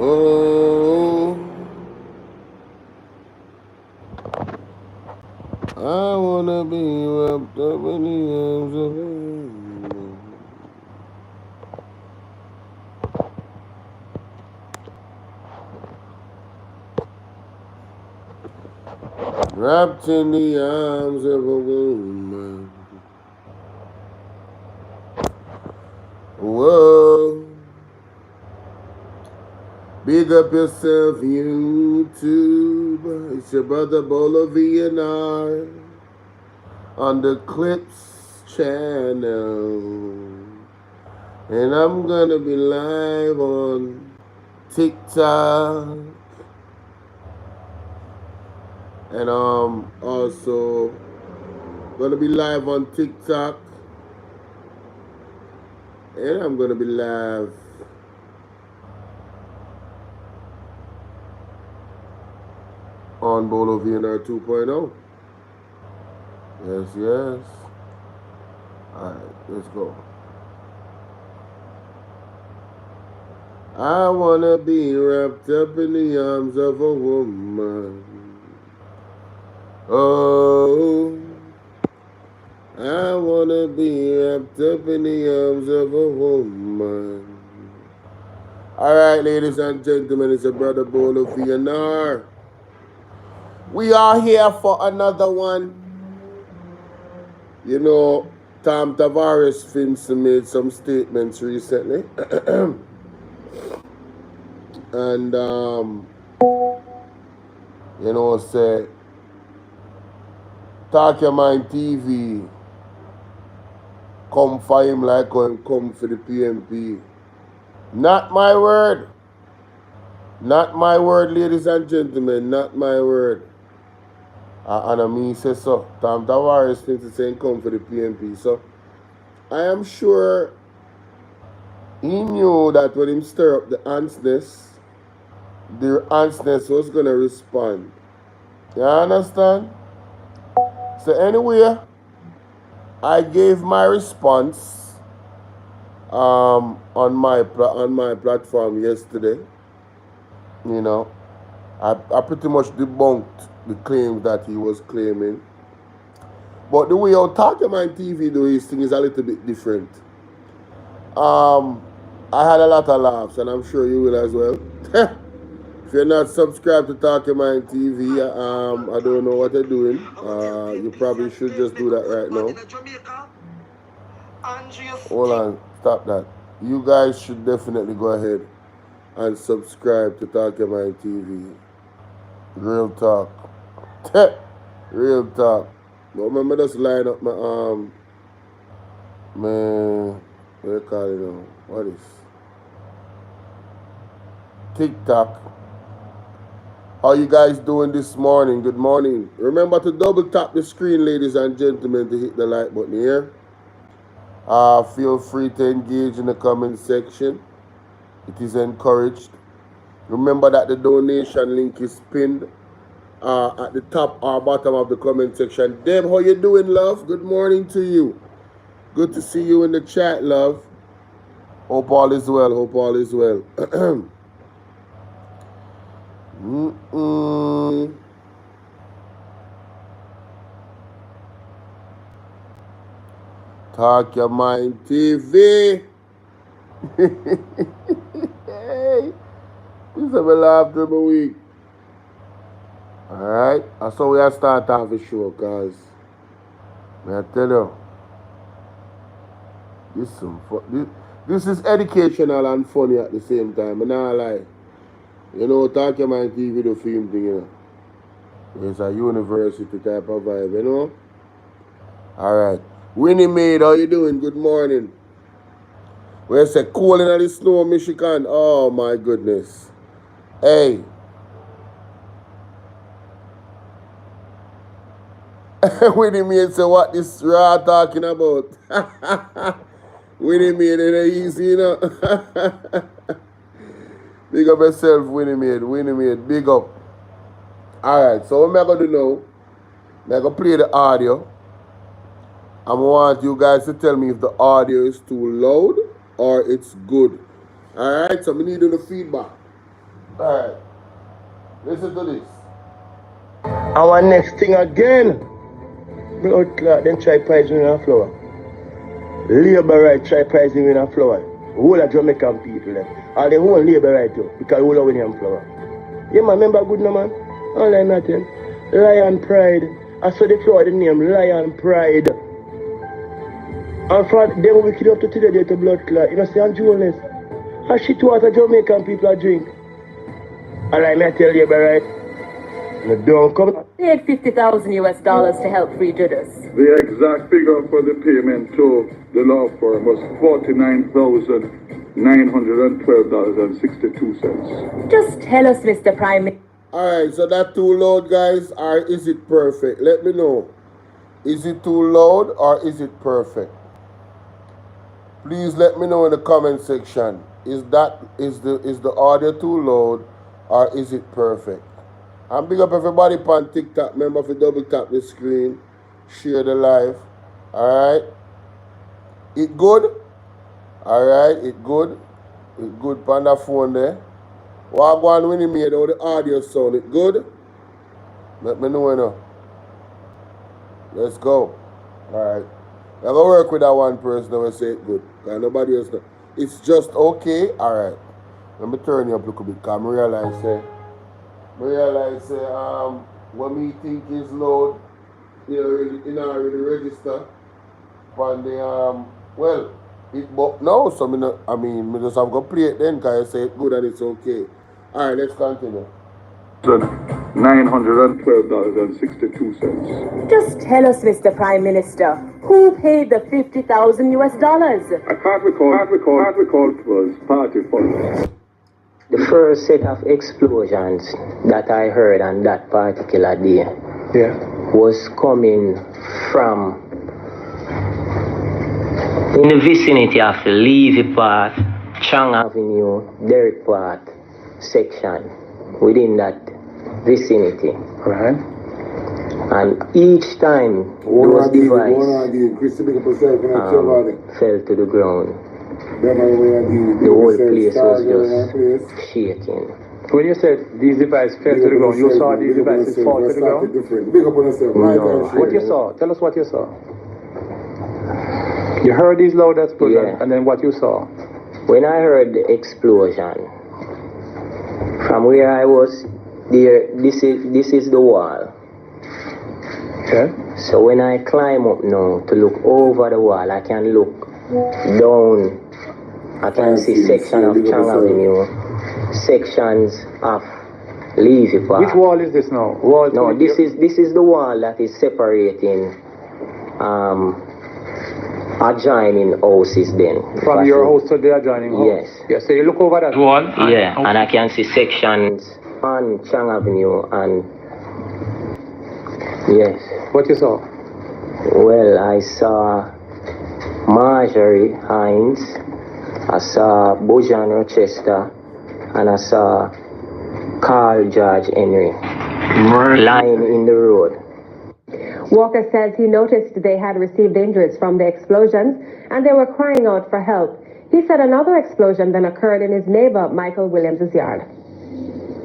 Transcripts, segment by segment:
Oh, I wanna be wrapped up in the arms of a woman. Wrapped in the arms of a woman. Whoa. Big up yourself, YouTube. It's your brother Bolo V&R on the Clips channel. And I'm gonna be live on TikTok. And also gonna be live on TikTok. And I'm gonna be live on Bolo V&R 2.0. Yes, yes. Alright, let's go. I wanna be wrapped up in the arms of a woman. Oh, I wanna be wrapped up in the arms of a woman. Alright, ladies and gentlemen, it's a brother Bolo V&R. We are here for another one. You know, Tavares Finson made some statements recently. And, you know, say, Talk Your Mind TV, come for him like how him come for the PMP. Not my word. Not my word, ladies and gentlemen. Not my word. And I mean, say so. Tavares thinks the same come for the PMP. So, I am sure he knew that when him stir up the antness was going to respond. You understand? So anyway, I gave my response on my platform yesterday. You know, I pretty much debunked the claims that he was claiming. But the way how Talk Your Mind TV do his thing is a little bit different. I had a lot of laughs, and I'm sure you will as well. If you're not subscribed to Talk Your Mind TV, I don't know what you're doing. You probably should just do that right now. Hold on, stop that. You guys should definitely go ahead and subscribe to Talk Your Mind TV. Real talk. Real talk. But remember, just line up my man, what do you call it now? What is TikTok? How you guys doing this morning? Good morning. Remember to double tap the screen, ladies and gentlemen, to hit the like button here. Feel free to engage in the comment section. It is encouraged. Remember that the donation link is pinned at the top or bottom of the comment section. Deb, how you doing, love? Good morning to you. Good to see you in the chat, love. Hope all is well. Hope all is well. Talk Your Mind TV. Hey, this is a laugh every week. Alright, that's how we start off the show, guys. May I tell you, this is educational and funny at the same time. And I lie. You know, Talk Your Mind TV, the film thing, you know. It's a university type of vibe, you know. Alright. Winnie Maid, how you doing? Good morning. Where's the cold in the snow, Michigan? Oh my goodness. Hey. Winnie Maid say what this raw talking about. Winnie Maid ain't easy, you know. Big up yourself, Winnie Maid. Winnie Maid, big up. Alright, so what am I going to do now? I'm going to play the audio. I want you guys to tell me if the audio is too loud or it's good. Alright, so we need the feedback. Alright. Listen to this. Our next thing again. Blood clot, then try price in a flour. Labor right try price in a flour. Whole of Jamaican people then. All the whole labor right too. Because whole of them flour. Yeah man, remember good no man? All I'm nothing. Lion Pride. I saw the flour the name Lion Pride. And for them we kill up to today they to blood clot. You know see and Jonas. And shit water Jamaican people drink. All I may tell you right. Don't come. Paid $50,000 to help free Judas. The exact figure for the payment to the law firm was $49,912.62. Just tell us, Mr. Prime Minister. Alright, so that too loud, guys, or is it perfect? Let me know. Is it too loud or is it perfect? Please let me know in the comment section. Is the audio too loud or is it perfect? And big up everybody on TikTok. Remember to double tap the screen. Share the live. Alright. It good? Alright, it good. It good on the phone there. What one when you made all the audio sound? It good? Let me know now. Let's go. Alright. I'm gonna work with that one person that will say it good. Because nobody else knows. It's just okay. Alright. Let me turn you up a little bit because I realize what me think is loud, you know, already register on the well, it but no, so me just have to play it then because I say it good and it's okay. Alright, let's continue. $912.62. Just tell us, Mr. Prime Minister, who paid the $50,000? I can't recall it was party funds. The first set of explosions that I heard on that particular day was coming from in the vicinity of the Levy Path, Chang Avenue, Derrick Path section, within that vicinity. Right. And each time those devices fell to the ground, the whole place was just shaking. When you said these devices fell to the ground, you saw these devices fall to the ground? No. What you saw? Tell us what you saw. You heard these loud explosions, and then what you saw? When I heard the explosion, from where I was there, this is the wall. Okay. So when I climb up now to look over the wall, I can look down. I can see section of Chang Avenue, sections of Levy Park. Which wall is this now? No, this is the wall that is separating adjoining houses then. From your house to the adjoining house? Yes. Yeah, so you look over that wall? Yeah, and I can see sections on Chang Avenue and yes. What you saw? Well, I saw Marjorie Hines, I saw Bojan Rochester, and I saw Carl George Henry lying in the road. Walker says he noticed they had received injuries from the explosions and they were crying out for help. He said another explosion then occurred in his neighbor Michael Williams' yard.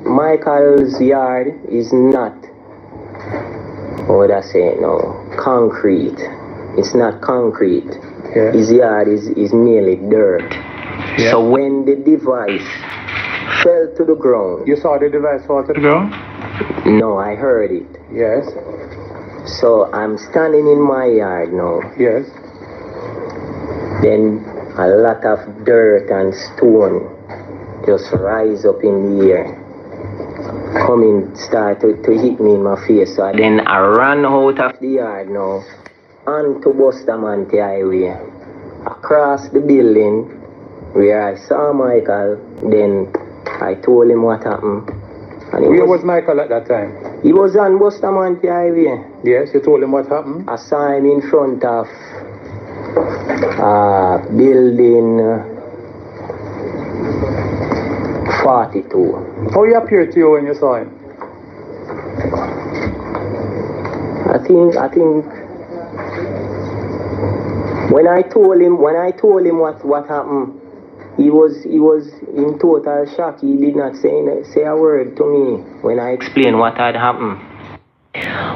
Michael's yard is not, what would I say, concrete. It's not concrete. Yeah. His yard is merely dirt. Yeah. So when the device fell to the ground... You saw the device fall to the ground? No, I heard it. Yes. So I'm standing in my yard now. Yes. Then a lot of dirt and stone just rise up in the air. Start to hit me in my face. So then I ran out of the yard now onto Bustamante Highway, across the building where I saw Michael. Then I told him what happened. And Where was Michael at that time? He was on Bustamante Highway. Yes, you told him what happened? I saw him in front of building 42. How he appeared to you when you saw him? I think when I told him what happened, He was in total shock. He did not say a word to me when I explained what had happened.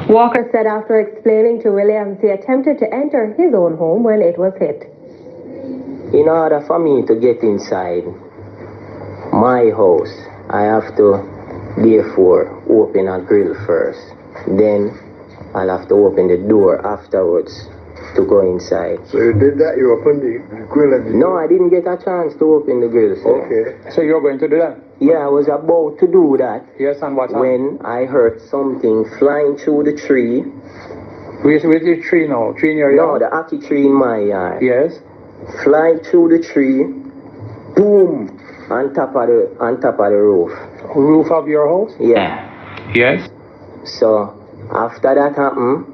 Walker said after explaining to Williams he attempted to enter his own home when it was hit. In order for me to get inside my house, I have to therefore open a grill first. Then I'll have to open the door afterwards to go inside. So you did that? You opened the grill and No, I didn't get a chance to open the grill, sir. Okay. So you're going to do that? Yeah, I was about to do that. Yes, and what happened? When I heard something flying through the tree. Where's the tree now? Tree in your yard? No, the ackee tree in my yard. Yes. Flying through the tree, boom, on top of the roof. Roof of your house? Yeah. Yes. So after that happened,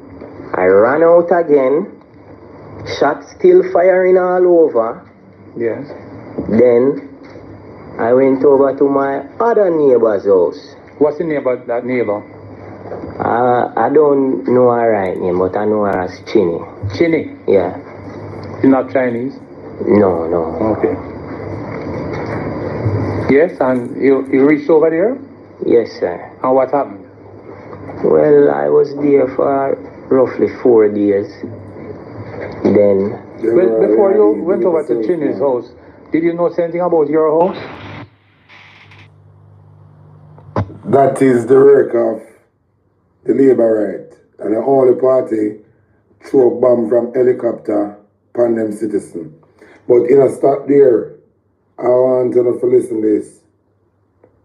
I ran out again. Shots still firing all over. Yes. Then I went over to my other neighbor's house. What's the name of that neighbor? I don't know her right name, but I know her as Chinny. Chinny? Yeah. She's not Chinese? No. Okay. Yes, and you reached over there? Yes, sir. And what happened? Well, I was there for roughly 4 days. Then... Well, before you went over to Chinny's house, did you know anything about your house? That is the work of the Labour right. And the only party threw a bomb from helicopter upon them citizens. But in a stop there, I want to listen to this.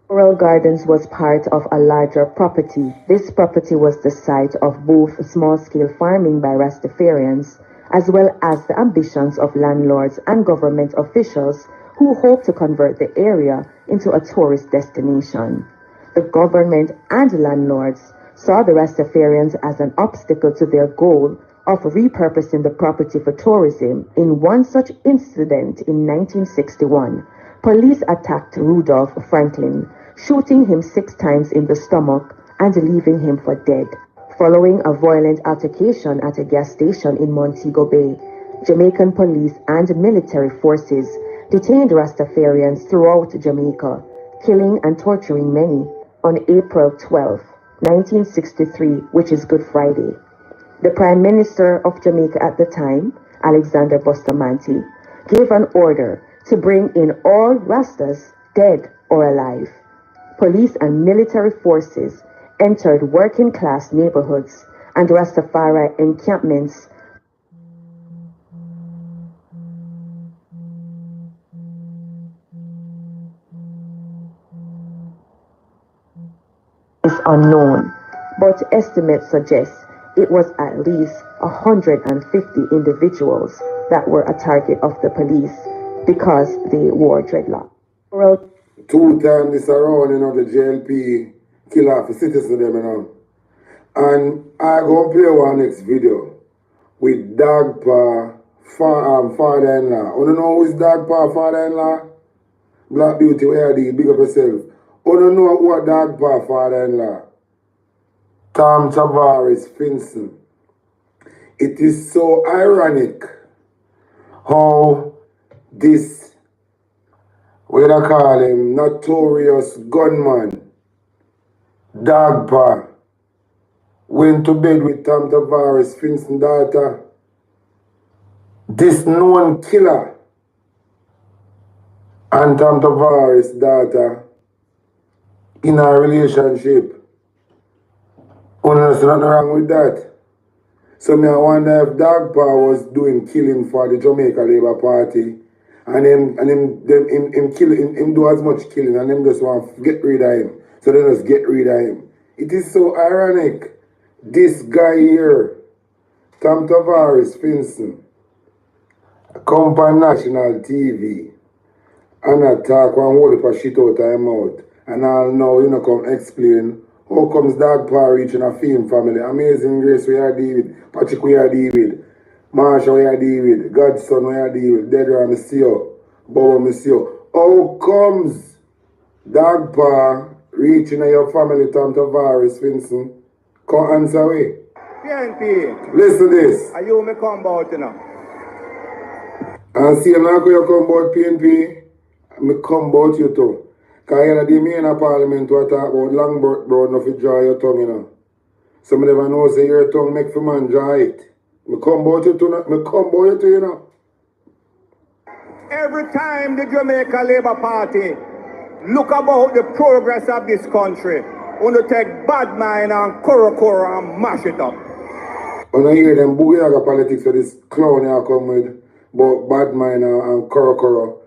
Coral Gardens was part of a larger property. This property was the site of both small-scale farming by Rastafarians, as well as the ambitions of landlords and government officials who hoped to convert the area into a tourist destination. The government and landlords saw the Rastafarians as an obstacle to their goal of repurposing the property for tourism. In one such incident in 1961, police attacked Rudolph Franklin, shooting him 6 times in the stomach and leaving him for dead. Following a violent altercation at a gas station in Montego Bay, Jamaican police and military forces detained Rastafarians throughout Jamaica, killing and torturing many on April 12, 1963, which is Good Friday. The Prime Minister of Jamaica at the time, Alexander Bustamante, gave an order to bring in all Rastas, dead or alive. Police and military forces entered working-class neighborhoods and Rastafari encampments. Is unknown, but estimates suggest it was at least 150 individuals that were a target of the police because they wore dreadlock. 2 times this around, the JLP kill off the citizens them, And I go play one next video with Dagpa father-in-law. You know who is Dagpa father-in-law? Black Beauty, where are they? Big up yourself. You don't know what Dagpa father-in-law? Tom Tavares Finson. It is so ironic how this, what I call him, notorious gunman, Dagpa, went to bed with Tom Tavares Finson's daughter. This known killer and Tom Tavares' daughter in a relationship. There's nothing wrong with that. So I wonder if Dagpa was doing killing for the Jamaica Labour Party and him do as much killing and them just want to get rid of him. So they just get rid of him. It is so ironic. This guy here, Tom Tavares Finson, come on national TV and I talk one whole heap of shit out of him out. And I'll now, come explain how comes Dagpa reaching a film family. Amazing Grace we are deal with, Patrick we are deal with, Marsha we are deal with, Godson we are deal with, Dedra Monsieur, Bobo Monsieur. How comes Dagpa reaching your family, Tom Tavares Finson? Come answer away. PNP. Listen to this. Are you me come about, And see, I'm not going to come about PNP. me come about you too. Because you know the main of parliament who talk about long broad enough to draw your tongue, you know. Some of them know say your tongue make for man dry it. Me come about you too, me come about you too, you know. Every time the Jamaica Labour Party look about the progress of this country, want to take bad mind and koro and mash it up. When I hear them booyah politics for this clown I come with about bad mind and koro.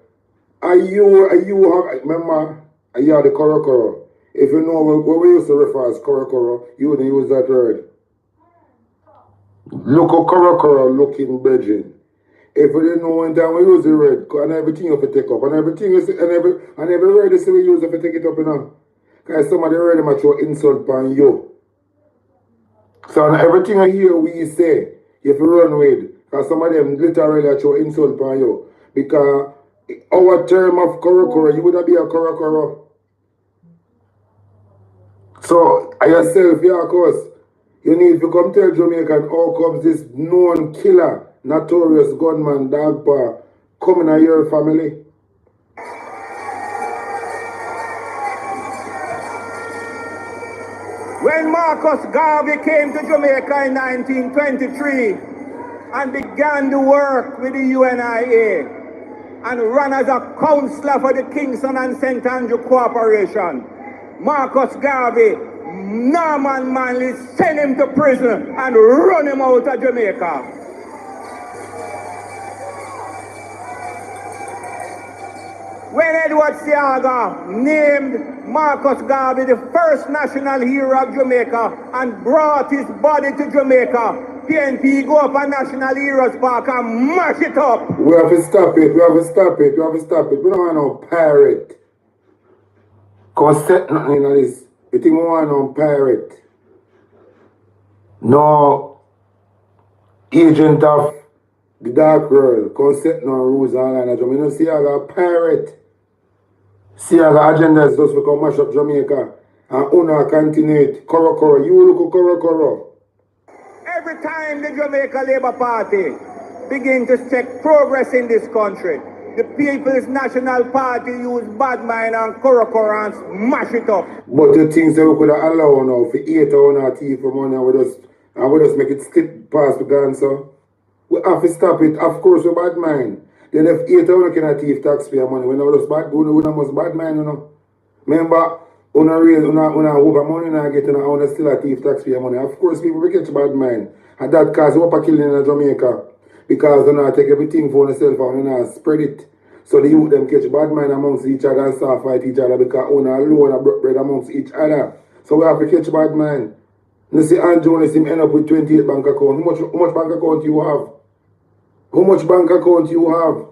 Are you remember, are you the koro? If you know what we used to refer as koro, you wouldn't use that word. Look at koro looking bridging. If we didn't know one time we use the word, and everything you have to take up, and everything you see, and every word you see we use have to take it up, you know. Because some of the word them throw insult on you. So on everything I hear we say, you have to run with. Because some of them literally throw insult on you. Because our term of koro, you would be a koro. So yourself, yeah, of course, you need to come tell Jamaican how comes this known killer, notorious gunman, dogpa, coming at your family. When Marcus Garvey came to Jamaica in 1923 and began to work with the UNIA and ran as a counselor for the Kingston and St. Andrew Corporation, Marcus Garvey, Norman Manley sent him to prison and run him out of Jamaica. When Edward Seaga named Marcus Garvey the first national hero of Jamaica and brought his body to Jamaica, PNP go up a National Heroes Park and mash it up. We have to stop it. We don't want no pirate. Cause set nothing in this. You think we want no pirate? No agent of the dark world. Cause set no rules online. You know, see I got pirate. See I got agendas just become mash up Jamaica. And una continue. Koro. You look koro. Every time the Jamaica Labour Party begin to take progress in this country, the People's National Party use bad mind and koro and smash it up. But the things that we could allow now for 8 hours thief for money and we just make it slip past the gun, so we have to stop it. Of course, we bad mind. Then if 8 hours can thief taxpayer money, we just bad, we must bad mind, you know. Remember, una over money and get una still a thief taxpayer money. Of course, people will catch bad mind. And that cause what killing in Jamaica. Because they take everything for themselves and spread it. So the youth them catch bad mind amongst each other and start fight each other because owner alone and broke bread amongst each other. So we have to catch bad mind. You see Andrew him end up with 28 bank account. How much bank account you have? How much bank account you have?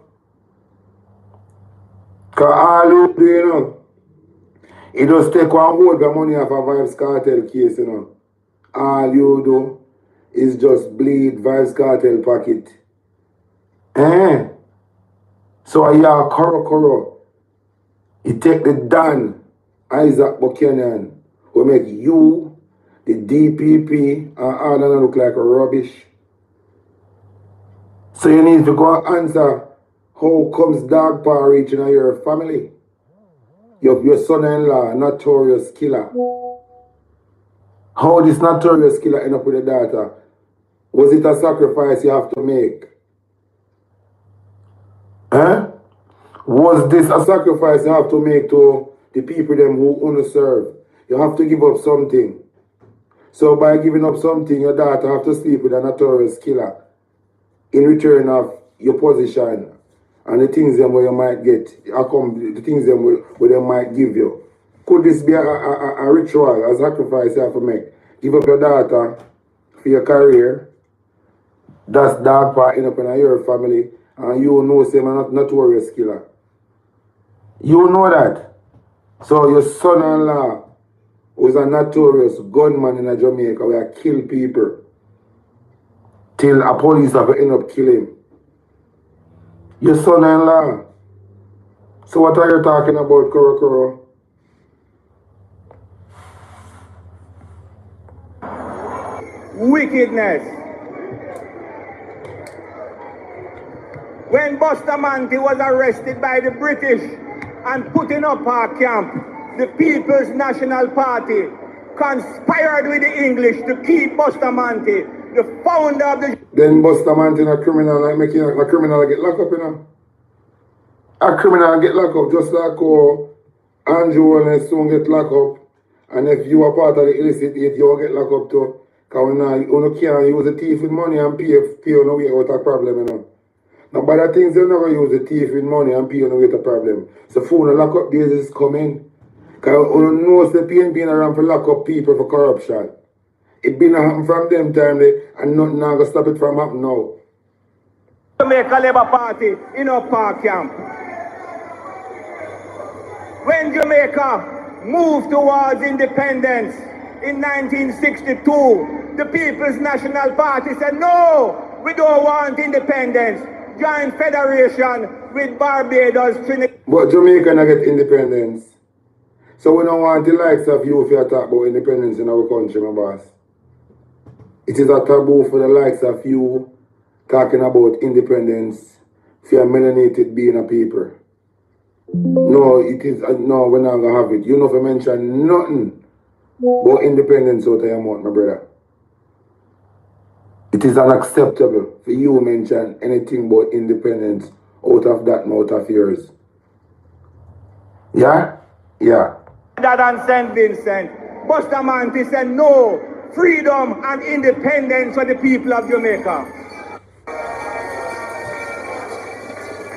Because all you do, you know, it just take one hold the money off a Vibes Cartel case, you know. All you do is just bleed Vibes Cartel pocket. So I hear koro. You take the Dan, Isaac Buchanan, who make you, the DPP, and all that look like rubbish. So you need to go and answer how comes dog paw reaching your family? Your son-in-law, notorious killer. How this notorious killer end up with the daughter? Was it a sacrifice you have to make? Was this a sacrifice you have to make to the people them who want to serve? You have to give up something. So by giving up something, your daughter have to sleep with a notorious killer in return of your position and the things them where you might get, the things them where they might give you. Could this be a ritual, a sacrifice you have to make? Give up your daughter for your career. That's dog part end up in your family, and you know say I'm not notorious killer. You know that. So your son-in-law was a notorious gunman in Jamaica where he kill people till a police have end up killing him. Your son-in-law. So what are you talking about, Koro? Wickedness. When Bustamante was arrested by the British and putting up our camp, the People's National Party conspired with the English to keep Bustamante, the founder of the... Then Bustamante a criminal, like making a criminal get locked up, you know. A criminal get locked up, just like how Andrew and his son get locked up. And if you are part of the illicit aid, you will get locked up too. Because you can't use a thief with money and pay on the way out a problem, you know. Now, by the things, they never use a thief with money and pay on the way to a problem. So, phone lock up days is coming. Because you know the PNP around for lock up people for corruption. It been happen from them time, and nothing now going to stop it from happening now. Jamaica Labour Party in our park camp. When Jamaica moved towards independence in 1962, the People's National Party said, no, we don't want independence. Join federation with Barbados, Trinidad. But Jamaica not get independence. So we don't want the likes of you if you talk about independence in our country, my boss. It is a taboo for the likes of you talking about independence for your melanated being a people. No, it is, no, we're not going to have it. You know if you mention nothing about independence out of your mouth, my brother. It is unacceptable for you to mention anything about independence out of that mouth of yours. Yeah? Yeah. That and St. Vincent. Bustamante said no, freedom and independence for the people of Jamaica.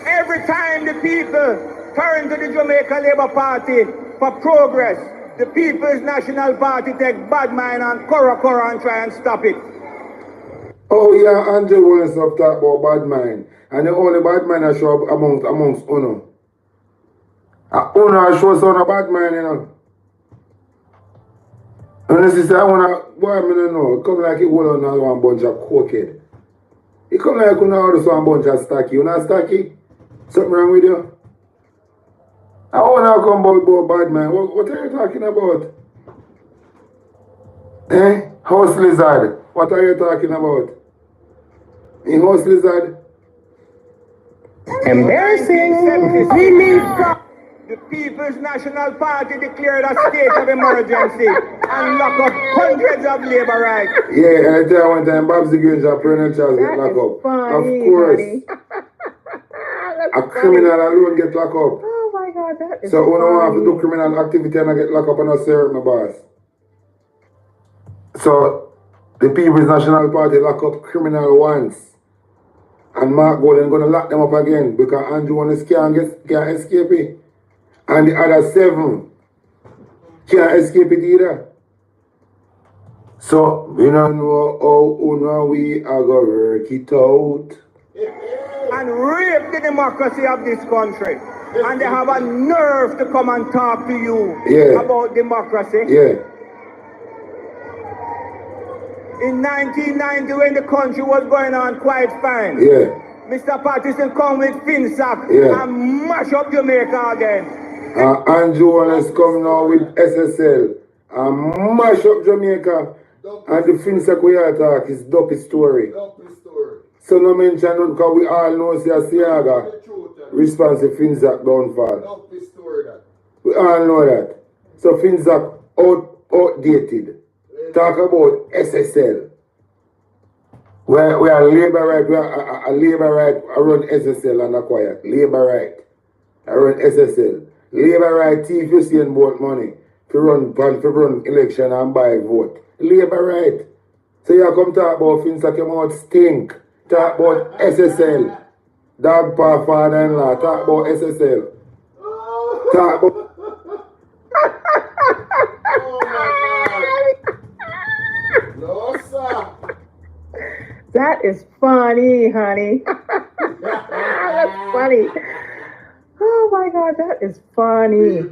Every time the people turn to the Jamaica Labour Party for progress, the People's National Party take bad mind and corra and try and stop it. Oh yeah, Andrew wants to talk about bad mind. And the only bad mind I show up amongst Uno. Uno I show some bad mind, you know. And this is I wanna boy I don't know. It come like it hold on one bunch of cokehead. It come like you know this one bunch of stacky. You know stacky? Something wrong with you? I wanna come about bad mind. What are you talking about? Eh? House lizard. What are you talking about? In house lizard? Embarrassing. We need stop. The People's National Party declared a state of emergency and lock up hundreds of labor rights. Yeah, and I tell you one time, Babsy Granger, President Charles get locked up. Funny, of course. A criminal alone get locked up. Oh my God, that is so we don't have to funny. do criminal activity and I get locked up and I serve my boss. So the People's National Party lock up criminal once. And Mark Golden gonna lock them up again because Andrew and his can't escape it. And the other 7 can't escape it either. So we don't know how we are gonna work it out. And rape the democracy of this country. And they have a nerve to come and talk to you about democracy. Yeah. In 1990, when the country was going on quite fine, Mr. Patterson come with Finson and mash up Jamaica again. Andrew has come now with SSL and mash up Jamaica. And the Finson we are talk is dopey story. So no mention none because we all know Siaga responsible Finson downfall. We all know that. So Finson outdated. Talk about SSL. Where we are labor right, we are a labor right around SSL and acquired. Labor right around SSL. Labor right thief you see in both money to run election and buy vote. Labor right. So you come talk about things that come out stink. Talk about SSL. Dog pa father-in-law. Talk about SSL. Talk about No, sir. That is funny, honey. That's funny. Oh my God, that is funny.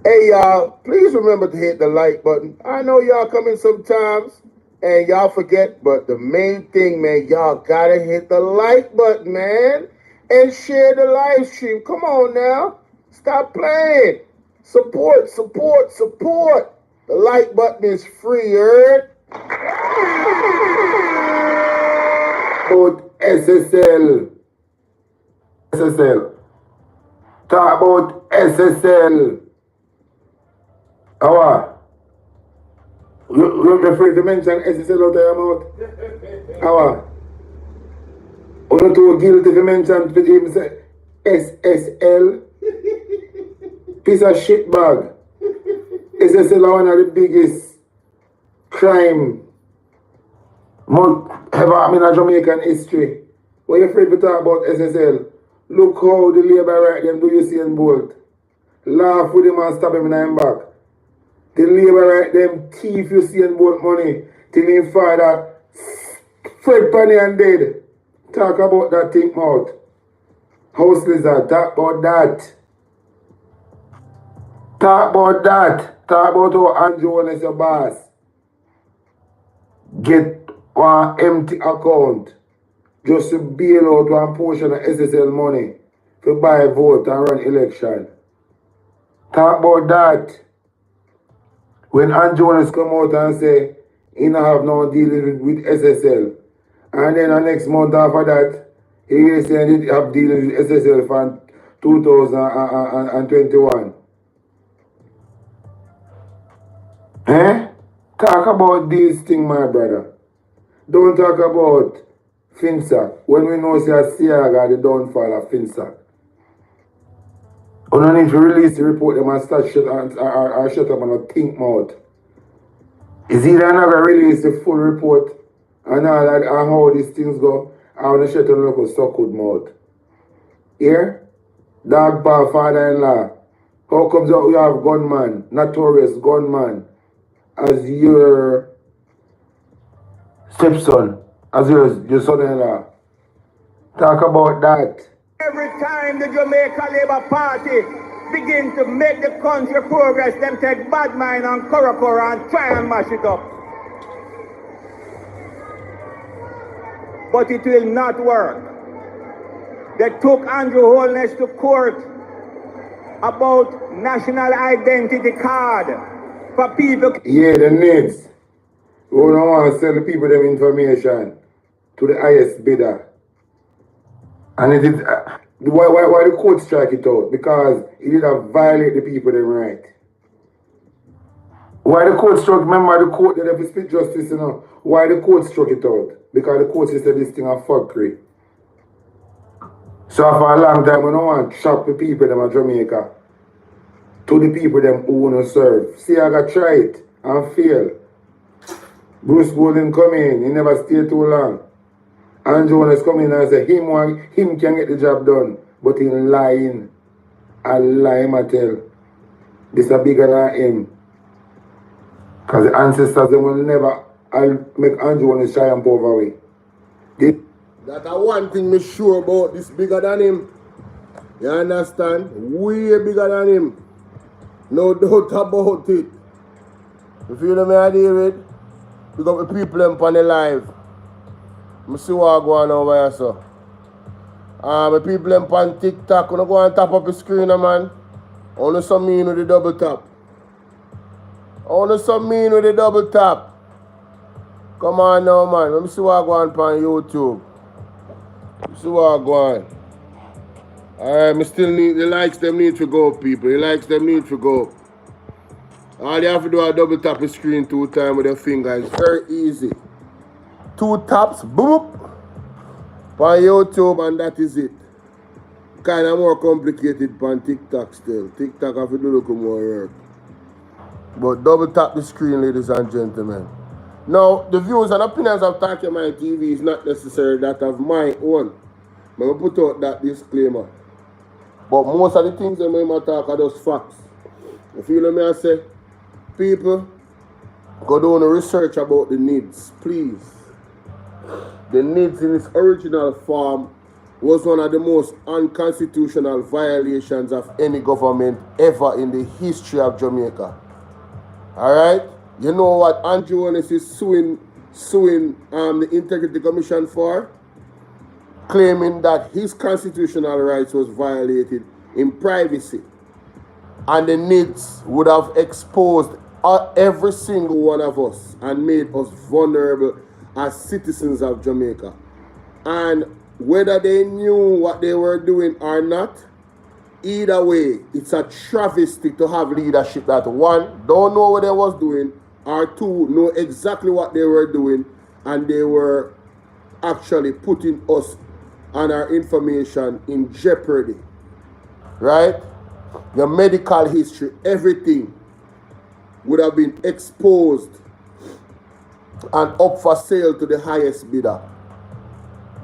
Hey y'all, please remember to hit the like button. I know y'all come in sometimes and y'all forget, but the main thing, man, y'all gotta hit the like button, man. And share the live stream. Come on now. Stop playing. Support. The like button is free, heard? SSL. Talk about SSL. How? You're afraid to mention SSL out of your mouth? How? You're not too guilty to mention to him say SSL. Piece of shit bag. SSL is one of the biggest crime ever in Jamaican history. What you afraid to talk about SSL? Look how the Labour right them do Usain Bolt. Laugh with him and stab him in the back. The Labour right them thief Usain Bolt money till him father Fred Penny and dead. Talk about that thing out. House Lizard, talk about that. Talk about that. Talk about how Andrew is your boss. Get one empty account just to bail out one portion of SSL money to buy vote and run election. Talk about that. When Andrew come out and say he don't have no dealing with SSL. And then the next month after that, he is saying he have dealing with SSL from 2021. Eh? Talk about these things, my brother. Don't talk about Finson. When we know Siaga the downfall of Finson. We don't need to release the report them and start shut up and think mouth. Is either I'm not going to release the full report and all that and how these things go, I want to shut up and suck good mouth. Here? Dog bar father-in-law. How comes out you have gunman, notorious gunman, as your stepson, as your son-in-law? Talk about that. Every time the Jamaica Labour Party begin to make the country progress, them take bad mind and Korokoro and try and mash it up. But it will not work. They took Andrew Holness to court about national identity card for people. Yeah, the needs. We don't want to sell the people them information to the highest bidder. And it is why the court strike it out? Because it did have violate the people them right. Why the court struck? Remember the court that have split justice, you know. Why the court struck it out? Because the court said this thing a fuckery. So for a long time we don't want to chop the people them of Jamaica to the people them who want to serve. See, I got try it and fail. Bruce Golden come in, he never stay too long. Andrew Jones come in and say him can get the job done, but he lying. I lie him I tell. This is bigger than him. Because the ancestors them will never make Andrew Jones triumph over way. That's one thing me sure about this bigger than him. You understand? Way bigger than him. No doubt about it. You feel me I deal with? Pick up the people them on the live. I see what going on over here, so. The people them on TikTok, when I go and tap up the screen, man. Only some mean with the double tap. Only some mean with the double tap. Come on now, man. Let me see what going on YouTube. See what going on. Alright, me still need the likes them need to go, people. The likes them need to go. All you have to do is double tap the screen 2 times with your finger. It's very easy. 2 taps, boop, on YouTube, and that is it. Kind of more complicated on TikTok still. TikTok have to do a little more work. But double tap the screen, ladies and gentlemen. Now, the views and opinions of Talking My TV is not necessarily that of my own. I'm going to put out that disclaimer. But most of the things that I talk are just facts. You feel me I say? People, go do the research about the needs, please. The needs in its original form was one of the most unconstitutional violations of any government ever in the history of Jamaica. Alright? You know what Andrew Holness is suing the Integrity Commission for? Claiming that his constitutional rights was violated in privacy. And the needs would have exposed every single one of us and made us vulnerable as citizens of Jamaica. And whether they knew what they were doing or not, either way, it's a travesty to have leadership that, one, don't know what they was doing, or two, know exactly what they were doing, and they were actually putting us and our information in jeopardy. Right? Your medical history, everything would have been exposed and up for sale to the highest bidder.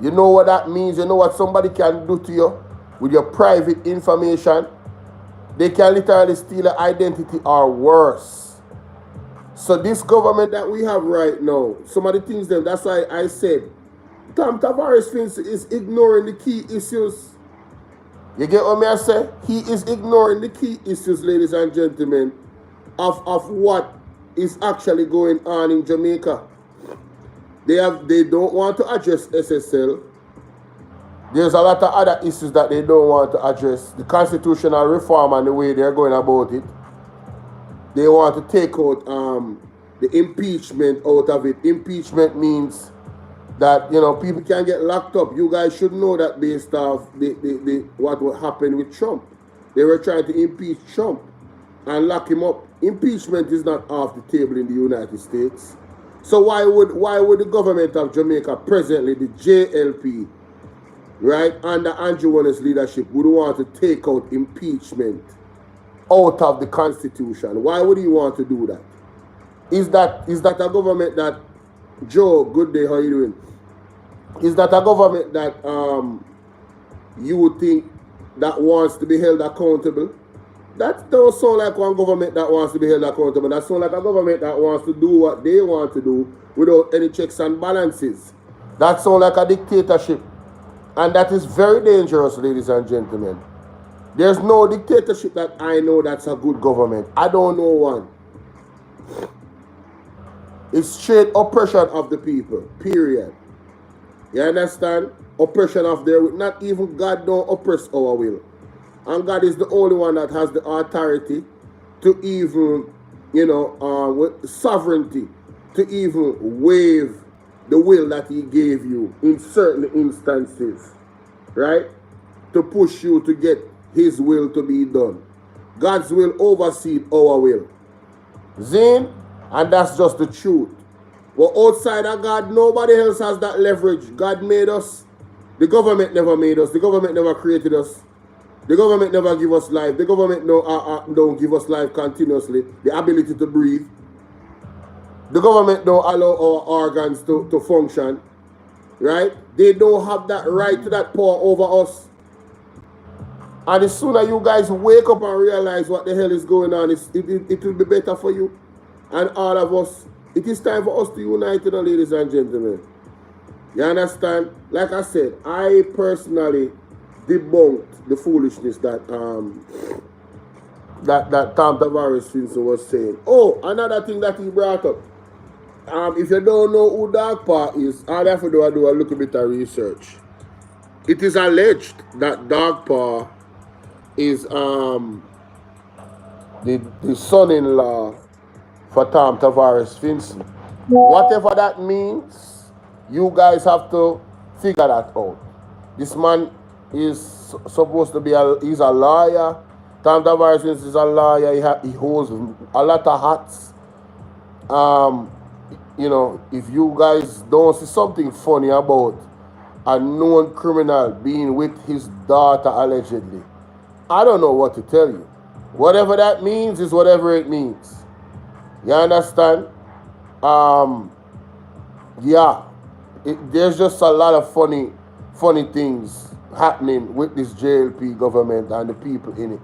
You know what that means? You know what somebody can do to you with your private information? They can literally steal your identity or worse. So this government that we have right now, some of the things them, that's why I said, Tavares Finson is ignoring the key issues. You get what I say? He is ignoring the key issues, ladies and gentlemen, of what is actually going on in Jamaica. They don't want to address SSL. There's a lot of other issues that they don't want to address. The constitutional reform and the way they're going about it. They want to take out the impeachment out of it. Impeachment means that, you know, people can get locked up. You guys should know that based off what happened with Trump. They were trying to impeach Trump and lock him up. Impeachment is not off the table in the United States. So why would the government of Jamaica presently, the JLP, right, under Andrew Waller's leadership, would want to take out impeachment out of the Constitution? Why would he want to do that? Is that a government that, Joe, good day, how you doing? Is that a government that you would think that wants to be held accountable? That don't sound like one government that wants to be held accountable. That sounds like a government that wants to do what they want to do without any checks and balances. That sounds like a dictatorship. And that is very dangerous, ladies and gentlemen. There's no dictatorship that I know that's a good government. I don't know one. It's straight oppression of the people, period. You understand? Oppression of their will. Not even God don't oppress our will. And God is the only one that has the authority to even, you know, with sovereignty, to even waive the will that he gave you in certain instances, right? To push you to get his will to be done. God's will oversees our will. Zane? And that's just the truth. But outside of God, nobody else has that leverage. God made us. The government never made us. The government never created us. The government never give us life. The government don't give us life continuously. The ability to breathe. The government don't allow our organs to function. Right? They don't have that right to that power over us. And the sooner you guys wake up and realize what the hell is going on, it will be better for you and all of us. It is time for us to unite, ladies and gentlemen. You understand? Like I said, I personally debunked the foolishness that Tom Tavares Finson was saying. Oh, another thing that he brought up. If you don't know who Dogpa is, all you have to do is do a little bit of research. It is alleged that Dogpa is the son-in-law for Tom Tavares Finson. Whatever that means, you guys have to figure that out. This man is supposed to be he's a lawyer. Tom Tavares Finson is a lawyer. He holds a lot of hats. You know, if you guys don't see something funny about a known criminal being with his daughter allegedly, I don't know what to tell you. Whatever that means is whatever it means. You understand? Yeah. There's just a lot of funny things happening with this JLP government and the people in it.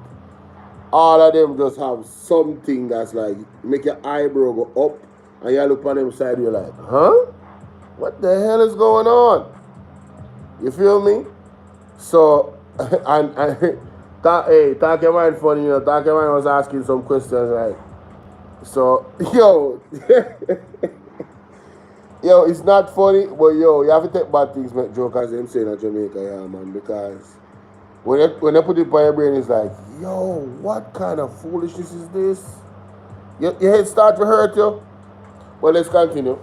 All of them just have something that's like, make your eyebrow go up, and you look on them side, you're like, huh? What the hell is going on? You feel me? So, Talk Your Mind funny, you know, Talk Your Mind was asking some questions like, so, yo, yo, it's not funny, but yo, you have to take bad things, make joke, as them saying in Jamaica, yeah, man, because when they put it by your brain, it's like, yo, what kind of foolishness is this? Your head start to hurt you? Well, let's continue.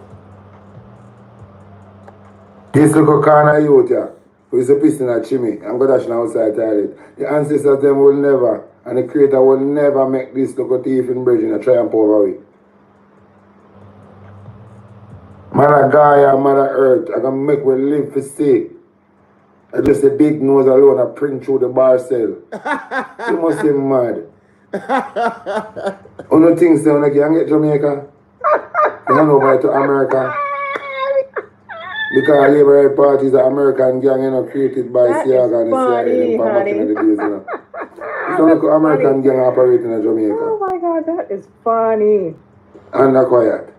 This look kind of youth, yeah. who is a piss in a chimney and go dash outside toilet. The ancestors them will never, and the creator will never make this look a thief in bridge and try and over it. Mother Gaia, Mother Earth, I can make we live for see. I just a big nose alone I print through the bar cell. You must be mad. One thing say when I can get Jamaica, you run over to America. Because Labour Right Party is an American gang, you know, created by Siaga and the CIA from back in the days, you know. It's not like an American gang operating in Jamaica. Oh my God, that is funny. And quiet.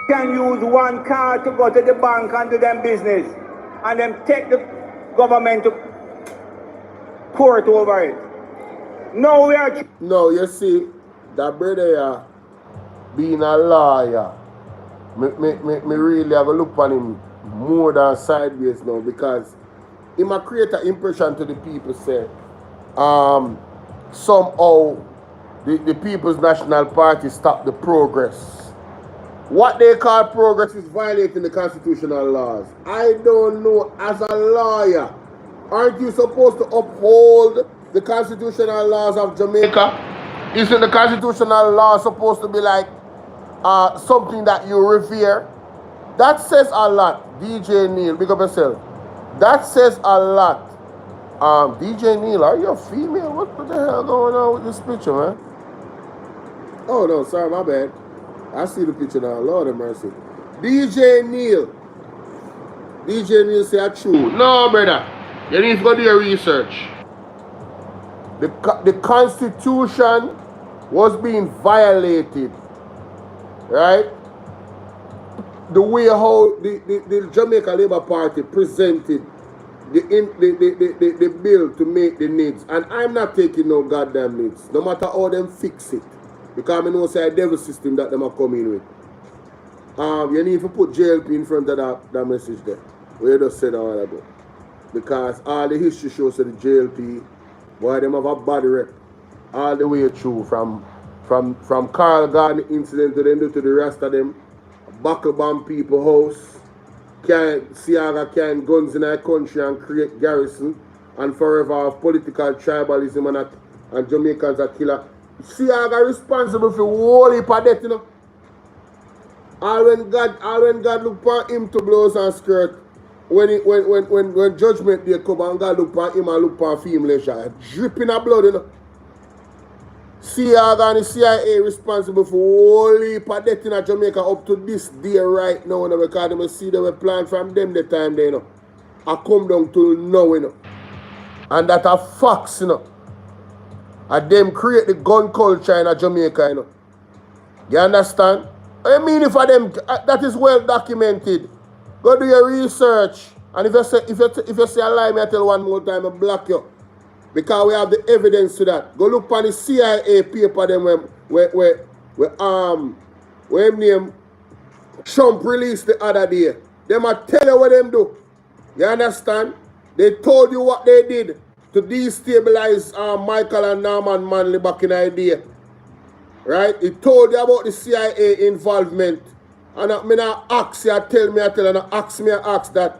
Can use one card to go to the bank and do them business, and then take the government to court over it. No, we are. No, you see, that brother being a lawyer, me really have a look on him more than sideways now, because he might create an impression to the people say, somehow the People's National Party stopped the progress. What they call progress is violating the constitutional laws. I don't know, as a lawyer, aren't you supposed to uphold the constitutional laws of Jamaica? Isn't the constitutional law supposed to be like something that you revere? That says a lot. DJ Neil, big up yourself. That says a lot. DJ Neil, are you a female? What the hell going on with this picture, man? Oh no, sorry, my bad. I see the picture now. Lord have mercy. DJ Neil. DJ Neil say a true. No, brother. You need to go do your research. The Constitution was being violated. Right? The way how the Jamaica Labour Party presented the bill to make the needs. And I'm not taking no goddamn needs. No matter how them fix it. Because I know it's a devil system that them are coming with. You need to put JLP in front of that message there. Where you just said a while ago. Because all the history shows that the JLP, boy, them have a bad rep. All the way through. From Carl Gardner incident to them to the rest of them. Buckle bomb people house. Siaga carrying guns in our country and create garrison. And forever of political tribalism and Jamaicans are killer. Siaga responsible for whole heap of death, you know. All when God look for him to blow and skirt, when judgment day come and God look for him and look for female shot, dripping of blood, you know. Siaga and the CIA responsible for whole heap of death in Jamaica up to this day right now, you know, because they see they were planned from them the time they, you know. I come down to now, you know. And that a facts, you know. And them create the gun culture in Jamaica, you know. You understand? I mean, if them that is well documented. Go do your research. And if you say a lie, me I tell one more time, I block you. Because we have the evidence to that. Go look on the CIA paper them where name Trump released the other day. Them a tell you what them do. You understand? They told you what they did to destabilize Michael and Norman Manley back in the day. Right? He told you about the CIA involvement. And I not ask you, I tell, and I ask me, I ask that.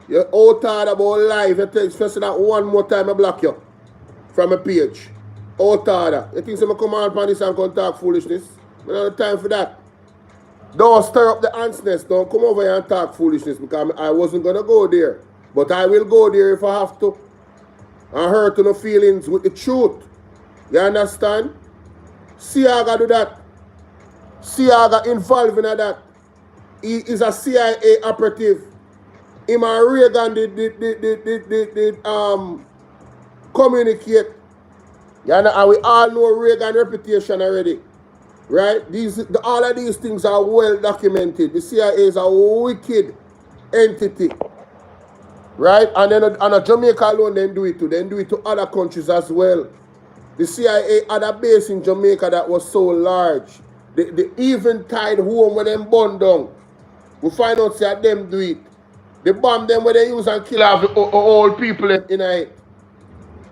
You're out hard about life. You tell especially that one more time I block you from a page. Out hard. You think someone come on this and come talk foolishness? I don't have time for that. Don't stir up the antness. Don't come over here and talk foolishness because I wasn't going to go there. But I will go there if I have to. And hurt no feelings with the truth. You understand? Siaga do that. Siaga involved in that. He is a CIA operative. Him and Reagan did communicate. Yeah, and we all know Reagan's reputation already. Right? All of these things are well documented. The CIA is a wicked entity. Right? And then on Jamaica alone, they do it too. They do it to other countries as well. The CIA had a base in Jamaica that was so large. The Eventide home where them burn down. We find out that them do it. They bomb them where they use and kill off the old people in it.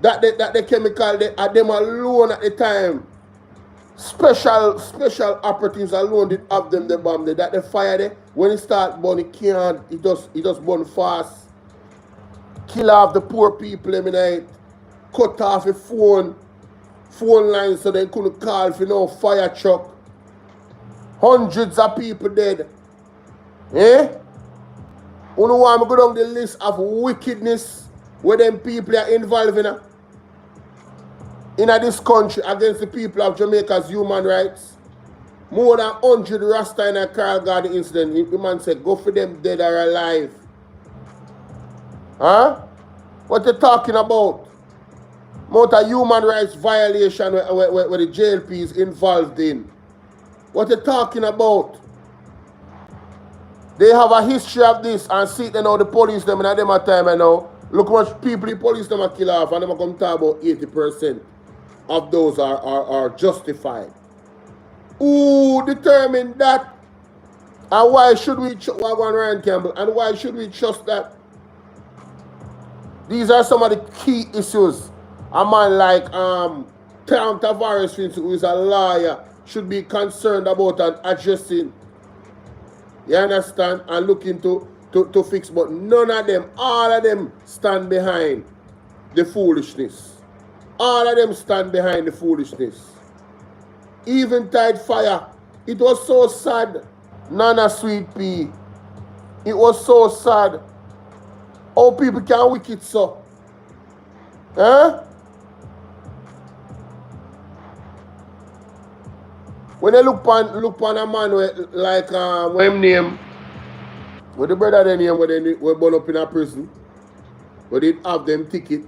That the chemical, they had them alone at the time. Special operatives alone did have them the bomb there. That the fire there, when it start burn, it can't, it just burn fast. Kill off the poor people every night. Cut off the phone lines so they couldn't call for no fire truck. Hundreds of people dead. Eh? You know why I'm going down the list of wickedness where them people are involved in this country against the people of Jamaica's human rights? More than 100 Rasta in a Carl Garden incident. The man said, go for them dead or alive. Huh? What you talking about? More a human rights violation where the JLP is involved in. What you talking about? They have a history of this and see it now the police them in them a time and now. Look how much people the police them a kill off and them a come talk about 80% of those are justified. Who determined that? And why should we Dayton Campbell? And why should we trust that? These are some of the key issues. A man like Tavares, Finson, who is a lawyer, should be concerned about and addressing. You understand? And looking to fix. But none of them, all of them stand behind the foolishness. All of them stand behind the foolishness. Even Tide Fire. It was so sad. Nana Sweet Pea. It was so sad. How people can wicked so. Huh? When they look on a man like what him name, with the brother they name where they were born up in a prison, where they have them ticket,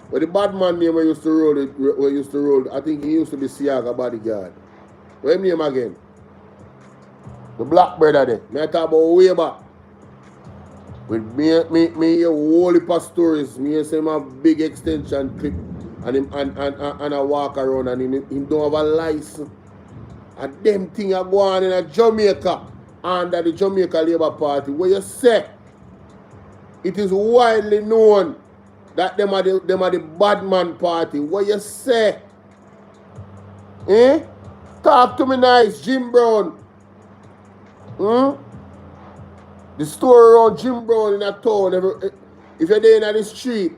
where the bad man name where used to roll, I think he used to be Siaga bodyguard. What him name again? The black brother there. Me I talk about way back. With me a whole heap of stories. Me say my big extension clip and him and I walk around and him don't have a license. And them thing are going on in Jamaica under the Jamaica Labour Party. Where you say it is widely known that them are the bad man party. Where you say, eh? Talk to me nice, Jim Brown. The story around Jim Brown in a town, if you're there in the street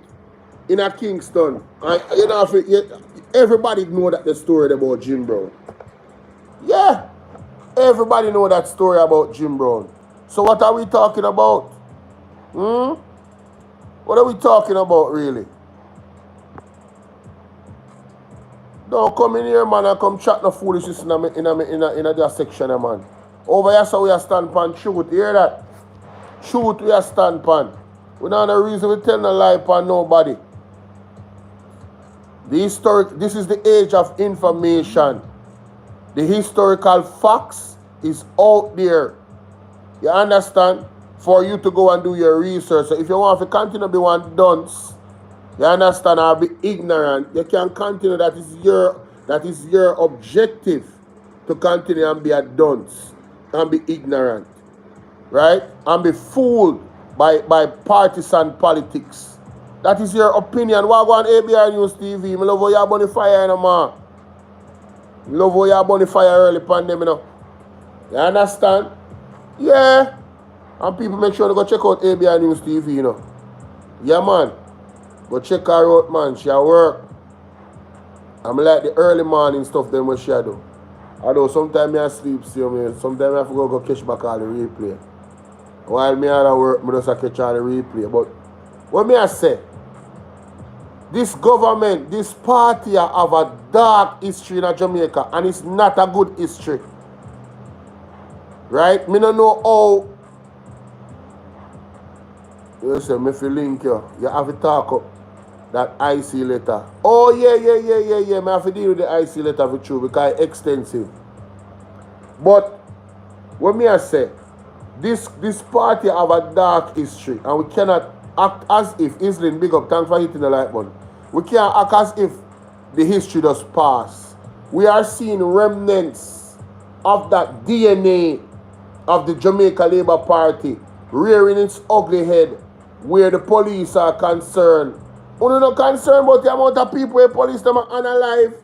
in a Kingston, and you know, everybody know that the story about Jim Brown. Yeah, everybody know that story about Jim Brown. So what are we talking about? What are we talking about really? Don't come in here, man, and come chat no foolishness in a section, man. Over here, so we are stand pan truth. You hear that? Truth we are stand pan. We don't have no reason to tell no lie pan nobody. This is the age of information. The historical facts is out there. You understand? For you to go and do your research. So if you want to continue to be one dunce, you understand, or be ignorant, you can continue. That is your objective, to continue and be a dunce and be ignorant. Right? And be fooled by partisan politics. That is your opinion. What go on ABR News TV? I love how you burn the fire, man. I love how you burn the fire early pandemic, you know. You understand? Yeah. And people make sure to go check out ABR News TV, you know. Yeah, man. Go check her out, man. She at work. I'm like the early morning stuff them what she do. Although sometimes I sleep, see me. Sometimes I have to go catch back all the replay. While me at work, I just catch all the replay. But what me I say? This government, this party have a dark history in Jamaica, and it's not a good history. Right? Me don't know how. You say, me feel link you. You have to talk up that IC letter. Oh, yeah. Me have to deal with the IC letter for true because it's extensive. But what me I say, this party have a dark history, and we cannot act as if, Islin, big up, thanks for hitting the like button. We can't act as if the history does pass. We are seeing remnants of that DNA of the Jamaica Labour Party rearing its ugly head where the police are concerned. We're not concerned about the amount of people where police them are unalive.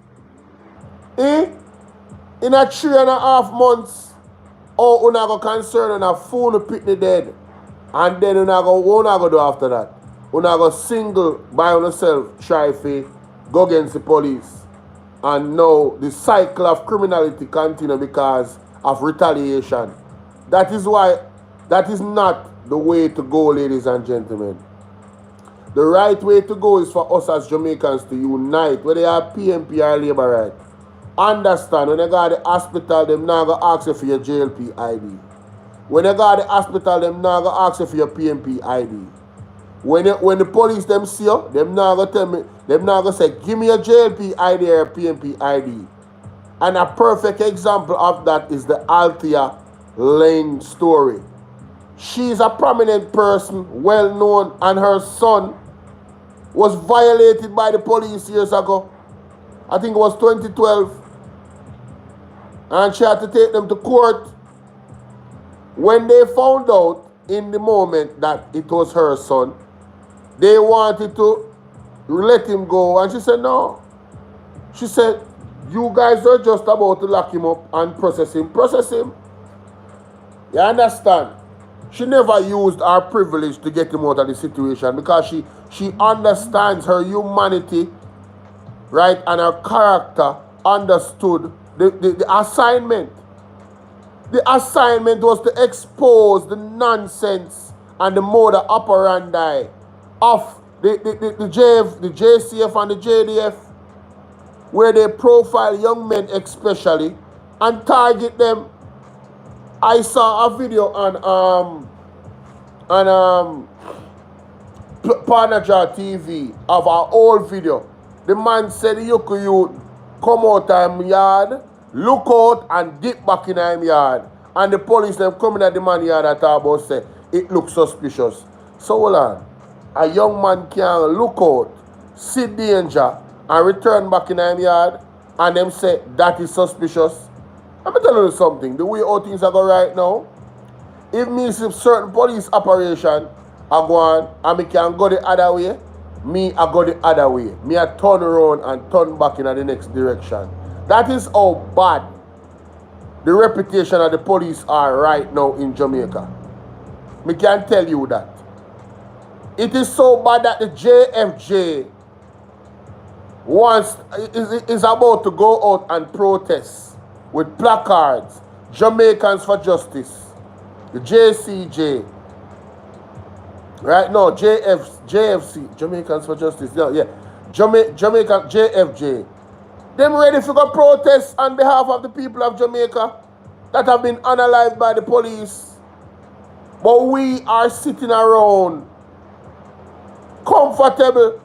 In a 3.5 months, oh, una go concern on a fool to pick the dead. And then una go do after that? Una go single by yourself, try to go against the police. And now the cycle of criminality continue because of retaliation. That is why, that is not the way to go, ladies and gentlemen. The right way to go is for us as Jamaicans to unite, whether they are PMP or Labour Right. Understand, when you go to the hospital, them now go ask you for your JLP ID. When you go to the hospital, them now go ask you for your PMP ID. When the police them see you, them now go tell me, them now go say, give me your JLP ID or PMP ID. And a perfect example of that is the Althea Lane story. She's a prominent person, well known, and her son was violated by the police years ago. I think it was 2012. And she had to take them to court. When they found out in the moment that it was her son, they wanted to let him go. And she said, no. She said, you guys are just about to lock him up and process him. Process him. You understand? She never used her privilege to get him out of the situation because she understands her humanity, right? And her character understood the assignment. The assignment was to expose the nonsense and the modus operandi of the JCF and the JDF, where they profile young men especially and target them. I saw a video on Panaja TV of our old video. The man said, you come out of him yard, look out and dip back in him yard. And the police them coming at the man yard and talk about say, it looks suspicious. So hold on. A young man can look out, see danger, and return back in him yard, and them say that is suspicious. Let me tell you something. The way all things are going right now, it means if certain police operation are going and me can go the other way, me I go the other way. Me I turn around and turn back in the next direction. That is how bad the reputation of the police are right now in Jamaica. Me can tell you that. It is so bad that the JFJ is about to go out and protest with placards, Jamaicans for Justice, the JCJ, right? No, JFC, Jamaicans for Justice, yeah. Jamaican JFJ. Them ready for go protest on behalf of the people of Jamaica that have been unalived by the police. But we are sitting around comfortable,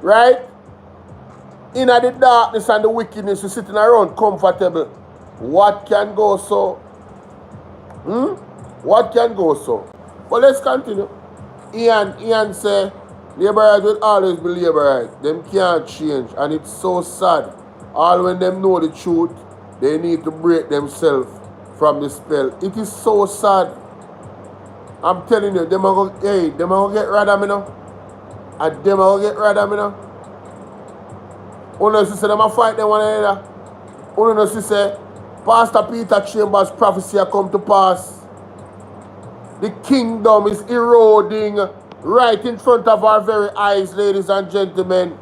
right? In the darkness and the wickedness, we're sitting around comfortable. What can go so? What can go so? But let's continue. Ian say, Labour Right will always be Labour Right. Them can't change. And it's so sad. All when them know the truth, they need to break themselves from the spell. It is so sad. I'm telling you, them are going to get rid of me now. And them are going to get rid of me now. Uno say them a fight them one another. Uno say Pastor Peter Chambers' prophecy has come to pass. The kingdom is eroding right in front of our very eyes, ladies and gentlemen.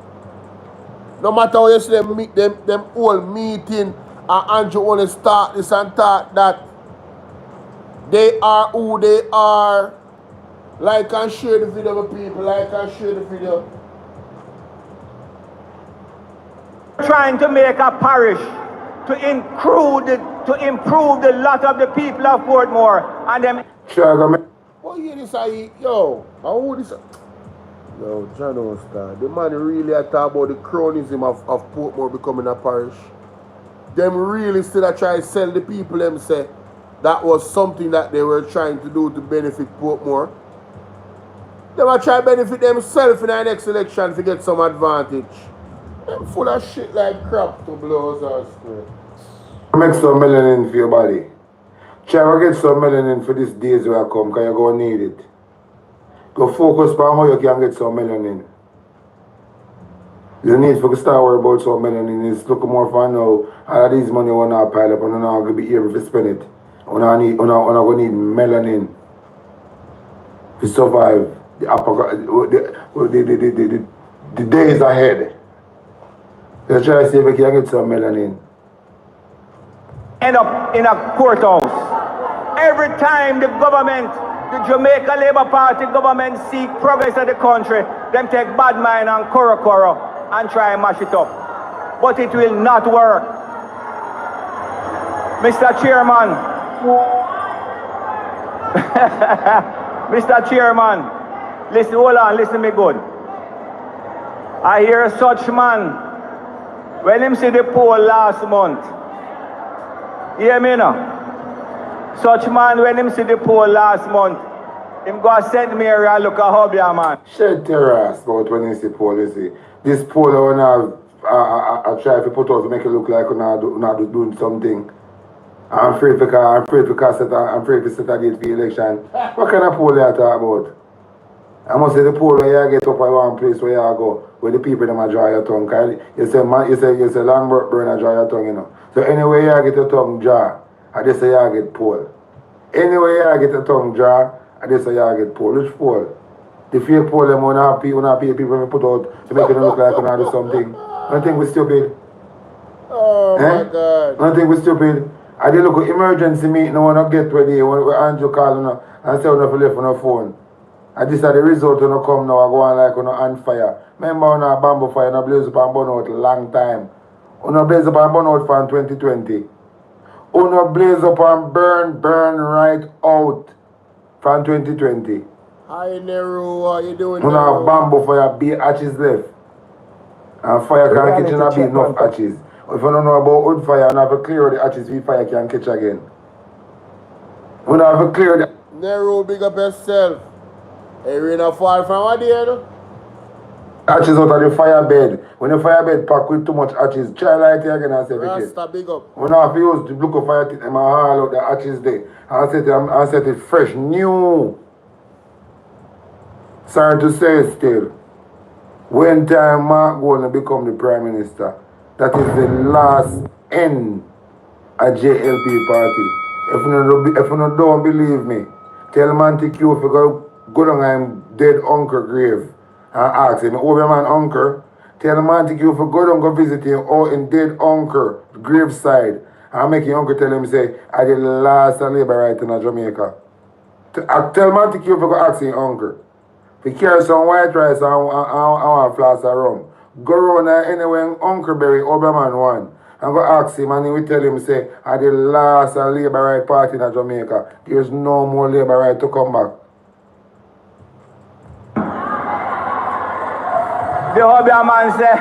No matter how you see them whole meeting, and Andrew only start this and start that. They are who they are. Like and share the video with people. Like and share the video. Trying to make a parish to improve the lot of the people of Portmore and them. Oh, yeah, this I yo, how this? Yo, John Oscar, the man really talk about the cronism of Portmore becoming a parish. Them really still try to sell the people them say that was something that they were trying to do to benefit Portmore. They were trying to benefit themselves in the next election to get some advantage. I'm full of shit like crap to blow us straight. Make some melanin for your body. Try to get some melanin for these days where I come, because you're going to need it. Go focus on how you can get some melanin. You need to start worrying about some melanin. It's looking more for now. All of these money will not pile up and you're not going to be able to spend it. You're not going to need melanin to survive the days ahead. Let's try to see if we can get some melanin. End up in a courthouse. Every time the government, the Jamaica Labour Party government seek progress of the country, them take bad mind and koro and try and mash it up. But it will not work. Mr. Chairman, Mr. Chairman, listen, hold on, listen me good. I hear such man, when him see the poll last month, hear me now? Such man, when him see the poll last month, him go send me a look at hobby, man. Shed terrors about when you see poll, you see. This poll I try to put out to make it look like we're not doing something. I'm afraid to set a date for the election. What kind of poll you talk about? I must say the poll where you get up at one place where you go, where the people them dry your tongue. You say long burn dry your tongue, you know. So anyway you get your tongue dry, I just say you get poll. Anyway you get your tongue dry, I just say you get poll. Which poll? The fake poll them when I pay people put out to make it look like when I do something. I think we're stupid. Oh my God. I think we're stupid. I did look at emergency meeting, I want to get ready when Andrew calling and say on the left on the phone. I just had the result when I come now, I go on like on fire. Remember on a bamboo fire and a blaze up and burn out a long time. On a blaze up and burn out from 2020. On a blaze up and burn right out from 2020. Hi Nero, how you doing? On a bamboo fire, be hatches left. And fire can kitchen be enough hatches. If you don't know about wood fire, you have to clear the hatches so fire can catch again. You have to clear the... Nero, big up yourself. Hey, rain a fall from what day, no? Hatches out of the fire bed. When the fire bed packed with too much hatches, try light it again and say Rasta, big up. When I have to use the look of fire tip and haul out the hatches there. And set it fresh, new. Sorry to say still. When time Mark going to become the Prime Minister, that is the last end of JLP party. If you don't believe me, tell Montague if you go down and dead uncle grave and ask him, over man uncle, tell Montague if you go down go visit him or in dead uncle graveside and make your uncle tell him say, I did the last labor right in Jamaica. Tell Montague if you go ask him uncle. If you carry some white rice and one flask of rum, go around anywhere Uncle Berry, Oberman one, and go ask him and he will tell him, say, I did the last labor right party in Jamaica. There's no more labor right to come back. The hobby man say,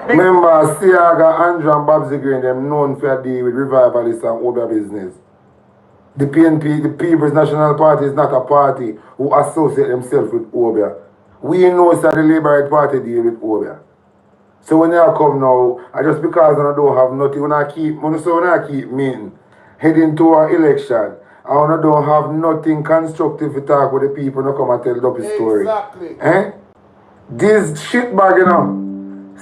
remember, Siaga, Andrew and Babsy Green, them known for deal with revivalists and Ober business. The PNP, the People's National Party, is not a party who associate themselves with Obia. We know that the Labour Right Party deal with Obia. So when they come now, just because I don't have nothing, when I keep meeting, heading to our election, I don't have nothing constructive to talk with the people who come and tell the story. Exactly. This shitbag,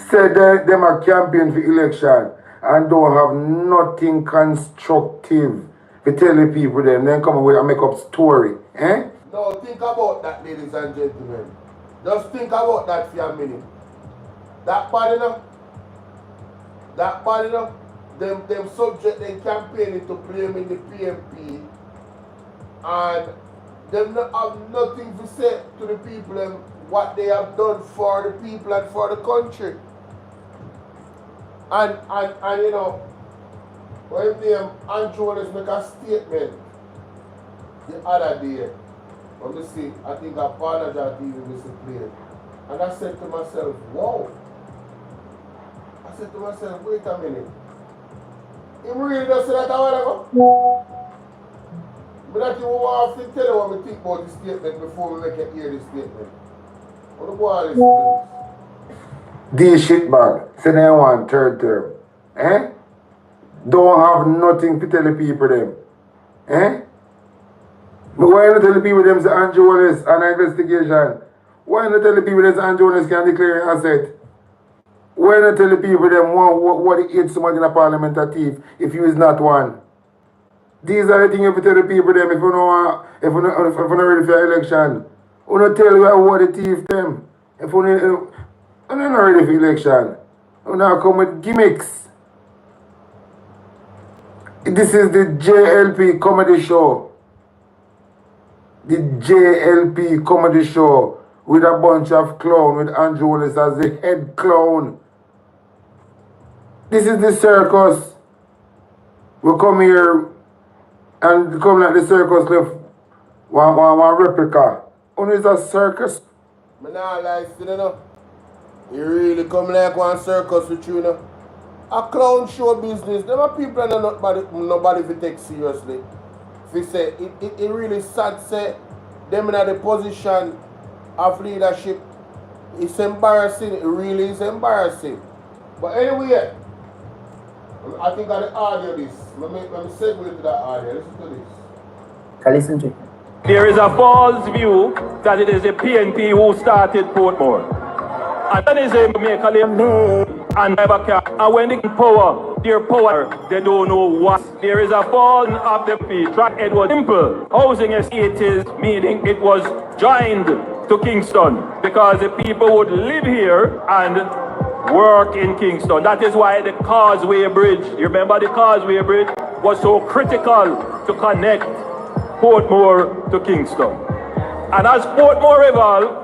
said them a campaign for election and don't have nothing constructive. We tell the people then come away and make up story. No, think about that, ladies and gentlemen. Just think about that for a minute. That bad enough. Them subject them campaigning to blame in the PMP. And them not have nothing to say to the people and what they have done for the people and for the country. And when Andrew make a statement the other day, let me see, I think I apologized to you with the play. And I said to myself, wow. I said to myself, wait a minute. He really just said that a while ago? But that you want to tell you what we think about the statement before we make you hear the statement. What do you want These shitbag, say they want third term. Don't have nothing to tell the people them. But why not tell the people them say Andrew Wallace on an investigation? Why not tell the people that Andrew Wallace can declare an asset? Why not tell the people them what it is somebody in a parliament a thief if you is not one? These are the things you have to tell the people them if you know if you're not ready for election. You don't tell you what the thief them. If you're not ready for election. You now come with gimmicks. This is the JLP comedy show. The JLP comedy show with a bunch of clowns with Andrew Wallace as the head clown. This is the circus. We come here and come like the circus left one replica. Only is a circus. I not lie, still, you know. You really come like one circus with you, you know. A clown show business, them are people that nobody will take seriously. If you say, it really sad say, them in the position of leadership, it's embarrassing, it really is embarrassing. But anyway, I think I the audio this. Let me segue to that audio. Listen to this. I listen to it. There is a false view that it is the PNP who started Portmore. And that is a make a claim and never can. And when they power, their power, they don't know what. There is a fall of the fee. Track it was simple. Housing estate is meaning it was joined to Kingston because the people would live here and work in Kingston. That is why the Causeway Bridge, you remember the Causeway Bridge, was so critical to connect Portmore to Kingston. And as Portmore evolved,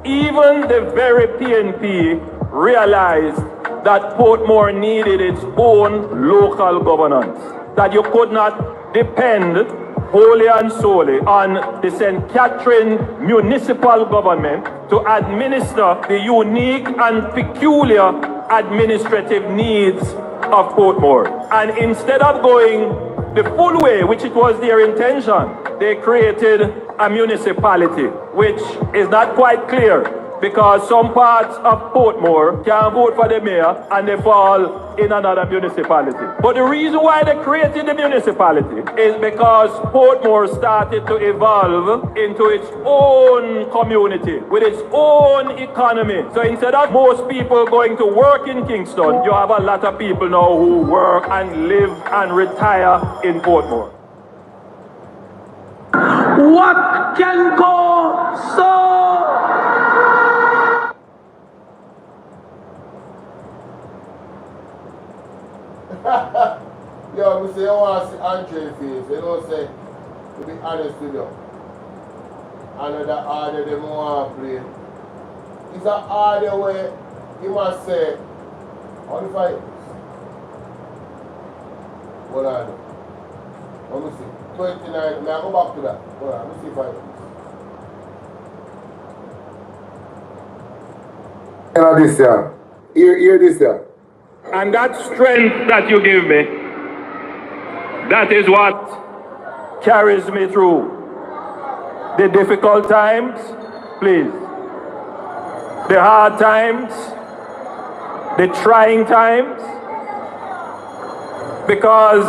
even the very PNP realized that Portmore needed its own local governance, that you could not depend wholly and solely on the St. Catherine municipal government to administer the unique and peculiar administrative needs of Portmore. And instead of going the full way, which it was their intention, they created a municipality, which is not quite clear because some parts of Portmore can vote for the mayor and they fall in another municipality. But the reason why they created the municipality is because Portmore started to evolve into its own community with its own economy. So instead of most people going to work in Kingston, you have a lot of people now who work and live and retire in Portmore. What can go so? Yo, we say I want to see Andre face. You know, say, to be honest with you, another audio they want to play. It's an audio where he must say, how do I? Hold on. Let me see. 29. May I go back to that? Hold on. Let me see if I Hear this, yeah. Hear this, yeah. And that strength that you give me, that is what carries me through the difficult times, please, the hard times, the trying times, because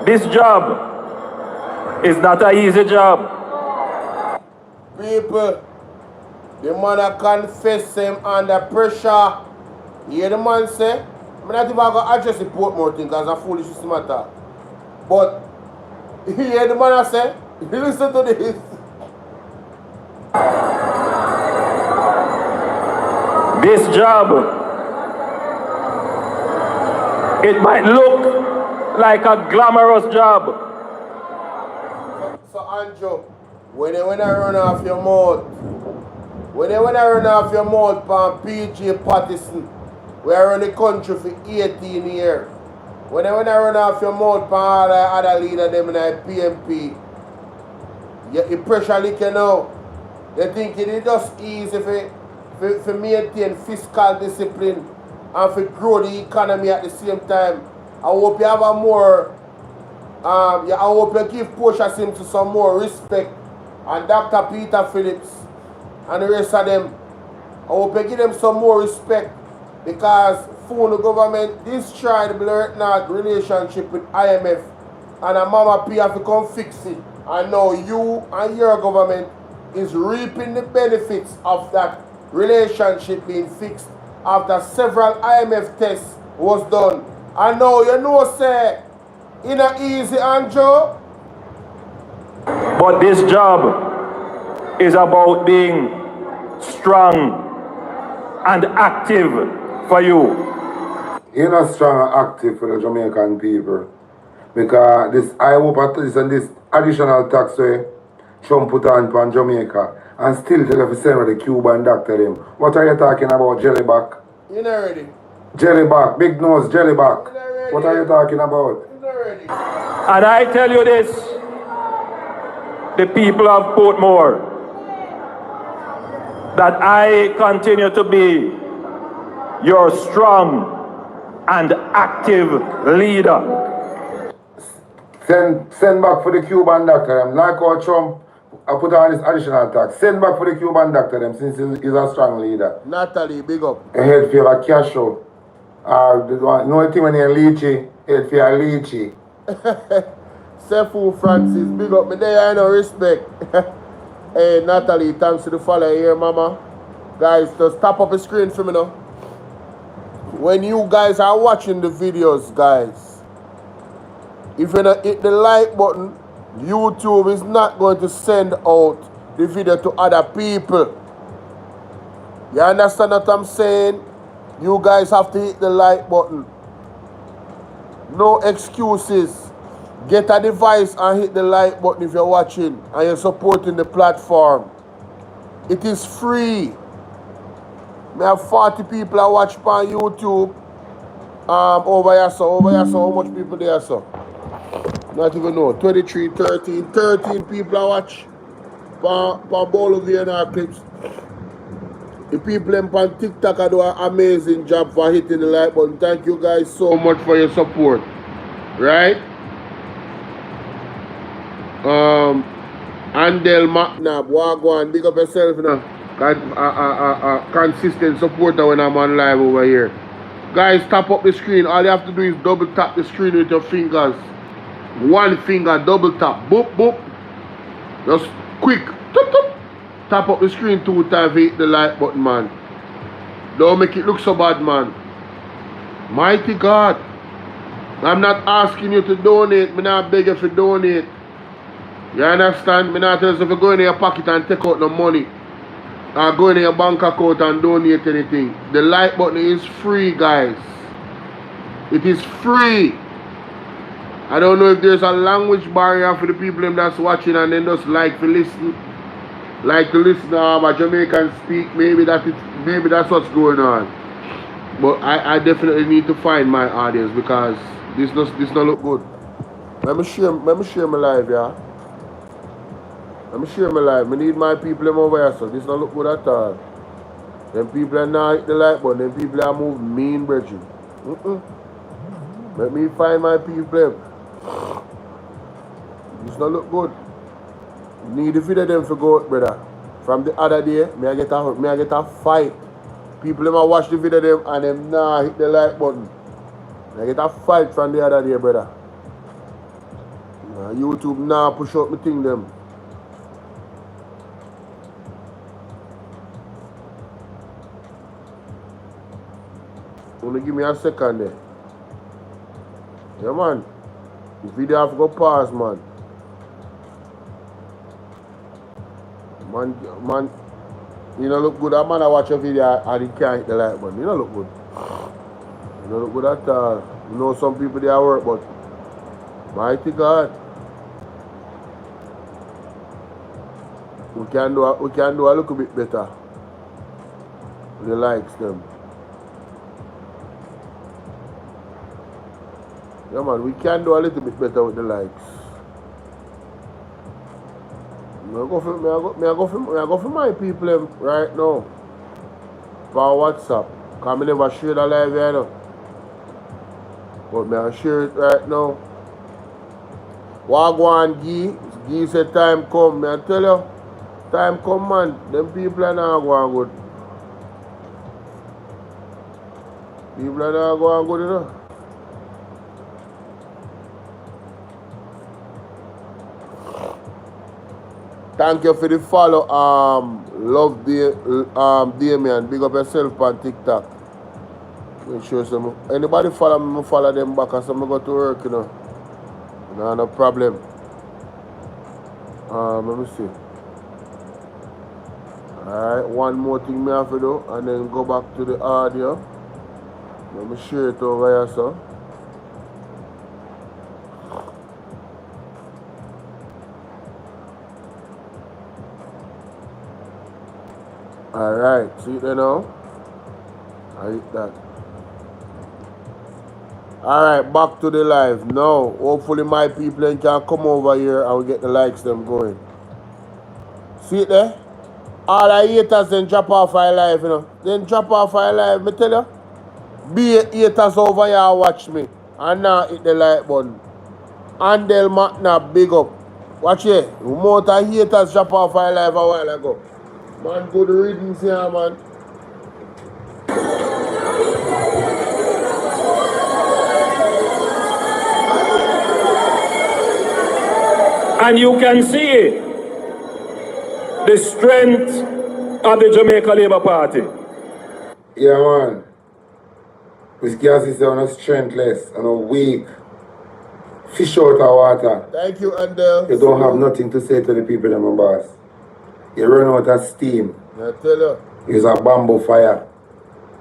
this job is not an easy job. People, the man that confess him under pressure. You hear the man say, I'm not even going to address the Portmore thing because I'm foolish with matter. But you hear the man that say, listen to this. This job, it might look like a glamorous job. So Andrew, when they want to run off your mouth, when they want to run off your mouth from PJ Patterson, we are in the country for 18 years. When they want to run off your mouth from all the other leaders them in the PMP, you pressure like you know. They think it is just easy for maintain fiscal discipline and for grow the economy at the same time. I hope you have a more, I hope you give Portia Sims some more respect and Dr. Peter Phillips and the rest of them. I hope you give them some more respect because the government destroyed the Blurred North relationship with IMF and a Mama P have to come fix it. And now you and your government is reaping the benefits of that relationship being fixed after several IMF tests was done. And now you know, say, in a easy and job. But this job is about being strong and active for you. You're not strong and active for the Jamaican people. Because this, I hope at this and this additional tax way Trump put on Jamaica and still tell you to send with the Cuban doctor them. What are you talking about, jellyback? You not ready. Jellyback, big nose, jellyback. What are you talking about? You not ready. And I tell you this, the people of Portmore, that I continue to be your strong and active leader. Send back for the Cuban doctor them. Like how Trump put on this additional tax. Send back for the Cuban doctor them since he's a strong leader. Natalie, big up. A head for a cash show. No thing when you're lychee, head for a lychee. Sefu Francis, big up. Me there, I know respect. Hey, Natalie, thanks to the follow here, mama. Guys, just tap up the screen for me now. When you guys are watching the videos, guys, if you don't hit the like button, YouTube is not going to send out the video to other people. You understand what I'm saying? You guys have to hit the like button. No excuses. Get a device and hit the like button if you're watching and you're supporting the platform. It is free. We have 40 people that watch on YouTube. Over here, so how much people there, so? Not even know. 23, 13 people that watch on Bolo V&R clips. The people on TikTok do an amazing job for hitting the like button. Thank you guys so much for your support. Right? Andel McNabb, Wagwan, big up yourself now. Consistent supporter when I'm on live over here. Guys, tap up the screen. All you have to do is double tap the screen with your fingers. One finger, double tap. Boop, boop. Just quick. Tup, tup. Tap up the screen 2 times, hit the like button, man. Don't make it look so bad, man. Mighty God. I'm not asking you to donate. I'm not begging you to donate. You understand? I'm not telling you to go in your pocket and take out no money. Or go in your bank account and donate anything. The like button is free, guys. It is free. I don't know if there's a language barrier for the people that's watching and then just like to listen. Like to listen to a Jamaican speak. Maybe that's what's going on. But I definitely need to find my audience because this don't look good. Let me share my live, yeah. Let me share my live. I need my people over here, so this don't look good at all. Them people are not hit the like button. Them people are moving mean, brethren. Let me find my people. This don't look good. Need the video them for go out, brother. From the other day, I get a fight. People them watch the video them and them nah hit the like button. I get a fight from the other day, brother. YouTube nah push out my thing them. Only give me a second there. Yeah, man. The video have to go pause, man. Man, you don't look good. A man I watch a video and he can't hit the like button. You don't look good. You don't look good at all. You know some people they are work, but mighty God. We can do a little bit better. The likes them. Yeah, man, we can do a little bit better with the likes. I go for my people right now. For WhatsApp. Because I never share the live here, you know. But I share it right now. Wagwan Gee. Gee said time come. I tell you, time come, man. Them people are not going good. People are not going good, you know. Thank you for the follow. Love Damien. Big up yourself on TikTok. Make sure some anybody follow me, follow them back and some go to work, you know. No problem. Let me see. Alright, one more thing me have to do and then go back to the audio. Let me share it over here, so. Alright, see it there now? I hit that. Alright, back to the live. Now, hopefully my people can come over here and we get the likes them going. See it there? All the haters then drop off our live, you know. Then drop off our live, me tell you. Be haters over here watch me. And now hit the like button. Andel Matna, big up. Watch here. More haters drop off our live a while ago. Man, good readings here, man. And you can see the strength of the Jamaica Labour Party. Yeah, man. This gas is on a strengthless and a weak. Fish out of water. Thank you, Andel. You don't have nothing to say to the people, my boss. You run out of steam. I tell you. It's a bamboo fire.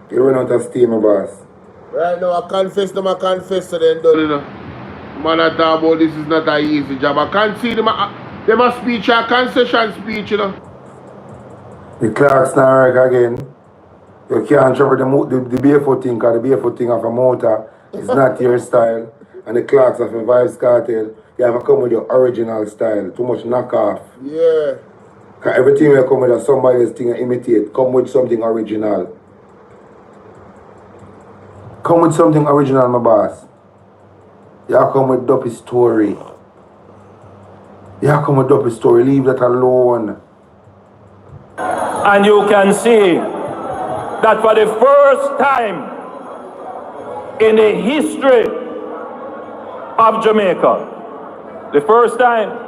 You run out of steam, my boss. Right now, I confess to them, you know. Man, I talk about this is not an easy job. I can't see them a speech, a concession speech, you know. The clocks not work again. You can't trouble the barefoot thing, because the barefoot thing of a motor is not your style. And the clocks of a Vibes Cartel, you have to come with your original style. Too much knockoff. Yeah. Because everything will come with somebody else's thing and imitate. Come with something original. Come with something original, my boss. You come with dopey story. You come with dopey story. Leave that alone. And you can see that for the first time in the history of Jamaica, the first time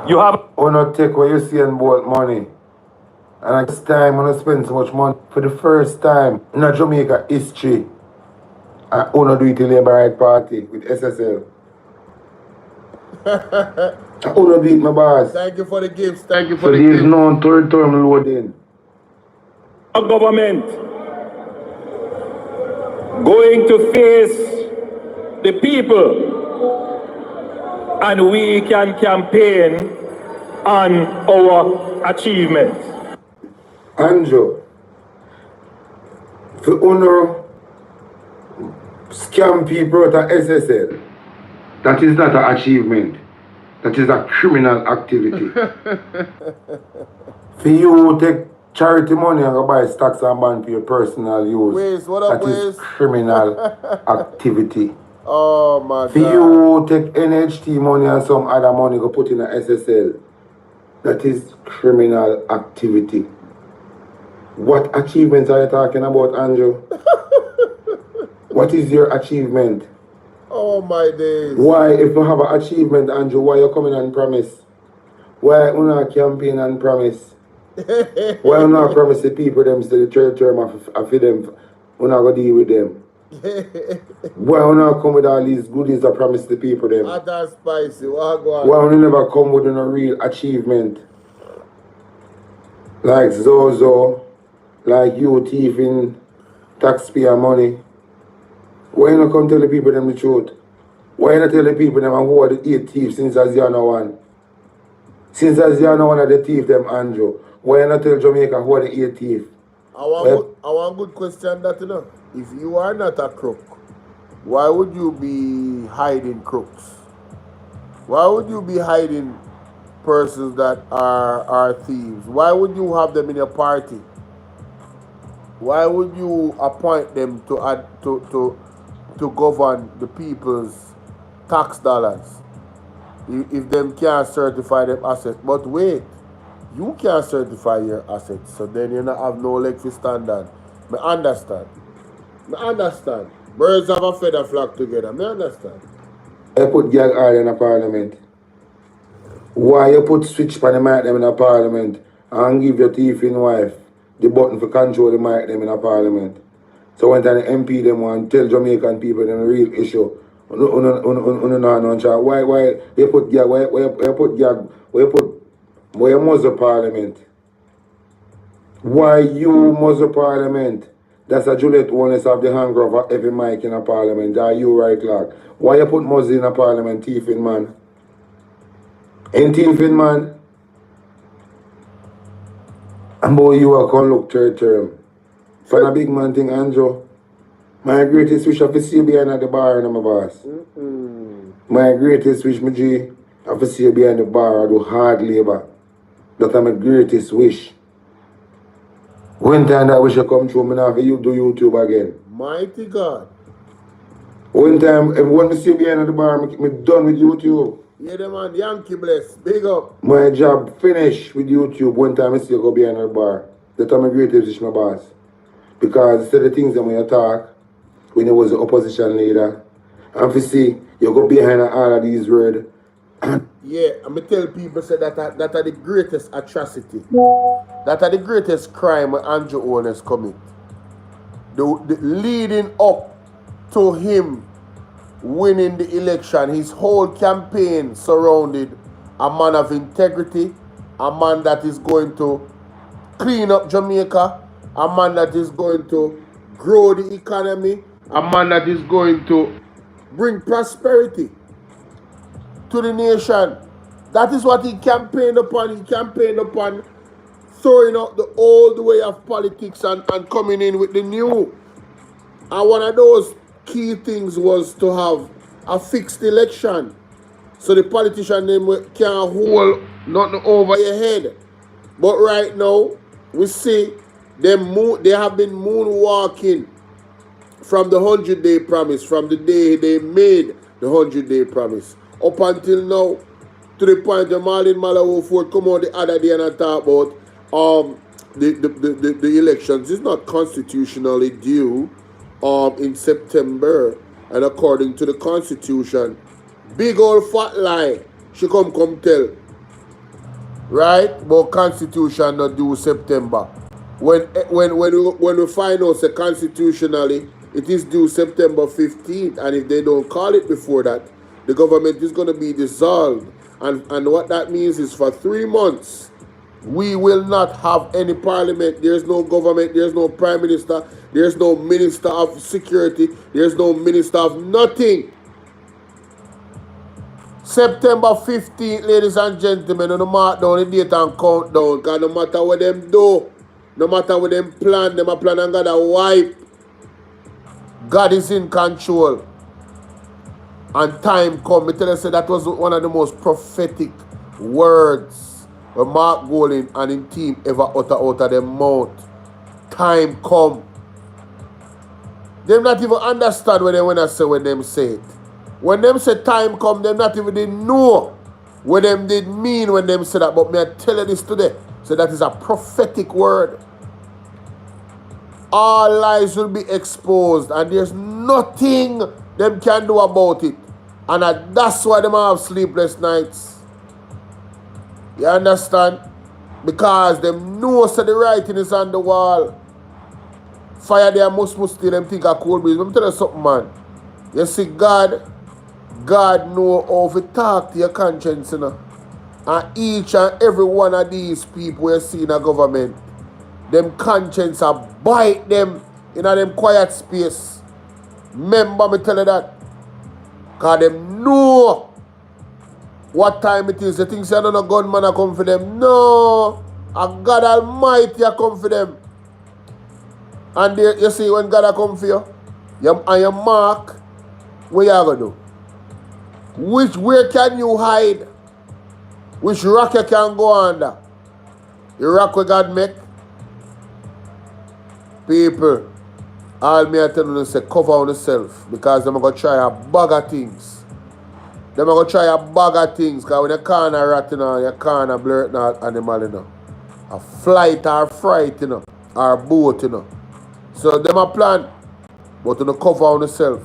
you have... Oh, not take what you see and both money. And this time, I'm going to spend so much money. For the first time in Jamaica history, I want to do it in the Labour Right Party with SSL. I want to do it, my boss. Thank you for the gifts. Thank you for the gifts. So gifts. there's no third term loading. A government going to face the people, and we can campaign on our achievements. Andrew, for honor scam people out of SSL, that is not an achievement. That is a criminal activity. For you take charity money and go buy stocks and bonds for your personal use, Wiz, what up, that is criminal activity. Oh my God. For you take NHT money and some other money go put in a SSL, that is criminal activity. What achievements are you talking about, Andrew? What is your achievement? Oh my days. Why, if you have an achievement, Andrew, why you coming and promise? Why you not campaign and promise? Why you not promise the people them to the third term of them? We not go deal with them. Why you not come with all these goodies that promise the people them? That's spicy. Why you never come with a real achievement? Like Zozo, like you thieving taxpayer money. Why you not come tell the people them the truth? Why you not tell the people them who are the 8 thieves since Aziana one? Since Aziana one of the thief them, Andrew. Why you not tell Jamaica who are the 8 thieves? I want good question that, you know. If you are not a crook, why would you be hiding crooks? Why would you be hiding persons that are thieves? Why would you have them in your party? Why would you appoint them to govern the people's tax dollars if them can't certify them assets? But wait, you can't certify your assets, so then you not have no leg to stand on. I understand. Birds have a feather flock together. I understand. I put gag all in the parliament. Why you put switch on the mic them in a parliament and give your thieving wife the button for control the mic them in a parliament? So when the MP them want to tell Jamaican people the real issue, why you put gag, why you muzzle parliament? Why you muzzle parliament? That's a Juliet onus of the hunger of every mic in a parliament. That you right, Clark. Why you put muzzle in a parliament, thieving man? Ain't thieving man? And boy, you are going to look third term. For a big man thing, Andrew. My greatest wish of to see you behind the bar, my boss. My greatest wish, my G, of to see you behind the bar, I do hard labor. That's my greatest wish. One time that wish you come true, I have you do YouTube again. Mighty God. One time, when I see you behind the bar, I'm done with YouTube. Yeah, the man, Yankee bless. Big up. My job finished with YouTube. One time I see you go behind the bar. That's my greatest wish, my boss. Because instead of the things that when you talk, when you was an opposition leader, and to see you go behind all of these words. Yeah, I'm going to tell people say that are the greatest atrocity. That are the greatest crime Andrew Holness commit. The leading up to him winning the election, his whole campaign surrounded a man of integrity, a man that is going to clean up Jamaica, a man that is going to grow the economy, a man that is going to bring prosperity to the nation. That is what he campaigned upon. He campaigned upon throwing out the old way of politics and coming in with the new. And one of those key things was to have a fixed election. So the politician them can't hold nothing over your head. But right now, we see they have been moonwalking from the 100-day promise, from the day they made the 100-day promise. Up until now, to the point that Marlon Malawo Ford come out the other day and talk about the elections is not constitutionally due in September, and according to the Constitution, big old fat lie she come tell, right? But Constitution not due September. When we find out that constitutionally it is due September 15th, and if they don't call it before that, the government is going to be dissolved. And what that means is for 3 months, we will not have any parliament. There's no government. There's no prime minister. There's no minister of security. There's no minister of nothing. September 15th, ladies and gentlemen, on the mark down the date and countdown. Because no matter what them do, no matter what them plan a plan and God a wipe. God is in control. And time come. I tell you, say that was one of the most prophetic words where Mark Golding and his team ever utter out of their mouth. Time come. Them not even understand when them say it. When them say time come, them not even they know what them did mean when them say that. But me I tell you this today. So that is a prophetic word. All lies will be exposed and there's nothing them can do about it. And that's why them have sleepless nights. You understand? Because them know so the writing is on the wall. Fire there must still them think a cold breeze. Let me tell you something, man. You see, God know how to talk to your conscience, you know. And each and every one of these people you see in a government, them conscience are bite them in a them quiet space. Remember me tell you that. Because them know what time it is. The things say no gunman a come for them. No. And God Almighty a come for them. And there, you see when God a come for you, and you mark, what you going to do? Where can you hide? Which rock you can go under? The rock where God make? People, all me I tell you say cover on yourself because them going to try a bag of things. Them going to try a bag of things because when you can't rat, you know, you can't blurt no animal, you know. A flight or fright, you know, or a boat, you know. So them a plan, but you know, cover on yourself.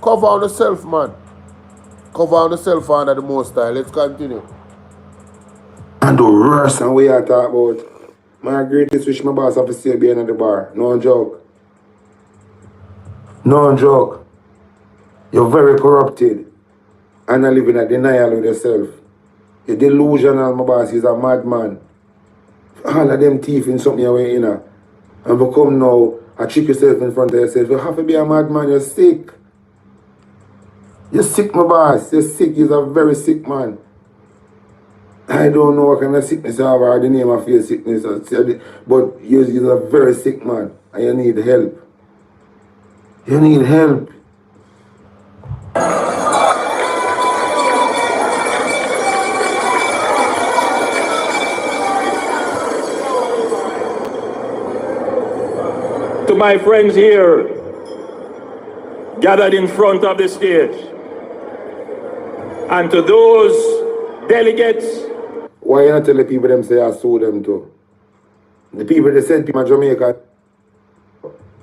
Cover on yourself, man. Cover on yourself under the most style. Let's continue. And the worst and way I talk about. My greatest wish my boss have to stay behind the bar. No joke. No joke. You're very corrupted. And I live in a denial with yourself. You're delusional, my boss. He's a madman. All of them thief in something away in her. And for come now, I trick yourself in front of yourself. You have to be a madman. You're sick. You're sick, my boss. You're sick. He's a very sick man. I don't know what kind of sickness you have or the name of your sickness. But you're a very sick man. And you need help. You need help. To my friends here gathered in front of the stage, and to those delegates. Why you not tell the people them say I sue them too? The people that send people to Jamaica,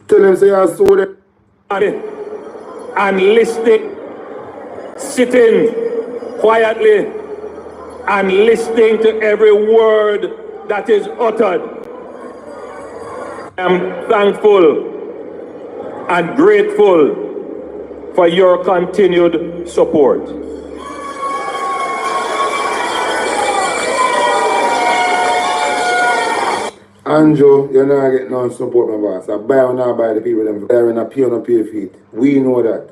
tell them say I sue them. And listening, sitting quietly and listening to every word that is uttered. I am thankful and grateful for your continued support. Andrew, you're not getting no support, my boss. I buy or not buy the people them they're in a pay on a pay feet. We know that.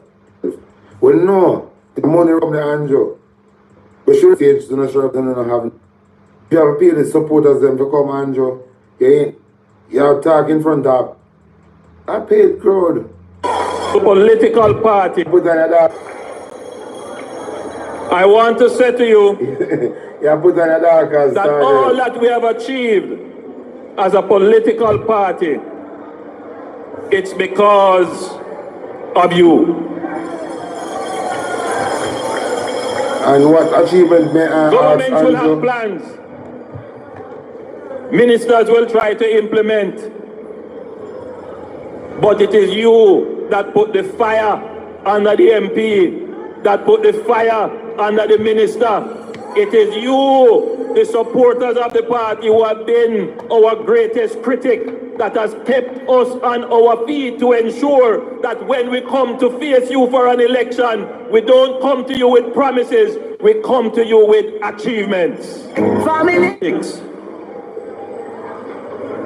Well, no. The money from the Andrew. We should say it's not sure if they don't have. If you have to pay the supporters them to come, Andrew, you're talking in front of a paid crowd. The political party. Put on that. I want to say to you yeah, put on that that all that we have achieved as a political party, it's because of you. And what achievement may I Government will have plans. Ministers will try to implement. But it is you that put the fire under the MP, that put the fire under the minister. It is you, the supporters of the party, who have been our greatest critic, that has kept us on our feet to ensure that when we come to face you for an election, we don't come to you with promises, we come to you with achievements. Family.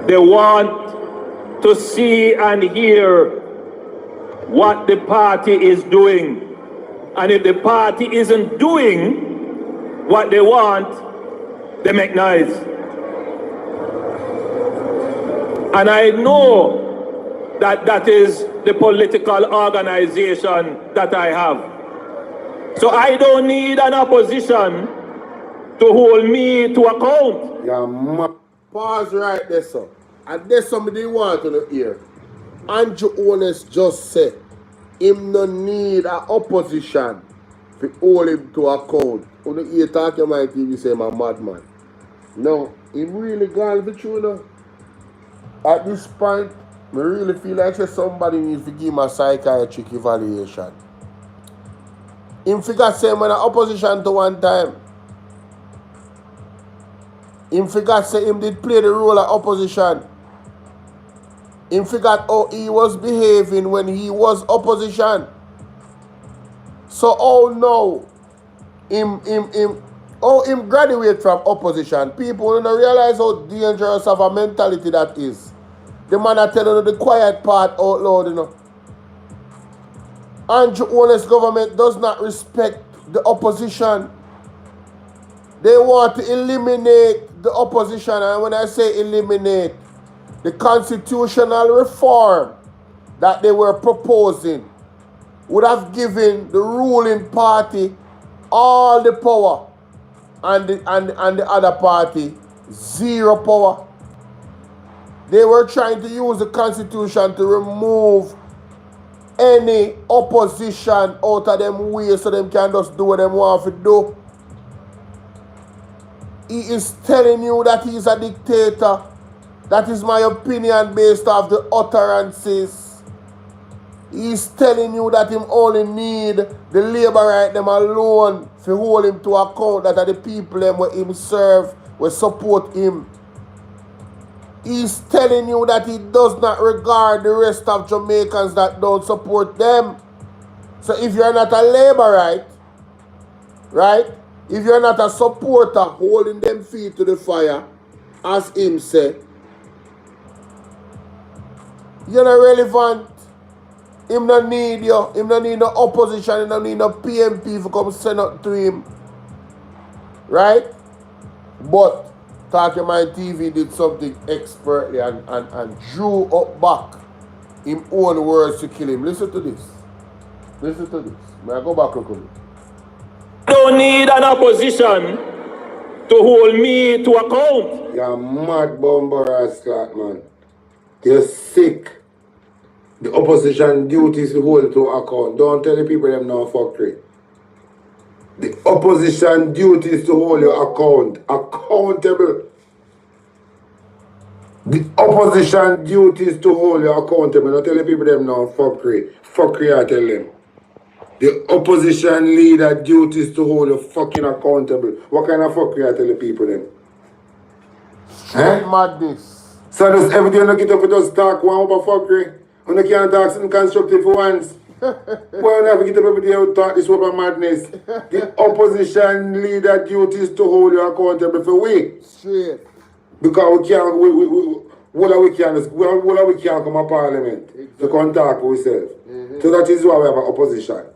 They want to see and hear what the party is doing. And if the party isn't doing what they want, they make noise. And I know that that is the political organization that I have. So I don't need an opposition to hold me to account. Yeah, pause right there, sir. And there's somebody want to hear. Andrew Honest just said, him no need an opposition to hold him to account. When you hear talking on my TV, say I'm a madman. No, he really gone for true now. At this point, I really feel like somebody needs to give him a psychiatric evaluation. Him figure say I'm an opposition to one time. Him figure say him did play the role of opposition. Him figured how he was behaving when he was opposition. So now him graduate from opposition. People don't realize how dangerous of a mentality that is. The man are telling you the quiet part out loud, you know. Andrew Honest government does not respect the opposition. They want to eliminate the opposition, and when I say eliminate, the constitutional reform that they were proposing would have given the ruling party all the power and the other party zero power. They were trying to use the constitution to remove any opposition out of them way so them can just do what they want to do. He is telling you that he is a dictator. That is my opinion based off the utterances. He is telling you that him only need the labor right them alone to hold him to account, that are the people them where him serve will support him. He's telling you that he does not regard the rest of Jamaicans that don't support them. So if you're not a Labourite, right? If you're not a supporter holding them feet to the fire, as him said, you're not relevant. Him not need you. Him not need no opposition. Him not need no PMP to come send up to him. Right? But Talk Your Mind TV did something expertly and drew up back in own words to kill him. Listen to this. Listen to this. May I go back quickly? Don't need an opposition to hold me to account. You're mad bumper ass clock, man. You're sick. The opposition duties to hold to account. Don't tell the people them no fuckery. The opposition duties to hold your account. Accountable. The opposition duties to hold you accountable. Don't tell the people them no fuckery. Fuckery I tell them. The opposition leader duties to hold you fucking accountable. What kind of fuckery I tell the people them? Straight madness. So does everything look it up, it does talk one over fuckery. When you can't talk something constructive for once. Why don't you get up every day and talk this over madness? The opposition leader duties to hold you accountable for we. Straight. Because we can't, we can't come to parliament to come talk for ourselves. So that is why we have an opposition.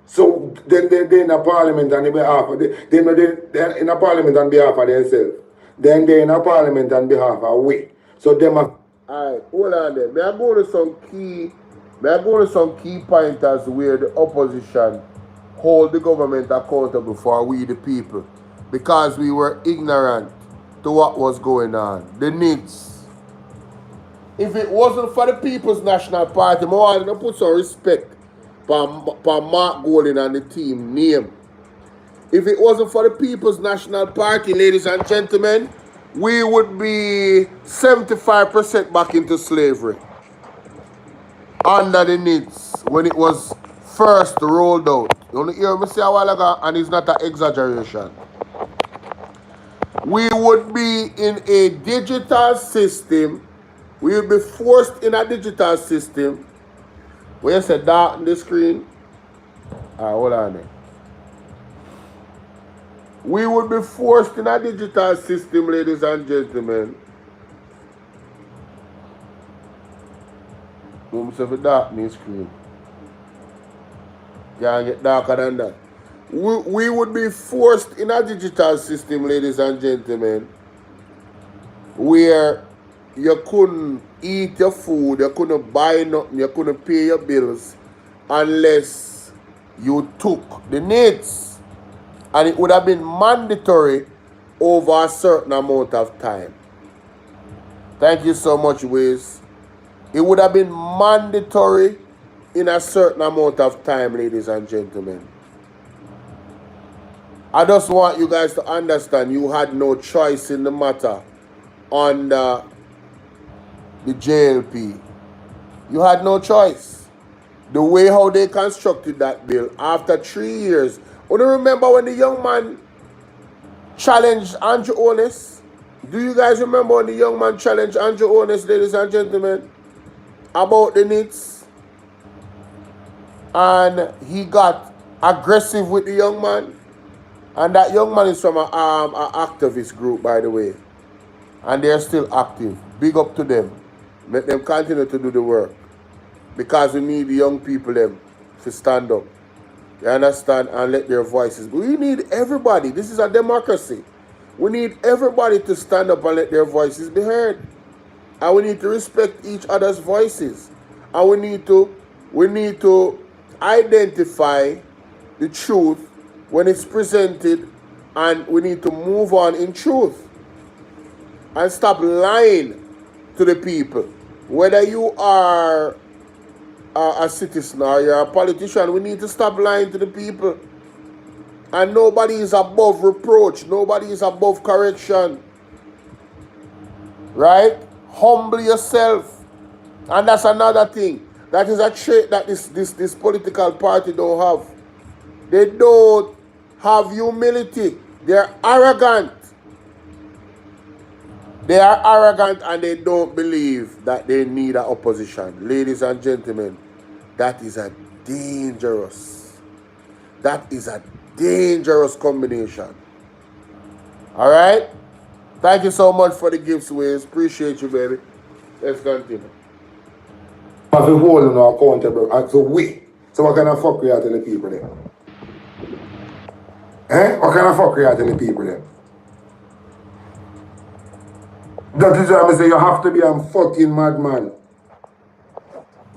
So then they're in a parliament on behalf of they're in a parliament on behalf of themselves. Then they're in a parliament on behalf of we. So them are. Alright, hold on there. May I go to some key pointers where the opposition hold the government accountable for we the people. Because we were ignorant to what was going on. The needs. If it wasn't for the People's National Party, I want to put some respect for Mark Golding and the team name. If it wasn't for the People's National Party, ladies and gentlemen, we would be 75% back into slavery. Under the needs when it was first rolled out. You only hear me say a while ago, and it's not an exaggeration. We would be in a digital system. We would be forced in a digital system. When you say dark on the screen, hold on there. We would be forced in a digital system, ladies and gentlemen. Move myself a dark on the screen. Can't get darker than that. We would be forced in a digital system, ladies and gentlemen, where you couldn't eat your food, you couldn't buy nothing, you couldn't pay your bills unless you took the needs. And it would have been mandatory over a certain amount of time. Thank you so much, Wiz. It would have been mandatory in a certain amount of time, ladies and gentlemen. I just want you guys to understand you had no choice in the matter under the JLP. You had no choice. The way how they constructed that bill after 3 years. You remember when the young man challenged Andrew Onis? Do you guys remember when the young man challenged Andrew Onis, ladies and gentlemen, about the needs? And he got aggressive with the young man. And that young man is from an activist group, by the way. And they're still active. Big up to them. Let them continue to do the work. Because we need the young people them to stand up. You understand? And let their voices. We need everybody. This is a democracy. We need everybody to stand up and let their voices be heard. And we need to respect each other's voices. And we need to identify the truth when it's presented, and we need to move on in truth. And stop lying to the people. Whether you are a citizen or you're a politician, we need to stop lying to the people. And nobody is above reproach. Nobody is above correction. Right? Humble yourself. And that's another thing. That is a trait that this political party don't have. They don't have humility. They're arrogant. They are arrogant and they don't believe that they need an opposition. Ladies and gentlemen, that is a dangerous combination. All right? Thank you so much for the gifts, Wiz. Appreciate you, baby. Let's continue. I have to hold them accountable. And so what kind of fuck we are telling people then? What kind of fuck we are telling people then? That is why I say you have to be a fucking madman.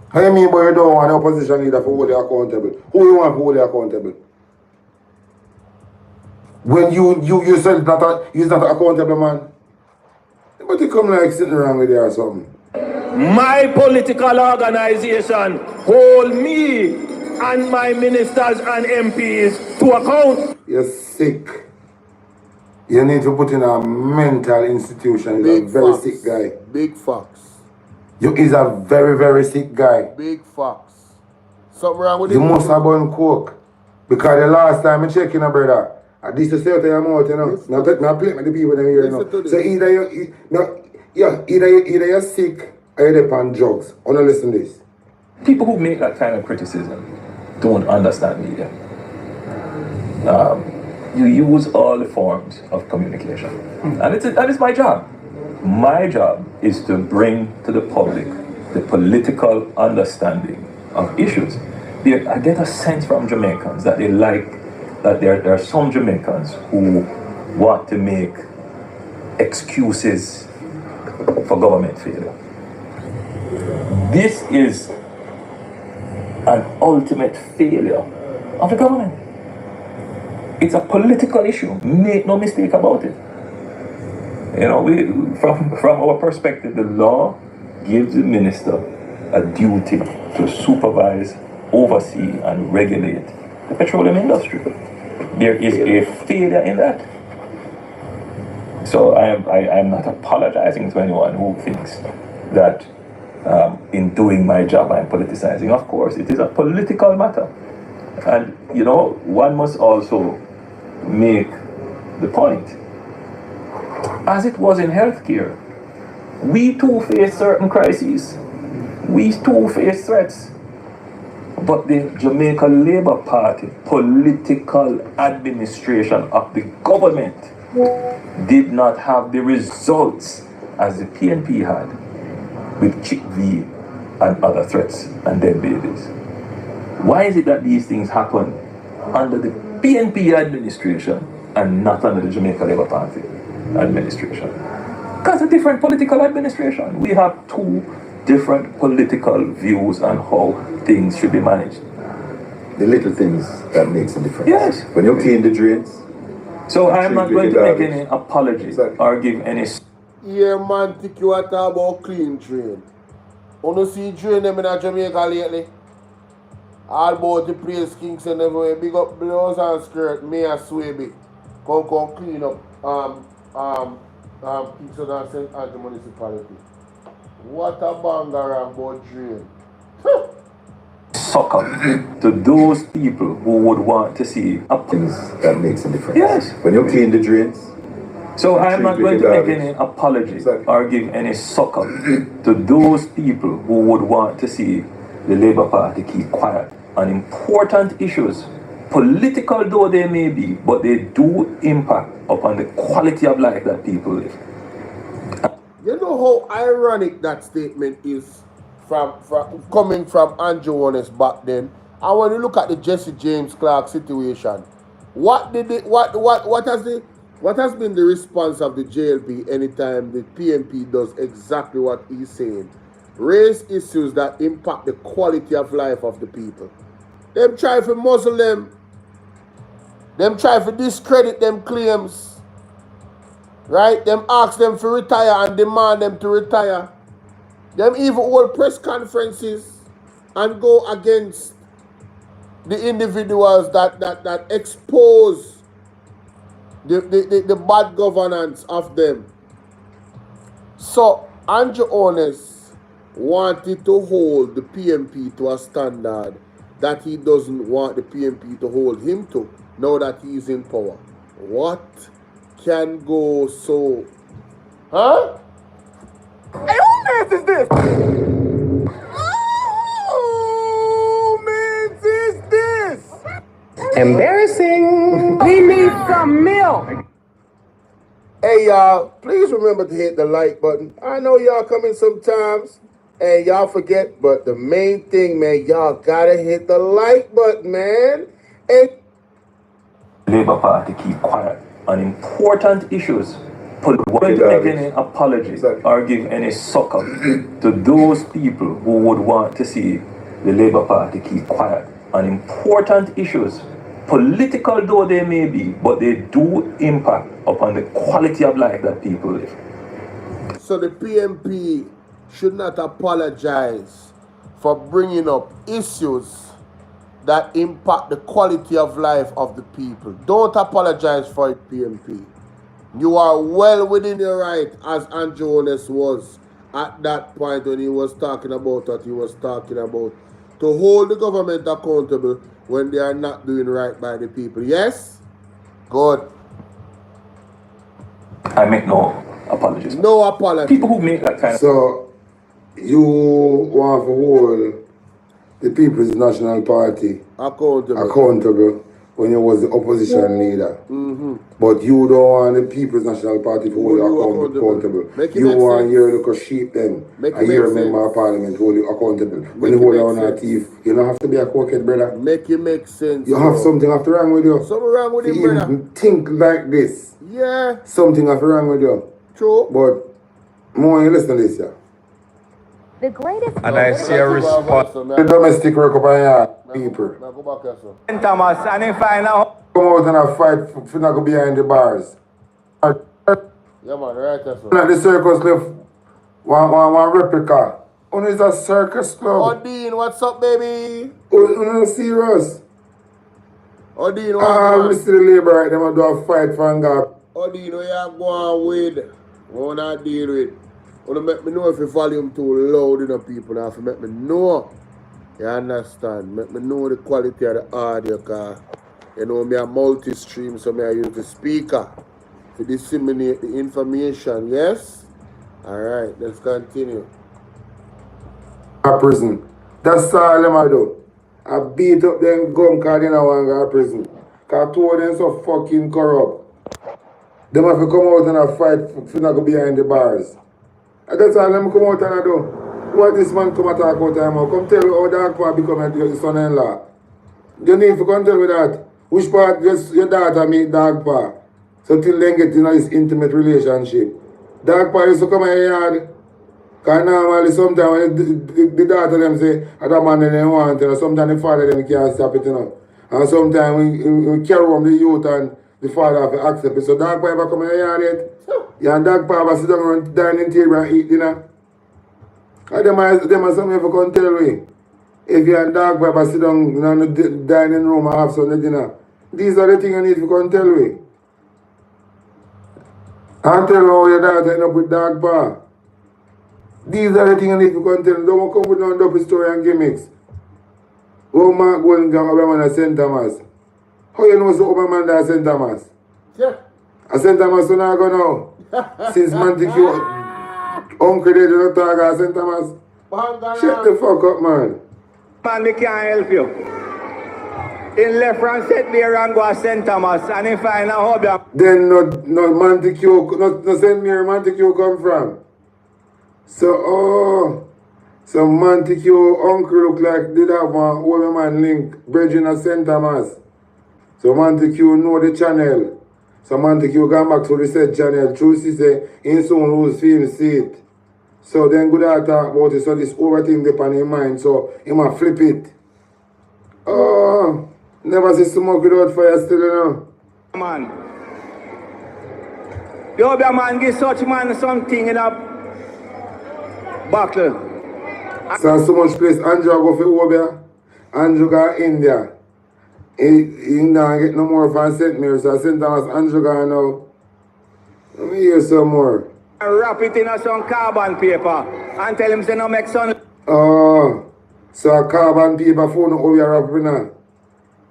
How you mean by you don't want an opposition leader to hold you accountable? Who you want to hold you accountable? When you yourself you're not an accountable man. But you come like sitting around with you or something. My political organization hold me and my ministers and MPs to account. You're sick. You need to put in a mental institution. He's a very sick guy. Big facts. He's a very, very sick guy. Big facts. Something wrong with you? You must have done coke. Because the last time I checked, brother, this is the your mouth, Now play with the people that here, So either you're sick or you're on drugs. I want to listen to this. People who make that kind of criticism don't understand media. You use all the forms of communication. And that is my job. My job is to bring to the public the political understanding of issues. I get a sense from Jamaicans that that there are some Jamaicans who want to make excuses for government failure. This is an ultimate failure of the government. It's a political issue. Make no mistake about it. From our perspective, the law gives the minister a duty to supervise, oversee, and regulate the petroleum industry. There is a failure in that. So I am not apologizing to anyone who thinks that in doing my job I'm politicizing. Of course, it is a political matter. And, one must also make the point. As it was in healthcare, we too face certain crises. We too face threats. But the Jamaica Labour Party political administration of the government did not have the results as the PNP had with Chick V and other threats and dead babies. Why is it that these things happen under the PNP administration and not under the Jamaica Labour Party administration? Because a different political administration. We have two different political views on how things should be managed. The little things that makes a difference. Yes. When you clean the drains. So I am not going to make any apologies or give any... Yeah, man, think you want to talk about clean drain. You see drain them in Jamaica lately? All about the place Kings and everywhere. Big up blouse and skirt, me and Swaby. Come clean up Kingston and St. Andrew Municipality. What a banger about drain. Sucker to those people who would want to see things that makes a difference. Yes. When you clean the drains. So I am not going to make any apologies or give any succor to those people who would want to see the Labour Party keep quiet on important issues, political though they may be, but they do impact upon the quality of life that people live. You know how ironic that statement is from coming from Andrew Honest back then? And when you look at the Jesse James Clark situation, what has been the response of the JLP anytime the PNP does exactly what he's saying? Raise issues that impact the quality of life of the people. Them try to muzzle them. Them try to discredit them claims. Right? Them ask them to retire and demand them to retire. Them even hold press conferences and go against the individuals that expose the bad governance of them. So Andrew Honest wanted to hold the PNP to a standard that he doesn't want the PNP to hold him to now that he's in power. What can go so? Huh? mess is this? Oh, man, is this? Embarrassing. We need some milk. Hey, y'all, please remember to hit the like button. I know y'all come in sometimes and y'all forget, but the main thing, man, y'all gotta hit the like button, man. And Labour Party keep quiet on important issues. Won't make any apology or give any succor to those people who would want to see the Labour Party keep quiet on important issues. Political though they may be, but they do impact upon the quality of life that people live. So the PMP should not apologize for bringing up issues that impact the quality of life of the people. Don't apologize for it, PMP. You are well within your right, as Andrew Honest was at that point when he was talking about what he was talking about, to hold the government accountable when they are not doing right by the people. Yes? Good. I make no apologies. No apology. People who make that kind of... So, you want to hold the People's National Party accountable when you was the opposition leader. But you don't want the People's National Party to hold you accountable. You want your little sheep then, and your member of parliament hold you accountable. When you hold on our teeth, you don't have to be a cokehead, brother. Make it make sense. You have something after wrong with you. Something wrong with you, brother. Even think like this. Yeah. Something after wrong with you. True. But more you listen to this, yeah. The greatest. And I see a response. The domestic work up on your people. Thomas, and if I now come out and a fight for not go behind the bars. Yeah, man, right, that's Like the circus left one replica. Only is a circus club. Odin, what's up, baby? Oh, serious. Odin, we see the labor right, them do a fight for God. Odin, where you going with? What I deal with? Want to make me know if the volume too loud in the people now, to make me know. You understand? Make me know the quality of the audio, cause you know me a multi-stream, so me I use the speaker to disseminate the information, yes? Alright, let's continue. A prison. That's all them I do. I beat up them gum cause they don't want to go to prison. Cause two of them so fucking corrupt. Them have to come out and a fight for not go behind the bars. And that's all them come out and I do. What this man come and talk about time out? Come tell me how Dark Pa become your son-in-law. You need to come tell me that. Which part your daughter meet Dark Pa? So till then get in this intimate relationship. Dark Pa used to come in your yard. Because normally sometimes the daughter them say, I don't man they want it, and sometimes the father them can't stop it, you know. And sometimes we carry on the youth and the father have to accept it. So Dark Pa ever come in your yard yet? Yeah, and Dark Pa ever sit down on the dining table and eat dinner. And them are something if you can tell me. If you and Dark Pa ever sit down in the dining room and have some dinner. These are the things you need to come tell me. And tell me how your daughter end up with Dark Pa. These are the things you need to come tell me. Don't come with no double story and gimmicks. Oh, Mark Golden Gang, Obama at St. Thomas. How you know so Obama at St. Thomas? Yeah. At St. Thomas, so now go now. Since Montague, Uncle they do not talk at St. Thomas. Shut the fuck up, man. man, we can't help you. In left and set there and go to St. Thomas and if I know how you... Then no Montague, no St. Mary Montague come from. So Montague uncle look like did have one old man link, bridging at St. Thomas. So Montague know the channel. So Montague gone back to the said channel. True, she say, in soon lose film seat. So then good at talk about it. So this overthink upon his mind. So he might flip it. Oh, never see smoke without fire still, you know. Man. You hope your man give such man something in a buckle. So much place Andrew go for Obia. Andrew got India. He don't get no more from St. Mary. So St. Thomas Andrew got now. Let me hear some more. Wrap it in some carbon paper and tell him to no make sun. Oh, so a carbon paper phone over your wrap now.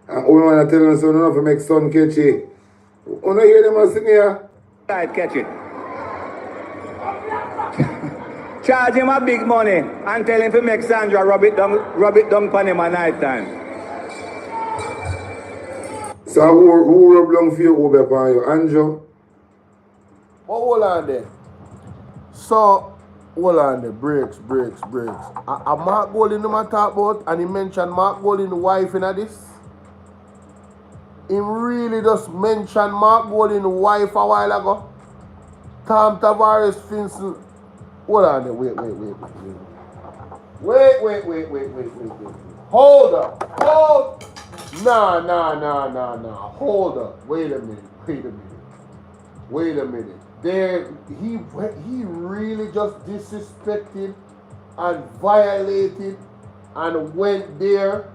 And only want to tell them so enough to make sun catch it. You hear them sitting here? Right, catch it. Charge him a big money and tell him to make Sandra rub it down for him at night time. So who rub down for you over upon you? Andrew? Oh, hold on there. So, hold on there. Breaks. A Mark Golding no man talk about, and he mentioned Mark Golding's wife in this. He really just mentioned Mark Golding's wife a while ago. Tom Tavares, Finson. Hold on there. Wait. Hold up. Nah. Hold up. Wait a minute. There, he really just disrespected and violated and went there.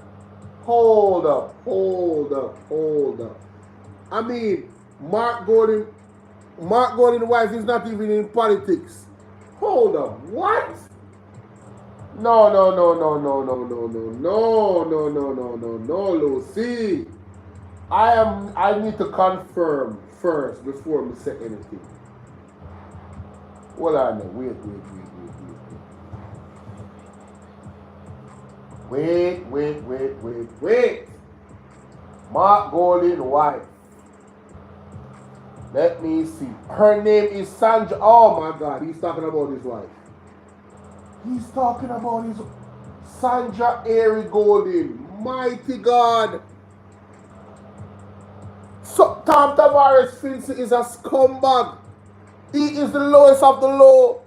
Hold up. I mean, Mark Golding's wife is not even in politics. Hold up. What? No, Lucy. I need to confirm first before we say anything. Hold on there. Wait. Mark Golding's wife. Let me see. Her name is Sandra. Oh my God, he's talking about his wife. He's talking about his Sandra Airy Golding. Mighty God. So Tom Tavares Finson is a scumbag. He is the lowest of the low.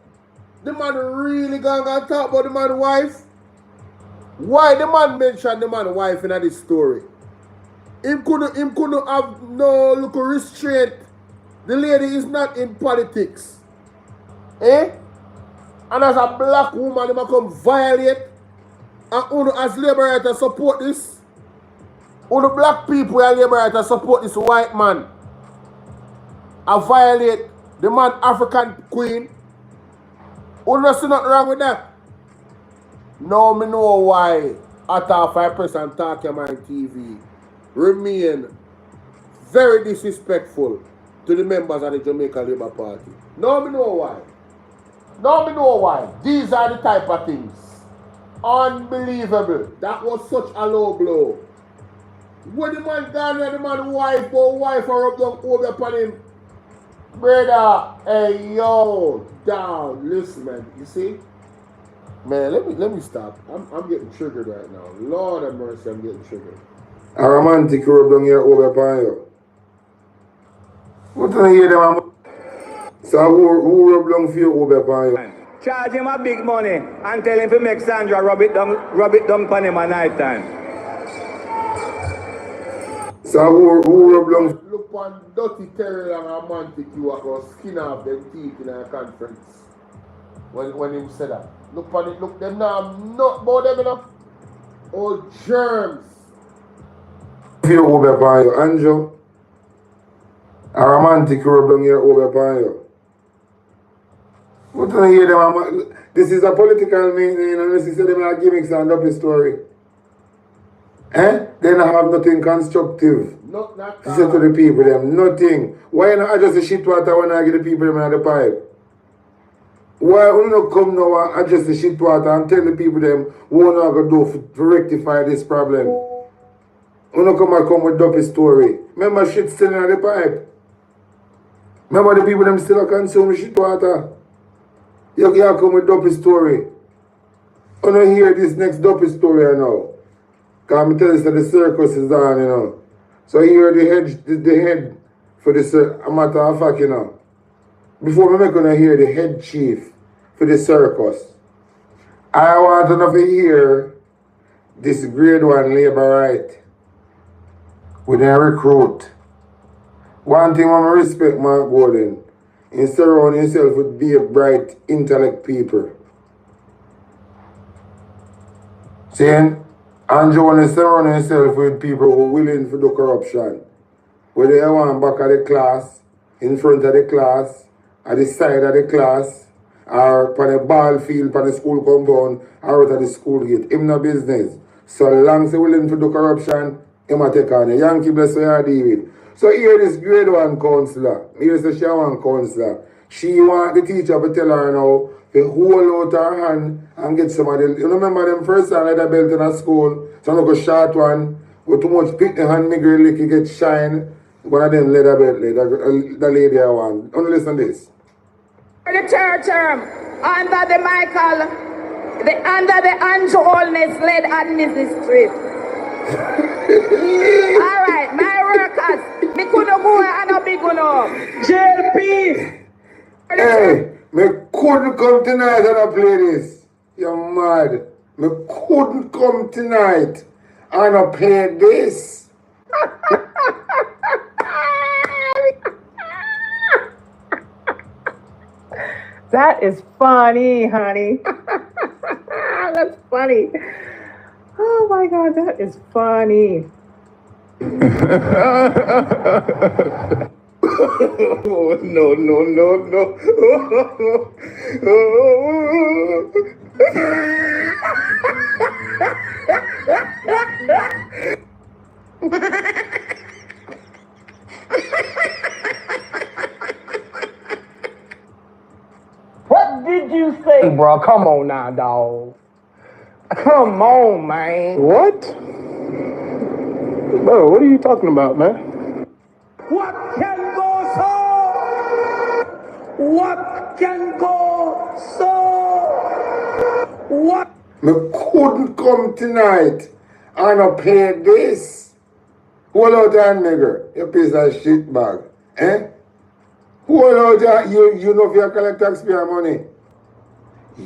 The man really gonna talk about the man's wife? Why the man mentioned the man's wife in this story? Him couldn't have no little restraint. The lady is not in politics. And as a black woman, they come violate. And as liberators support this. All the black people and liberators support this white man. And violate the man African queen. You see nothing wrong with that. Now me know why at 5% Talk Your Mind TV remain very disrespectful to the members of the Jamaica Labour Party. Now me know why. These are the type of things. Unbelievable. That was such a low blow. When the man gone there, the man wife are up down over upon him. Brother, hey yo, down. Listen, man. You see? Man, let me stop. I'm getting triggered right now. Lord have mercy, I'm getting triggered. A romantic rub down here over upon you. What do you hear them? So who rub down for you over upon you? Charge him a big money and tell him to make Sandra rub it down for him at night time. So who rub down? Look on dirty Terry and romantic you are going to skin off them teeth in a conference. When him said that. Look on it, look them now, not about them enough. All germs. Feel over upon you, Andrew. A romantic rub down here over upon you. What do you hear them? This is a political meeting, and this is them are gimmicks and up a story. They don't have nothing constructive. Not to say to the people them, nothing. Why not adjust the shit water when I get the people them in the pipe? Why we not come now and adjust the shit water and tell the people them what we going to do to rectify this problem? We not come with dopey story. Remember shit still in the pipe. Remember the people them still consume shit water. You can't come with dopey story. I don't hear this next dopey story now. Because I'm telling you that the circus is on, you know. So here the head for the circus, a matter of fact, you know. Before we make gonna hear the head chief for the circus, I want to hear this grade 1 labor right with a recruit. One thing I respect Mark Golding, he surround himself with big, bright, intellect people. Saying, Andrew want to surround himself with people who are willing to do corruption. Whether they want back of the class, in front of the class, at the side of the class, or on the ball field, on the school compound, or out of the school gate. Him no business. So long as he willing to do corruption, he might take on it. Yankee bless you deal with. So here this grade 1 counselor, here is the she one counselor. She want the teacher to tell her now they hold out her hand and get some of them. You remember them first time leather belt in a school? Some of a short one, with too much pick the hand, make her lick, it get shine. One of them leather belt, the lady I want. Only listen to this. The third term, under the Michael, under the Andrew Holness led administration. All right, my workers, me couldn't go and a big one up. JLP! Hey, me couldn't come tonight and I play this. You're mad. Me couldn't come tonight and I play this. That is funny, honey. That's funny. Oh my God, that is funny. Oh, no. What did you say, bro? Come on now, dog. Come on, man. What? Bro, what are you talking about, man? What can go so? What can go so? What? Me couldn't come tonight and I play this. Hold out your hand, nigga. You piece of shit bag. Eh? Hold out your, you know if you collect taxpayer money.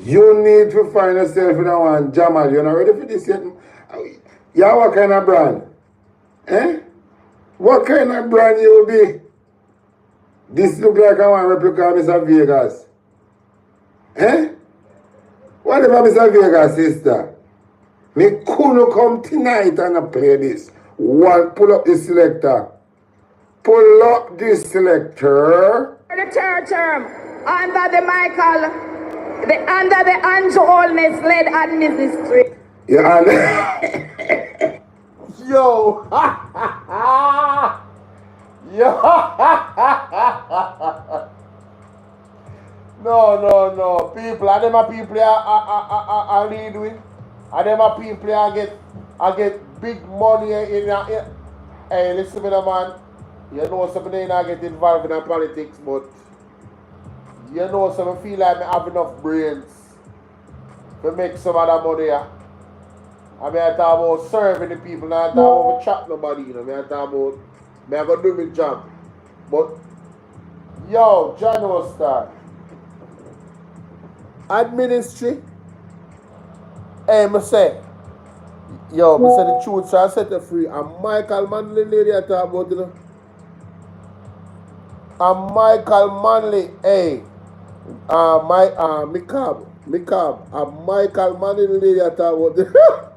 You need to find yourself in a one Jamal. You're not ready for this yet. Yeah, what kind of brand? Eh? What kind of brand you be? This look like I want replica of Mr. Vegas. Eh? What if Mr. Vegas, sister? Me couldn't come tonight and I play this. One, pull up the selector. Pull up the selector. The third term, under the Michael, under the Andrew Holness led administration. Yeah, Yo! Yo! No. People, are them a people I lead with? Are them a people I get big money in hey, listen to me, man. You know something I get involved in politics, but you know some feel like I have enough brains to make some other money. I mean, I talk about serving the people, not talk about trap nobody, you know. I talk about me I go do my job. But yo, John will start. Administry. Hey, me say the truth, so I set it free. And Michael Manley lady I talk about, you know. And Michael Manley, hey. Mikab. And Michael Manley lady I talk about, you know.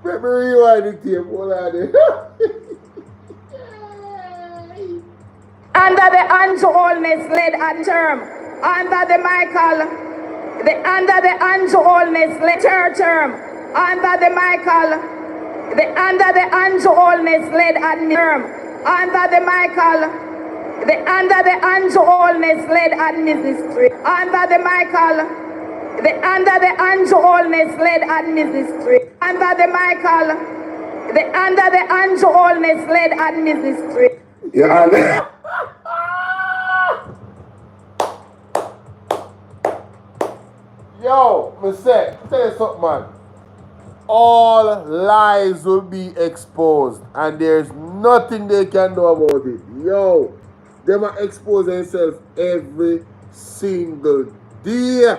Let me rewind the tape. Hold on there. Under the Andrew Holness led a term, under the Michael, under the Andrew Holness led third term, under the Michael, under the Andrew Holness led a term, under the Michael, under the Andrew Holness led administration, under the Michael. Under the Andrew Holness led administration. Under the Michael. Under the Andrew Holness led administration. Yeah, Yo, me say, tell you something, man. All lies will be exposed, and there's nothing they can do about it. Yo, they might expose themselves every single day.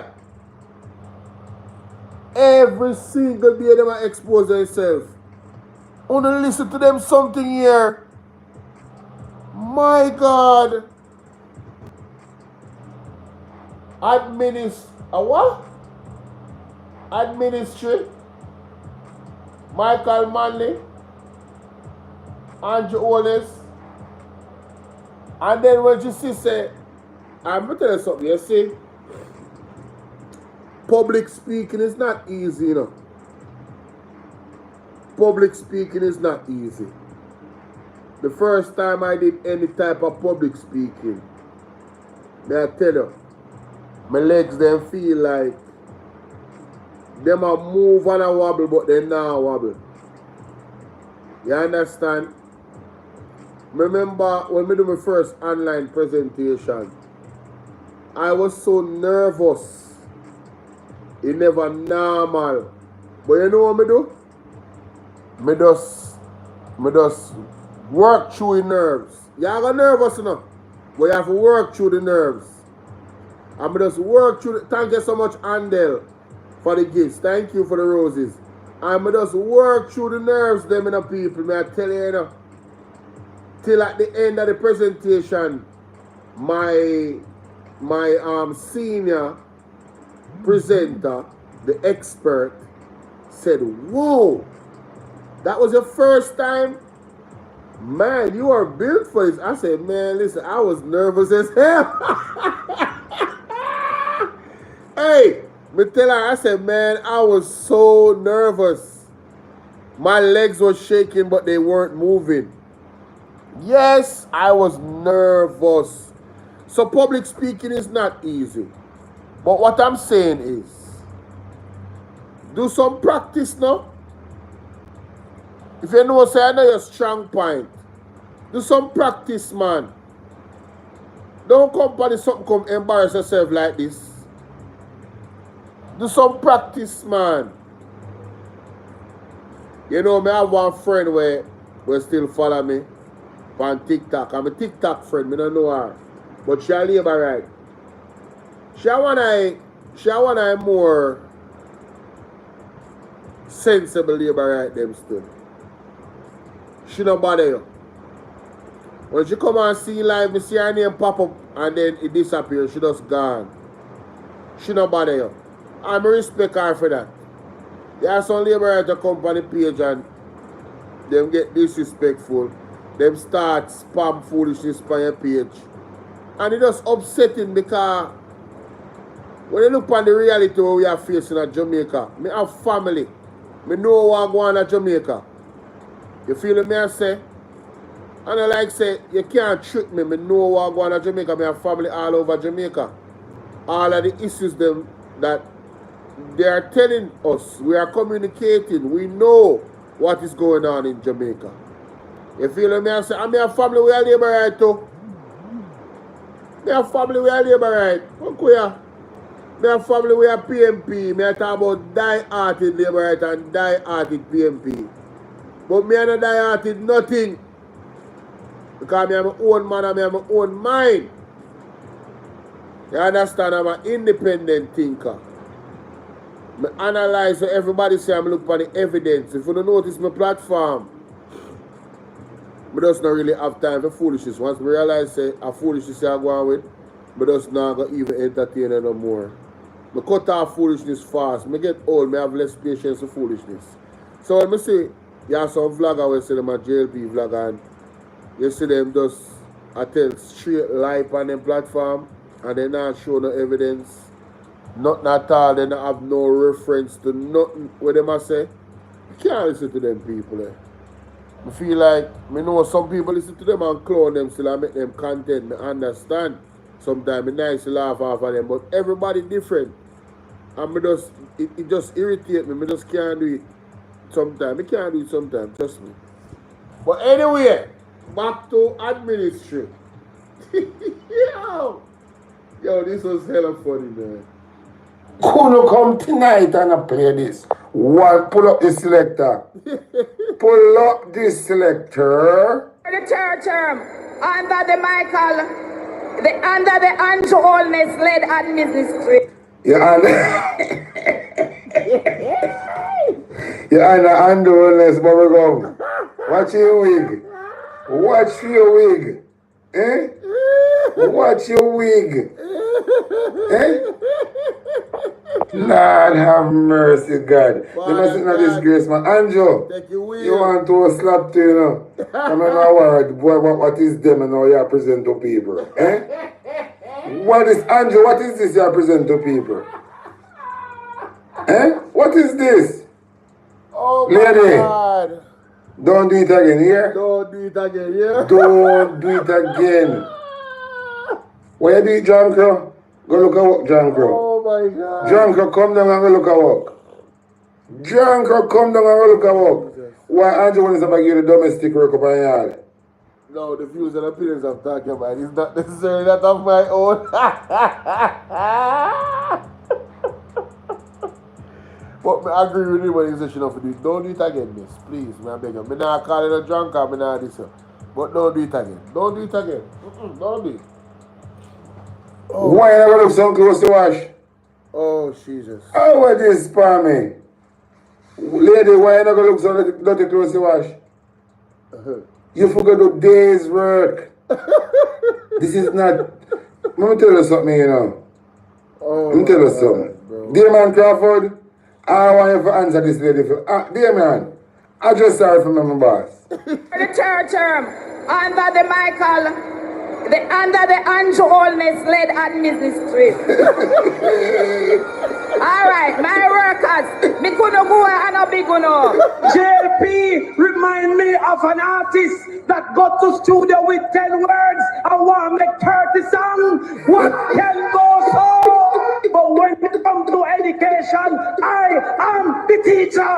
Every single day they might expose themselves. Wanna listen to them something here? My God. What? Administry. Michael Manley. Andrew Holness. And then when you see say, I'm gonna tell you something, you see? Public speaking is not easy, you know. Public speaking is not easy. The first time I did any type of public speaking, May I tell you, my legs them feel like them a move and a wobble, but they not wobble. You understand? Remember when we do my first online presentation, I was so nervous. It never normal. But you know what I do? Me just work through the nerves. You are nervous enough, but you have to work through the nerves. And me just work through thank you so much, Andel, for the gifts. Thank you for the roses. And me just work through the nerves them in the people. Me I tell you, you know, till at the end of the presentation, my senior presenter, the expert, said, "Whoa, that was your first time? Man, you are built for this." I said, "Man, listen, I was nervous as hell." Hey, me tell her, I said, "Man, I was so nervous. My legs were shaking, but they weren't moving." Yes, I was nervous. So public speaking is not easy. But what I'm saying is, do some practice now. If you know, say I know your strong point. Do some practice, man. Don't come for something come embarrass yourself like this. Do some practice, man. You know, me have one friend where still follow me on TikTok. I'm a TikTok friend, I don't know her. But she a labor right. She want a more sensible labor right them still. She don't bother you. When she come and see live, me see her name pop up and then it disappears. She just gone. She don't bother you. I respect her for that. There are some labor right to come on the page and them get disrespectful. Them start spam foolishness on your page. And it's just upsetting because when you look on the reality we are facing at Jamaica, me have family. Me know what go on at Jamaica. You feel me I say? And I like say, you can't trick me. Me know what go on at Jamaica. Me have family all over Jamaica. All of the issues them that they are telling us, we are communicating. We know what is going on in Jamaica. You feel me I say? And me have family we are labor right too. Me have family we are labor right. Look where. Me have family we are PMP. Me talk about die-hearted labor right and die-hearted PMP. But me are not die-hearted nothing. Because me have my own man and me have my own mind. You understand? I'm an independent thinker. I analyze what everybody say. I look for the evidence. If you don't notice my platform, I just not really have time for foolishness. Once I realize say a foolishness I go on with, I just not going to even entertain it no more. I cut off foolishness fast. I get old, I have less patience for foolishness. So when I see you have some vlogger who say them a JLP vlogger and you see them just tell straight lie on them platform and they not show no evidence. Nothing at all, they don't have no reference to nothing what them a say. You can't listen to them people. I feel like, I know some people listen to them and clone them still and make them content. I understand. Sometimes it's nice to laugh off of them, but everybody different. And it just irritates me. I just can't do it sometimes. I can't do it sometimes, trust me. But anyway, back to administry. Yo, this was hella funny, man. Couldn't come tonight and I play this. One, pull up the selector. Pull up the selector. The third term, under the Andrew Holness led administration. You're under Andrew Holness, bubblegum. Watch your wig. Watch your wig. Eh? Watch your wig. Eh? Lord have mercy, God. You must not disgrace, man. Andrew, you want to slap to, you know? I don't know what is them and how you present to people. Eh? What is, Andrew, what is this you present to people? Eh? What is this? Oh my Lady, God. Don't do it again, here? Don't do it again, yeah? Don't do it again. When you do it, John Crow, go look at work, John Crow. Oh my God. John Crow, come down and go look at work. John Crow, come down and go look at work. Why Andrew wants to give the domestic work up on yard? No, the views and opinions I'm talking about is not necessarily that of my own. But I agree with you when you say she don't do it. Don't do it again, miss. Please, I beg you. I'm not calling a drunk or I'm not this. But don't do it again. Don't do it again. Don't do it. Oh. Why you never look so close to wash? Oh, Jesus. Oh, what is for me? Lady, why you never look so dirty close to wash? You forgot the day's work. This is not... Let me tell you something, you know. Let me tell you something. Dear man Crawford, I want you to answer this lady. Dear man, I just sorry for my boss. The third term, under the Andrew Holness led administration. Alright, my workers, me couldn't go and a big no. JLP remind me of an artist that got to studio with 10 words and want to make 30 songs. What can go so? But when it comes to education, I am the teacher.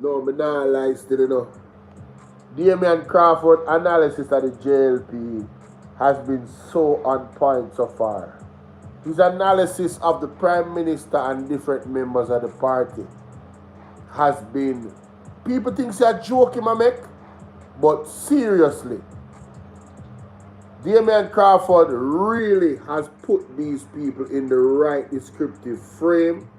No, me not lie still, you know. Damian Crawford analysis of the JLP has been so on point so far. His analysis of the Prime Minister and different members of the party has been... People think it's a joke him a make, but seriously, Damian Crawford really has put these people in the right descriptive frame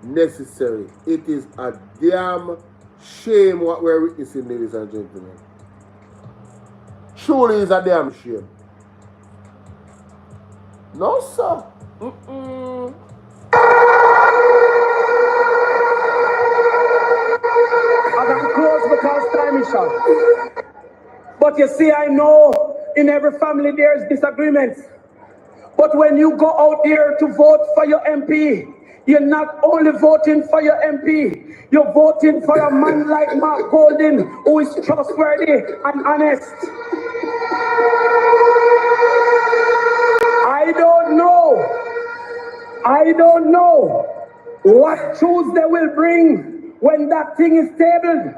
necessary. It is a damn shame what we're witnessing, ladies and gentlemen. Truly is a damn shame. No, sir. I got close because time is short. But you see, I know in every family there's disagreements. But when you go out there to vote for your MP, you're not only voting for your MP, you're voting for a man like Mark Golden, who is trustworthy and honest. I don't know what truth they will bring when that thing is tabled.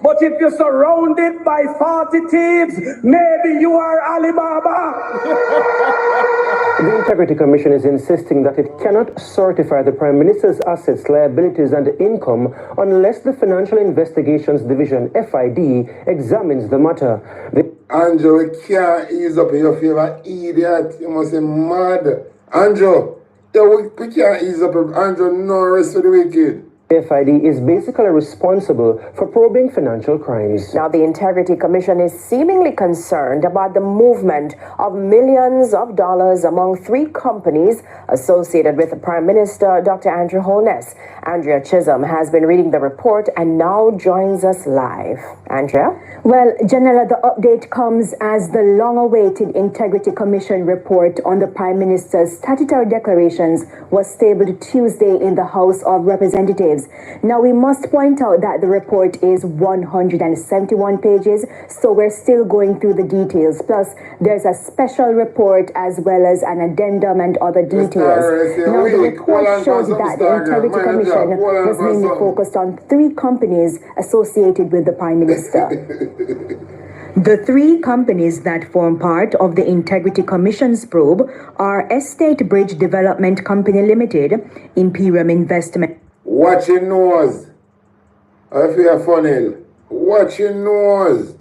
But if you're surrounded by 40 thieves, maybe you are Alibaba. The Integrity Commission is insisting that it cannot certify the Prime Minister's assets, liabilities, and income unless the Financial Investigations Division, FID, examines the matter. Andrew, you can't ease up in your favor, idiot. You must be mad. Andrew, we can't ease up. Andrew, no rest for the wicked. FID is basically responsible for probing financial crimes. Now, the Integrity Commission is seemingly concerned about the movement of millions of dollars among 3 companies associated with the Prime Minister, Dr. Andrew Holness. Andrea Chisholm has been reading the report and now joins us live. Andrea? Well, Janella, the update comes as the long-awaited Integrity Commission report on the Prime Minister's statutory declarations was tabled Tuesday in the House of Representatives. Now, we must point out that the report is 171 pages, so we're still going through the details. Plus, there's a special report as well as an addendum and other details. Now, the report shows that the Integrity Commission was mainly focused on 3 companies associated with the Prime Minister. The 3 companies that form part of the Integrity Commission's probe are Estate Bridge Development Company Limited, Imperium Investment. Watch your nose. If you have funnel, watch your nose.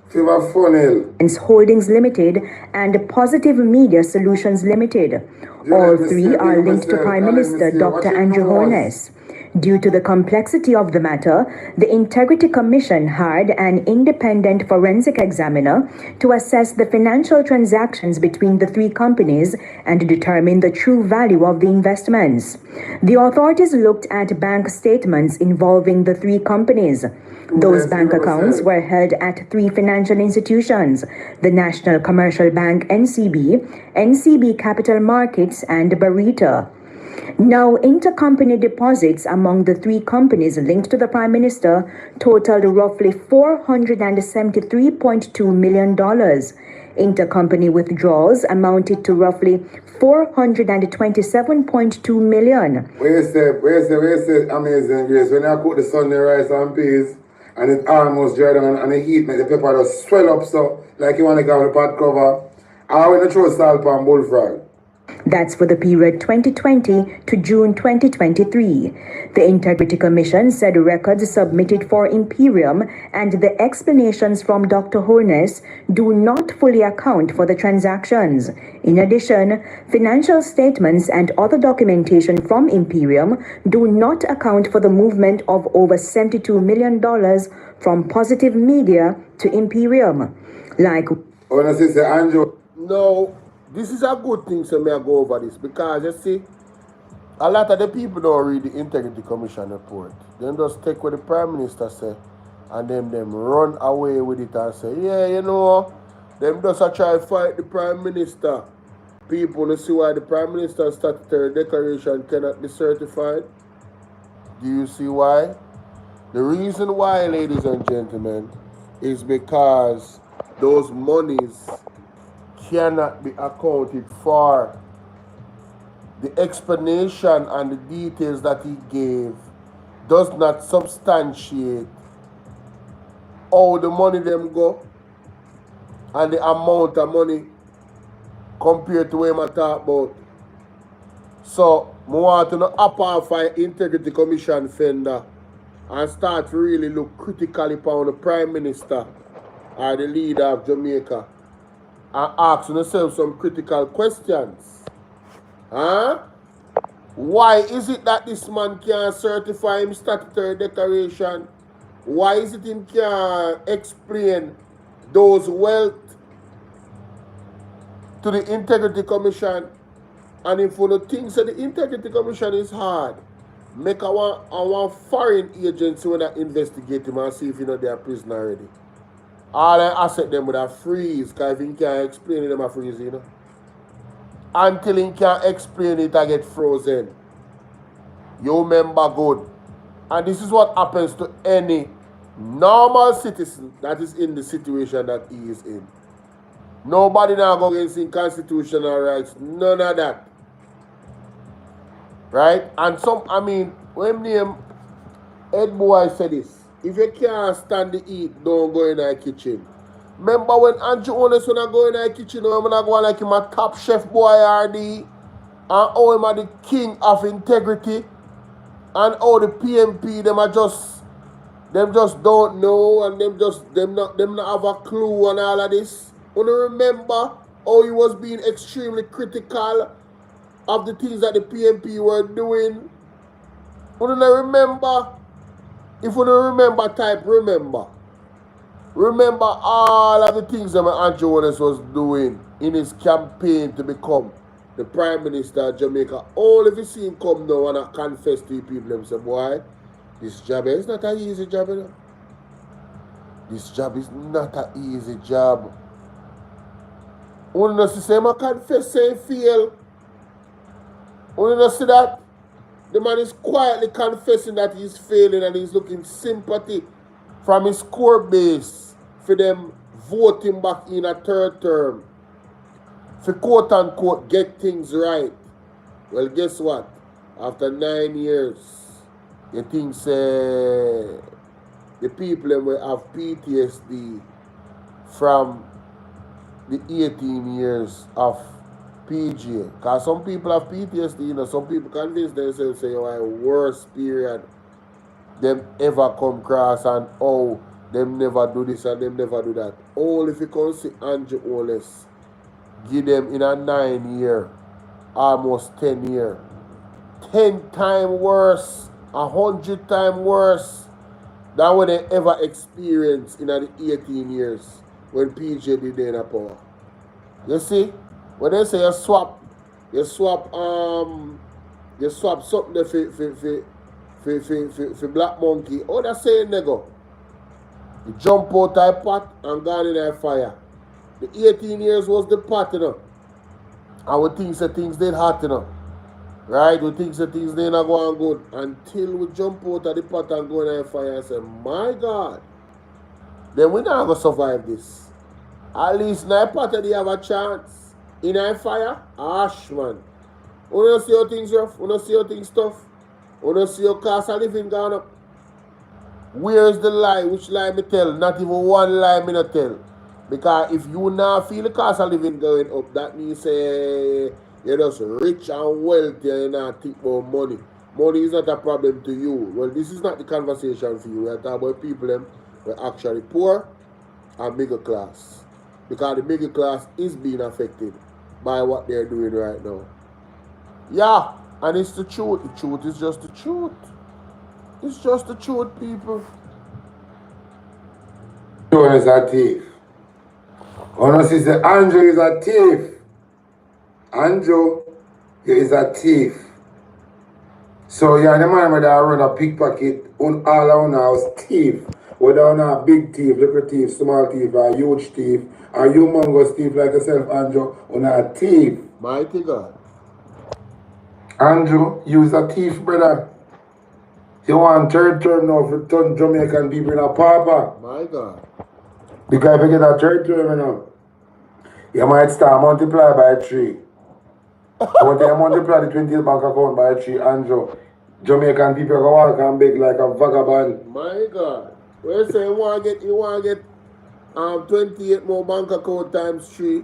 If you have funnel. Holdings Limited and Positive Media Solutions Limited. All 3 are linked to Prime Minister Dr. Andrew Holness. Due to the complexity of the matter, the Integrity Commission hired an independent forensic examiner to assess the financial transactions between the 3 companies and determine the true value of the investments. The authorities looked at bank statements involving the 3 companies. Those bank accounts were held at 3 financial institutions: the National Commercial Bank NCB, NCB Capital Markets, and Barita. Now, intercompany deposits among the 3 companies linked to the Prime Minister totaled roughly $473.2 million. Intercompany withdrawals amounted to roughly 427.2 million. Where's the amazing grace? When I cook the Sunday rice and peas and it almost dry down and the heat make the pepper just swell up so like you want to go on the pot cover. I want to throw salt on bullfrog. That's for the period 2020 to June 2023. The Integrity Commission said records submitted for Imperium and the explanations from Dr. Holness do not fully account for the transactions. In addition, financial statements and other documentation from Imperium do not account for the movement of over $72 million from Positive Media to Imperium. No. This is a good thing, so may I go over this, because you see, a lot of the people don't read the Integrity Commission report. They just take what the Prime Minister say, and then them run away with it and say, yeah, you know, them just a try to fight the Prime Minister. People see why the Prime Minister's statutory declaration cannot be certified. Do you see why? The reason why, ladies and gentlemen, is because those monies cannot be accounted for. The explanation and the details that he gave does not substantiate how the money them go and the amount of money compared to what I talk about. So, I want to apply Integrity Commission fender and start to really look critically upon the Prime Minister or the leader of Jamaica and ask yourself some critical questions. Huh? Why is it that this man can't certify him statutory declaration? Why is it him can't explain those wealth to the Integrity Commission? And if one thinks that the Integrity Commission is hard, make one foreign agency when I investigate him and see if they are prisoner already. All I asset them with a freeze, because if he can't explain it, them a freeze, you know. Until he can't explain it, I get frozen. You remember good. And this is what happens to any normal citizen that is in the situation that he is in. Nobody now go against his constitutional rights. None of that. Right? And when name Ed Boy said this, if you can't stand the heat, don't go in the kitchen. Remember when Andrew Honest when I go in the kitchen, when I go like him a top chef Boyardee, and how him a the king of integrity, and how the PMP them just don't know, and them not have a clue and all of this. You remember how he was being extremely critical of the things that the PMP were doing. You remember? If you don't remember, type remember. Remember all of the things that Andrew Wallace was doing in his campaign to become the Prime Minister of Jamaica. All if you see him come now and confess to the people and say, boy, this job is not an easy job, you know. This job is not an easy job. Only to say, I confess, say fail. Only to see that. The man is quietly confessing that he's failing and he's looking sympathy from his core base for them voting back in a third term. For quote unquote get things right. Well, guess what? After 9 years, you think the people will have PTSD from the 18 years of PGA. Because some people have PTSD, you know, some people convince themselves say, oh, worst period them ever come across and oh, them never do this and them never do that. All if you can see Andrew Wallace, give them in a 9 year, almost 10 year, 10 times worse, 100 times worse than what they ever experienced in the 18 years when PJ did in a power. You see? When they say you swap something there for Black Monkey, oh, that's saying they go. You jump out of pot and gone in a fire. The 18 years was the pot, you know. And we think that things did hot, you know. Right? We think that things did not go on good until we jump out of the pot and go in a fire and say, my God, then we're not going to survive this. At least in a party they have a chance. In a fire, ash man. You don't see how things rough, you don't see how things tough. You don't see how cost of living gone up. Where's the lie? Which lie me tell? Not even one lie me not tell. Because if you now feel the cost of living going up, that means you're just rich and wealthy and you not think about money. Money is not a problem to you. Well, this is not the conversation for you. We're talking about people who are actually poor and middle class. Because the middle class is being affected by what they're doing right now. Yeah, and it's the truth. The truth is just the truth. It's just the truth, people. Joe is a thief. Honestly, say Andrew is a thief. Andrew is a thief. So yeah, the man that run a pickpocket on all around house thief. Whether on a big thief, little thief, small thief, a huge thief, a humongous thief like yourself, Andrew, on a thief. Mighty God. Andrew, you's a thief, brother. You want third term now for turn Jamaican people in a pauper. My God. Because if you get a third term, you know, you might start multiply by 3. But you multiply the 20 bank account by 3, Andrew. Jamaican people go walk and beg like a vagabond. My God. Well, you say you want to get 28 more bank account times 3.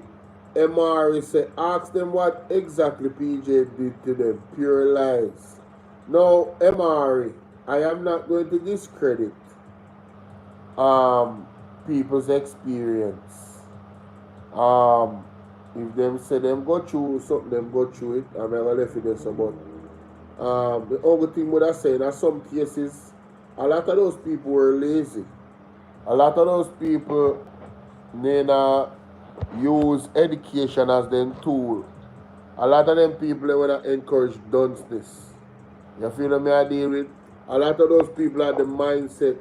MR say, ask them what exactly PJ did to them. Pure lies. No, MR, I am not going to discredit people's experience. If them say them go through something, them go through it. I'm never left with this about. The only thing what I say, in some cases, a lot of those people were lazy. A lot of those people use education as their tool. A lot of them people they want to encourage dunceness. You feel me I deal with? A lot of those people have the mindset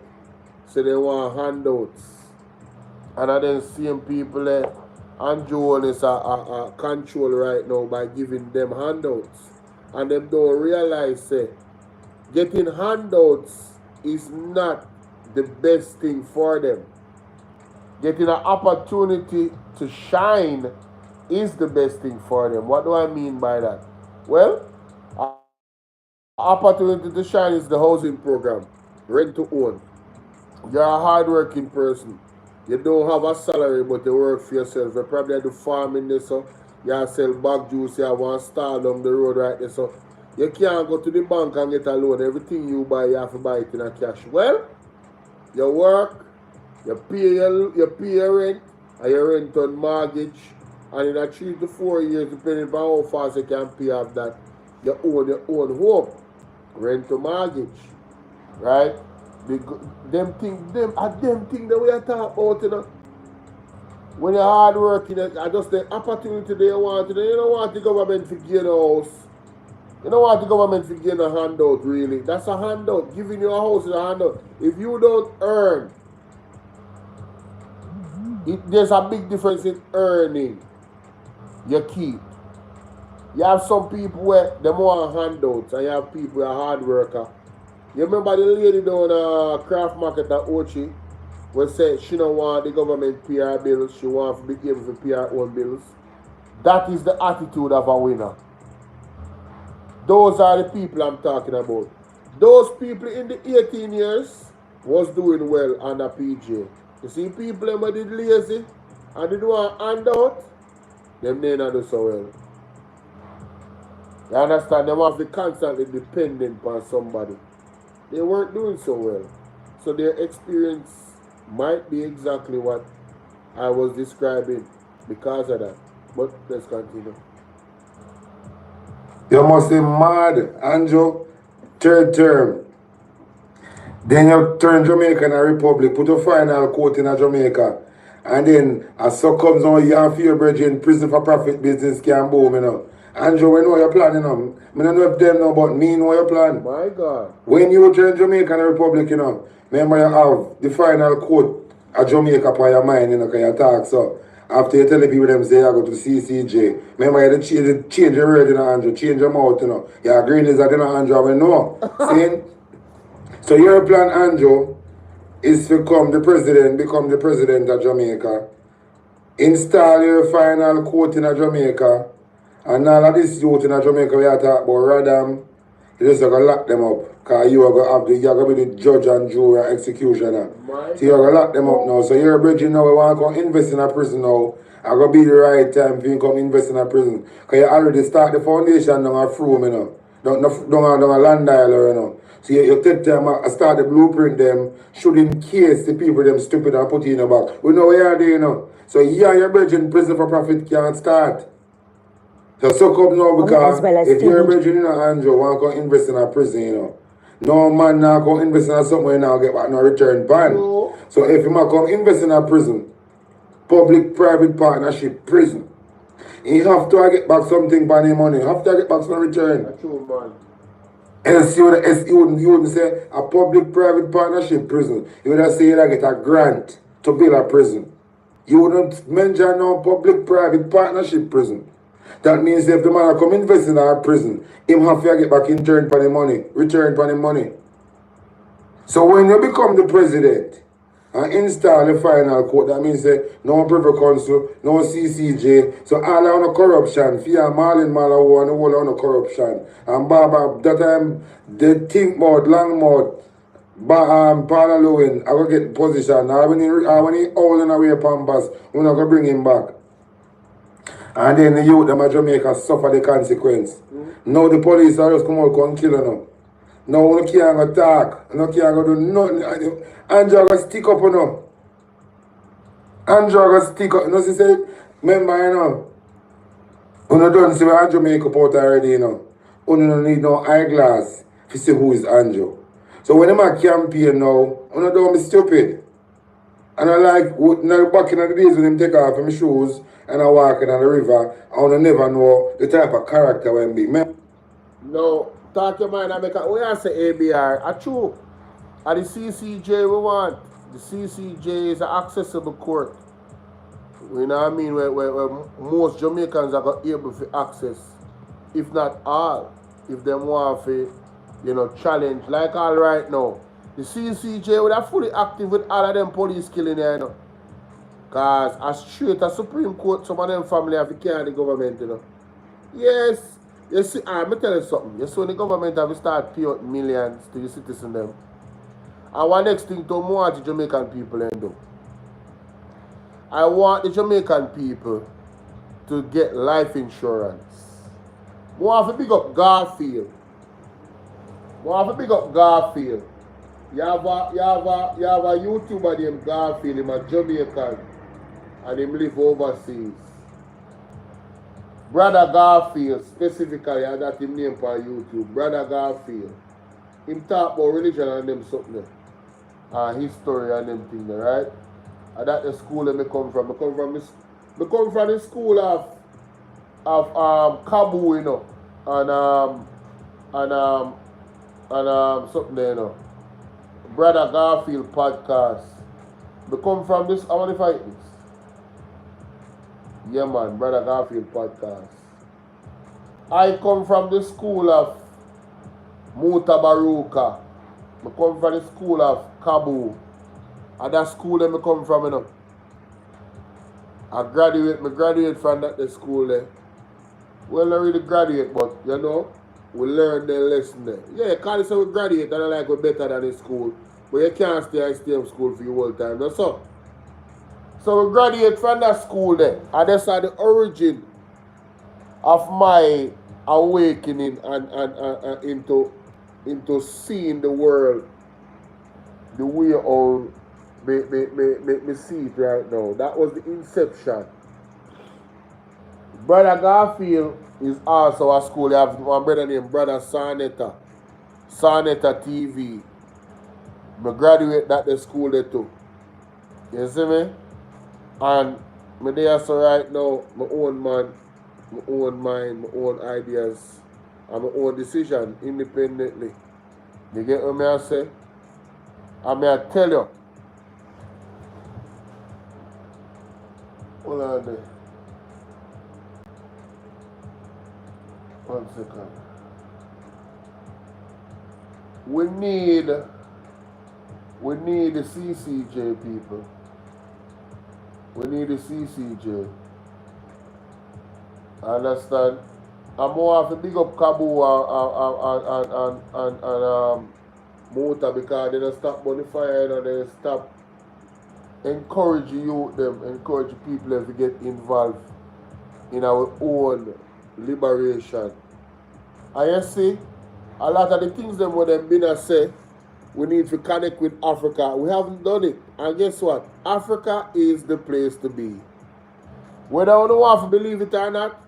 so they want handouts. And I then same people and Joel is a control right now by giving them handouts. And them don't realize getting handouts is not the best thing for them. Getting an opportunity to shine is the best thing for them. What do I mean by that? Well, opportunity to shine is the housing program, rent to own. You're a hard-working person. You don't have a salary, but you work for yourself. You probably do farming there, so you sell bag juice, you have one stall down the road right there, so you can't go to the bank and get a loan. Everything you buy, you have to buy it in a cash. Well, you work, you pay your rent, and you rent on mortgage, and in a 3 to 4 years, depending on how fast you can pay off that, you own your own home. Rent to mortgage, right? Them things that we are talking about, you know. When you're hard working, I just the opportunity they want, you don't want the government to gain a house. You don't want the government to gain a handout, really. That's a handout. Giving you a house is a handout. If you don't earn, there's a big difference in earning. You keep. You have some people where they want handouts, and you have people who are hard worker. You remember the lady down Craft Market at Ochi, who said she don't want the government pay her bills, she wants to be able to pay her own bills. That is the attitude of a winner. Those are the people I'm talking about. Those people in the 18 years was doing well under PJ. You see people who did lazy and didn't want handout, them they not do so well. You understand? They want to be constantly dependent on somebody. They weren't doing so well. So their experience might be exactly what I was describing because of that. But let's continue. You must be mad, Andrew. Third term. Then you turn Jamaica and a republic, put a final court in a Jamaica. And then as so comes on you and your bridge in prison for profit business can boom, you know. Andrew, we know your plan, you know. I don't know if them know, but me know your plan. My God. When you turn Jamaica and a republic, you know, remember you have the final court at Jamaica upon your mind, you know, because you talk so. After you tell the people them say you go to CCJ. Remember you change your word, you know, Andrew, change your mouth, you know. You agree is that, you know, Andrew, we know. See? So your plan, Andrew, is to become the president of Jamaica install your final court in Jamaica, and all of this youth in Jamaica we are talking about Radam, you just going to lock them up. Because you're going to be the judge and jury and executioner. So you're going to lock them up now. So you're a bridge now, we want to come invest in a prison now. I'm going to be the right time for you to come invest in a prison. Because you already start the foundation down a Froome, you know. Down a land dialer, you know. So you take time and start the blueprint them, should in case the people them stupid and put you in the back. We know where you are there, you know. So yeah, your bridge in prison for profit can't start. So suck up now because if you're a virgin in a Andrew, want to go invest in a prison, you know. No man now go invest in somewhere now get back no return ban. No. So if you might come invest in a prison, public-private partnership prison, you have to get back something by the money. You have to get back some return. That's true, man. And see what you wouldn't say a public-private partnership prison. You would say you get a grant to build a prison. You wouldn't mention no public-private partnership prison. That means if the man come invest in our prison, him have to get back in return for the money. So when you become the president and install the final court, that means no privy council, no CCJ, so all on corruption, fear Marlon Malawo and the whole on corruption. And Baba, that time they think about long mouth, Paula Lewin, I will get position. When he holding away Pampas, we're not going to bring him back. And then the youth them of Jamaica suffer the consequence. Now the police are just come out and kill them. Now we can't go talk. No can't go do nothing. Andrew go stick up on them. Andrew go stick up. You know, she said, remember, you know, you don't see what Andrew make up out already, you know. You don't need no eyeglass to see who is Andrew. So when them campaign now, you don't be stupid. And I like, back in the days when them take off my shoes and I walk in the river, I want to never know the type of character when be. No, talk your mind and make a, when I say ABR, I true. At the CCJ we want. The CCJ is an accessible court. You know what I mean? Where most Jamaicans are able to access, if not all, if them want to, you know, challenge. Like all right now. The CCJ would have fully active with all of them police killing there, you know. Because as straight as Supreme Court, some of them family have to carry the government, you know. Yes. You see, I'm going to tell you something. You see, when the government have to start pay out millions to the citizens them. I want next thing to more the Jamaican people and do. I want the Jamaican people to get life insurance. I want to big up Garfield. You have a YouTuber named Garfield, him a Jamaican, and him live overseas. Brother Garfield, specifically, and that him name for YouTube, Brother Garfield. Him talk about religion and them something, history and them things, right? And that the school that I come from. I come from the school of Kabu, you know, and something there, you know. Brother Garfield podcast. We come from this, I want to fight this. Yeah man, Brother Garfield podcast. I come from the school of Mutabaruka. I come from the school of Kabu. And that school that I come from, you know. I graduate from that school there. Well, not really graduate, but you know, we learn the lesson there. Yeah, because we graduate and I like we better than in school. But you can't stay in school for your whole time. That's all. So we graduate from that school there. And that's the origin of my awakening and into seeing the world the way how me see it right now. That was the inception. Brother Garfield is also a school. I have one brother named Brother Sarnetta TV. I graduate that the school there too. You see me? And me there so right now, my own man, my own mind, my own ideas, and my own decision independently. You get what I say? And I tell you. Hold on there. 1 second. We need the CCJ people We need the CCJ. Understand? I'm more have to big up Kabu and Mota because they don't stop bonfire and they stop encourage youth them, encourage people them to get involved in our own liberation. And you see, a lot of the things them what them been a say, we need to connect with Africa. We haven't done it. And guess what? Africa is the place to be. Whether you want to believe it or not,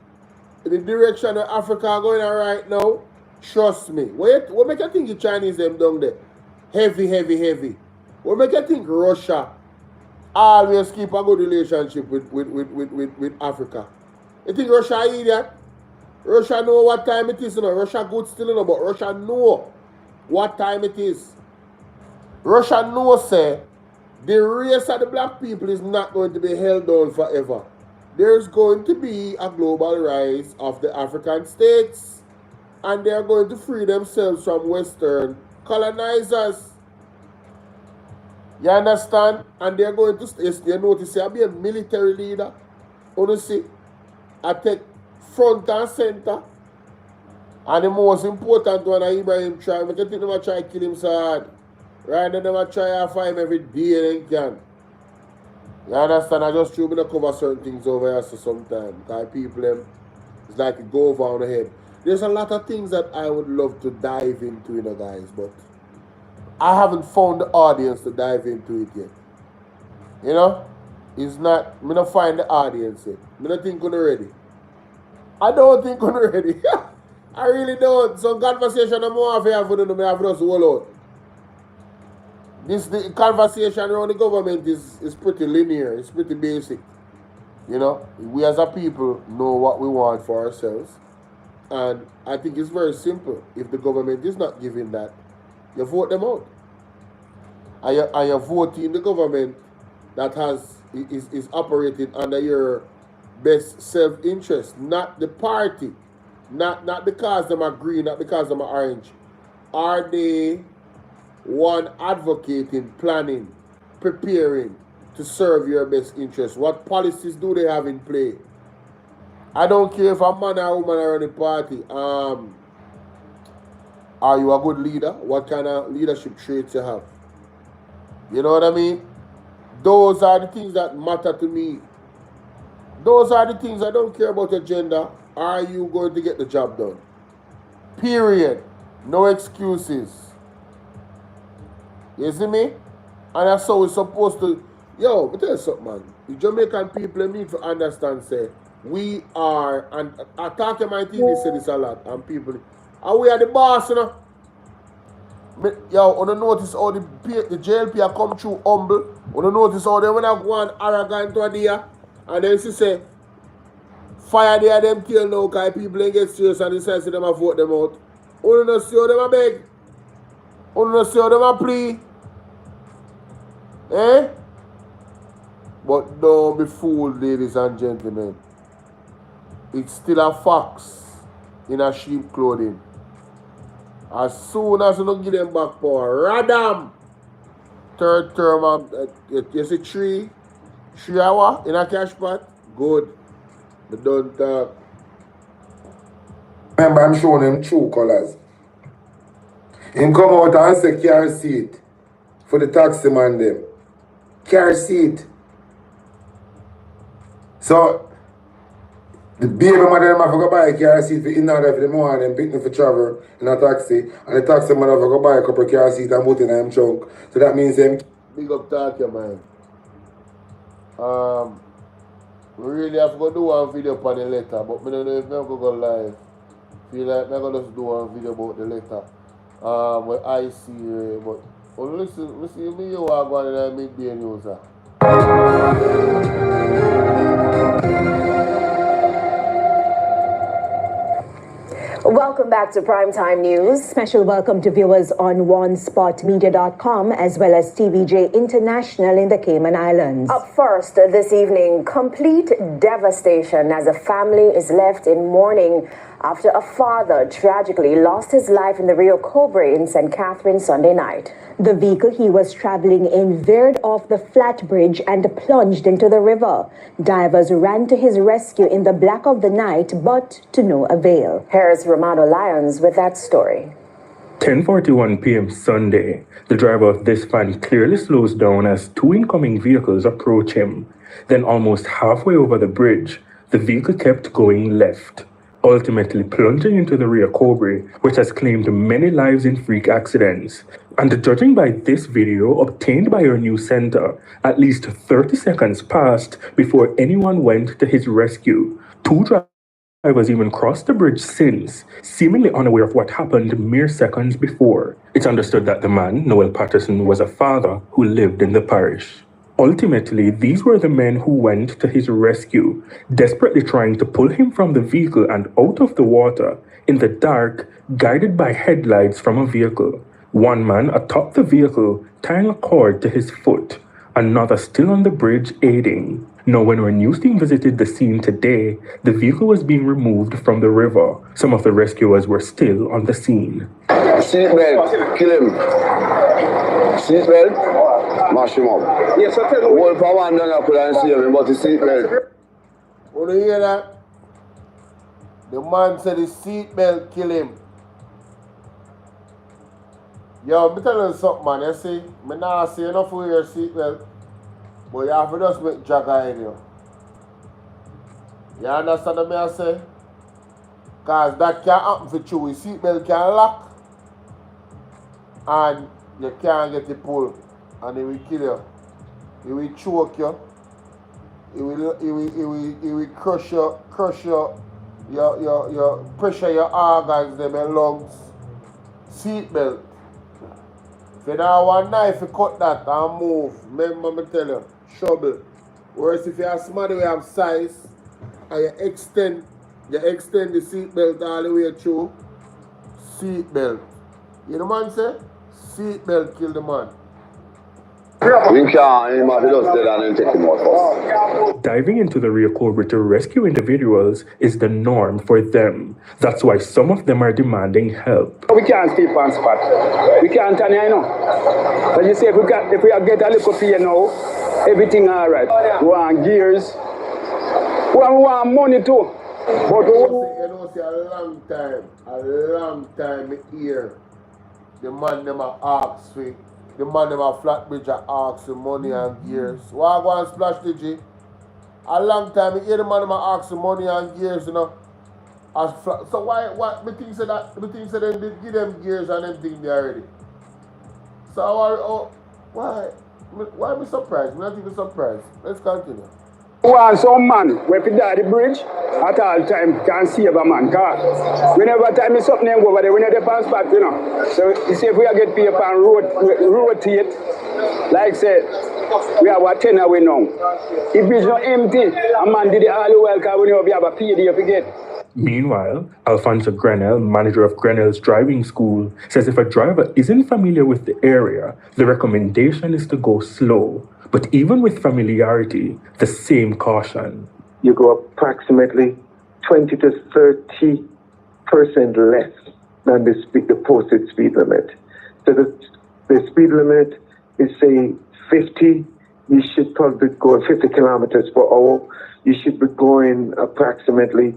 the direction of Africa are going right now, trust me. What make you think the Chinese them down there? Heavy. What make you think Russia always keep a good relationship with Africa? You think Russia is idiot? Russia know what time it is, you know. Russia good still, you know, but Russia know what time it is. Russia knows, say, the race of the black people is not going to be held down forever. There's going to be a global rise of the African states, and they're going to free themselves from Western colonizers. You understand? And they're going to, you notice, I'll be a military leader. Honestly, I take front and center. And the most important one, Ibrahim try, I think them try to kill him so hard. Right now, them try to find him every day they can. You understand? I just try to cover certain things over here so sometimes. Because people, them, it's like it go over on the head. There's a lot of things that I would love to dive into, you know, guys, but I haven't found the audience to dive into it yet. You know? It's not, I'm not find the audience yet. I don't think I'm ready. I don't think I'm ready. I really don't. Some conversation I'm more have here for them, I have to just roll out. The conversation around the government is pretty linear. It's pretty basic. You know, we as a people know what we want for ourselves. And I think it's very simple. If the government is not giving that, you vote them out. And you're voting the government that is operating under your best self-interest, not the party. Not because them are green, not because them are orange. Are they one advocating, planning, preparing to serve your best interest? What policies do they have in play? I don't care if a man or a woman are running the party. Are you a good leader? What kind of leadership traits you have? You know what I mean? Those are the things that matter to me. Those are the things. I don't care about your gender. Are you going to get the job done? Period. No excuses. You see me? And that's how we're supposed to. Yo, but tell you something, man. The Jamaican people need to understand, say, we are, and I talk to my TV say this a lot, and people, and we are the boss, you know. Yo, on the notice how the JLP come through humble. On the notice how they when I go on arrogant to a day, and then she say, fire there them tail now, because people ain't get serious and decide to them a vote them out. Only not see how them a beg. Only not see how them a plea. Eh? But don't be fooled, ladies and gentlemen. It's still a fox in a sheep clothing. As soon as you don't give them back power, radam! Third term, you see 3 hours in a cash pot? Good. But don't talk. Remember, I'm showing him true colors. Him come out and say carry seat for the taxi man them. Carry seat. So the baby mother them have to go buy a car seat in order for the morning and pick me for travel in a taxi, and the taxi man have to go buy a couple of car seat and put in them trunk. So that means them big up talk your man. We really have to go do one video upon the letter, but I don't know if I'm going to go live. Feel like I'm going to just do one video about the letter. What I see, but listen, see me you are going to midday news. Welcome back to Primetime News. Special welcome to viewers on onespotmedia.com as well as TVJ International in the Cayman Islands. Up first this evening, complete devastation as a family is left in mourning after a father tragically lost his life in the Rio Cobre in St. Catherine Sunday night. The vehicle he was traveling in veered off the flat bridge and plunged into the river. Divers ran to his rescue in the black of the night, but to no avail. Here's Romano Lyons with that story. 10:41 p.m. Sunday, the driver of this van clearly slows down as two incoming vehicles approach him. Then almost halfway over the bridge, the vehicle kept going left, ultimately plunging into the Rio Cobre, which has claimed many lives in freak accidents. And judging by this video obtained by our news center, at least 30 seconds passed before anyone went to his rescue. Two drivers even crossed the bridge since, seemingly unaware of what happened mere seconds before. It's understood that the man, Noel Patterson, was a father who lived in the parish. Ultimately, these were the men who went to his rescue, desperately trying to pull him from the vehicle and out of the water, in the dark, guided by headlights from a vehicle. One man atop the vehicle, tying a cord to his foot, another still on the bridge aiding. Now, when our news team visited the scene today, the vehicle was being removed from the river. Some of the rescuers were still on the scene. Seatbelt, kill him. Seatbelt, mash him up. Yes, I tell you. One for one done, I couldn't see him, but the seatbelt. Want to hear that? The man said his seatbelt kill him. Yo, I'm telling you something, man. You see, I not say enough for your seatbelt, but you have to just make jagger in you. You understand what I say? Because that can't happen for you. Your seatbelt can lock, and you can't get the pull, and it will kill you. It will choke you. It will crush your pressure your organs, them and lungs. Seatbelt. If you don't want a knife, you cut that and move. Remember me tell you, shovel. Whereas if you have somebody who have size and you extend the seatbelt all the way through, seatbelt. You know what man say? Seatbelt kill the man. Diving into the Rio Cobre to rescue individuals is the norm for them. That's why some of them are demanding help. We can't stay on spot. We can't turn here, you know. But you say if we get a little fee now, everything all right. We want gears. We want money too. But you know, see a long time here. The man them a ask for. The man them a flat bridge a ask for money and gears. Why go and splash the G? A long time here the man them a ask for money and gears, you know. So why me think say them did give them gears and them thing there already. So why be surprised? I'm not even surprised. Let's continue. Want some man where if you die the bridge at all time can save a man. Cause whenever time is something go over there, we need the pass back, you know. So you see if we get paper and rotate, like say, we have a 10 away now. If it's not empty, a man did it all the while because we have a PD if you get. Meanwhile, Alfonso Grenell, manager of Grenell's driving school, says if a driver isn't familiar with the area, the recommendation is to go slow. But even with familiarity, the same caution. You go approximately 20 to 30% less than the posted speed limit. So the speed limit is say 50. You should probably go 50 kilometers per hour. You should be going approximately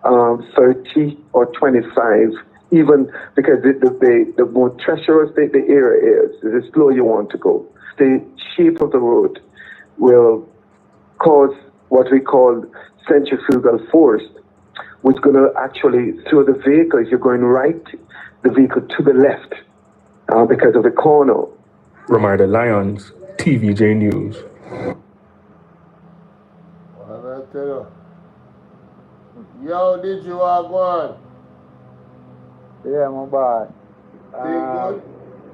30 or 25. Even because the more treacherous the area is, the slower you want to go. The shape of the road will cause what we call centrifugal force, which is going to actually throw the vehicle, if you're going right, the vehicle to the left because of the corner. Romarda Lyons, TVJ News. What did I tell you? Yo, did you walk one? Yeah, my boy. Good?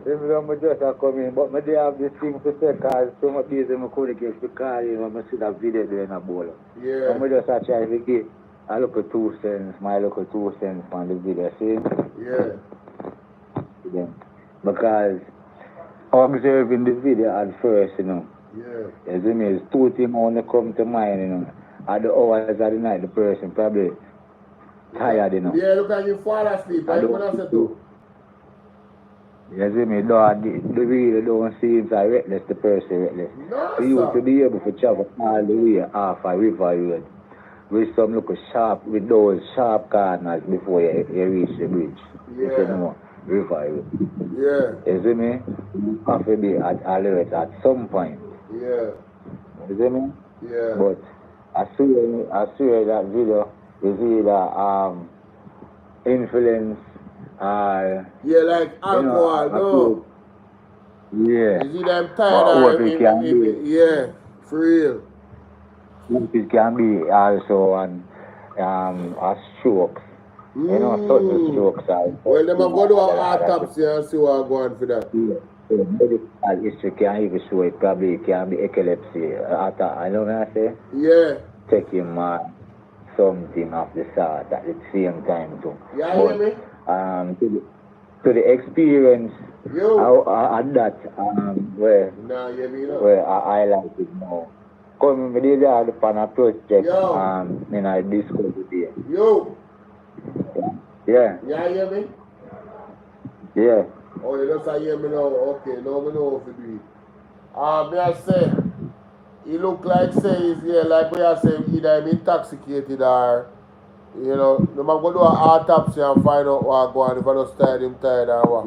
Even though I just come in, but I did have this thing to say because so much busy I couldn't get to call you and I see that video doing a Bolo. Yeah. I just try to get a local 2 cents, my local 2 cents on the video, see? Yeah. Yeah. Because observing the video at first, you know. Yeah. As in, there's 2 things only come to mind, you know. At the hours of the night, the person probably tired, you know. Yeah, look at you fall asleep. I don't say too. You see me, they really don't seem like reckless, the person reckless. No, For you sir. to be able to travel all the way off a river road with some look sharp, with those sharp corners before you reach the bridge. You say no, river road. Yeah. You see me? You have to be alert at some point. Yeah. You see me? Yeah. But I swear that video is either influence yeah, like alcohol, no. Yeah. Is it them tired or yeah, for real. It can be also a stroke. You know, certain strokes are. Well, them have got to do an autopsy and see what going on for that. Yeah. So medical history can even show it probably can be epilepsy. I know what I say? Yeah. Taking something of the sort at the same time too. Yeah, but, hear me? To the experience at that where I like it more. Come me did that upon a project in a disco today. Yo. Yeah. Yeah, hear me? Yeah. Oh, you just hear me now. Okay, now we know what to do. Me I say, he look like say he's here, like we are saying either I'm intoxicated or you know, no matter go do an autopsy and find out what go on if I just tired him tired or what.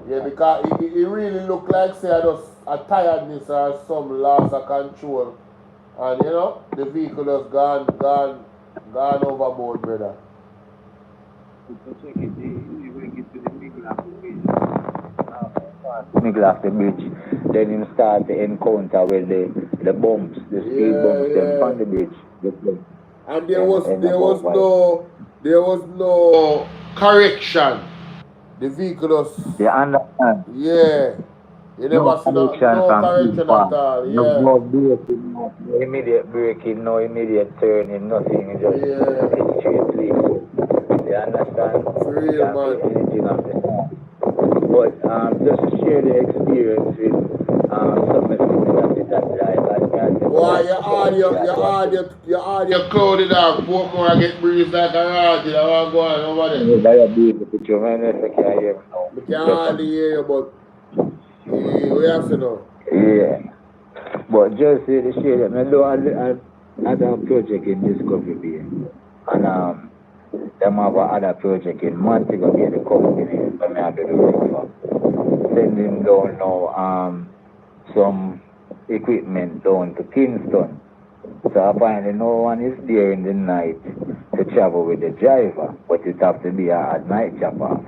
Yeah, because he really look like say just a tiredness or some loss of control. And you know, the vehicle just gone overboard, brother. Middle of the bridge. Then him start the encounter with the bumps, the speed bumps them on the bridge. And there was no correction. The vehicle just you understand? Yeah. You never see no correction at all. Yeah. No braking, no immediate braking, no immediate turning, nothing. Just it's straight. You understand? For real, man. Anything of the sort. But just to share the experience with something that drive. Why your audio clouded out, Portmore get breeze like a rocket. I want to go on over there. That's a beautiful picture, man. I can't hear me now. I can't hardly hear you, but we have to know. Yeah. But just to share that, I do another project in Discovery Bay. And them have another project in Montego Bay, the company, but I have to do work for. Sending down now some equipment down to Kingston. So apparently no one is there in the night to travel with the driver, but it have to be a night job off.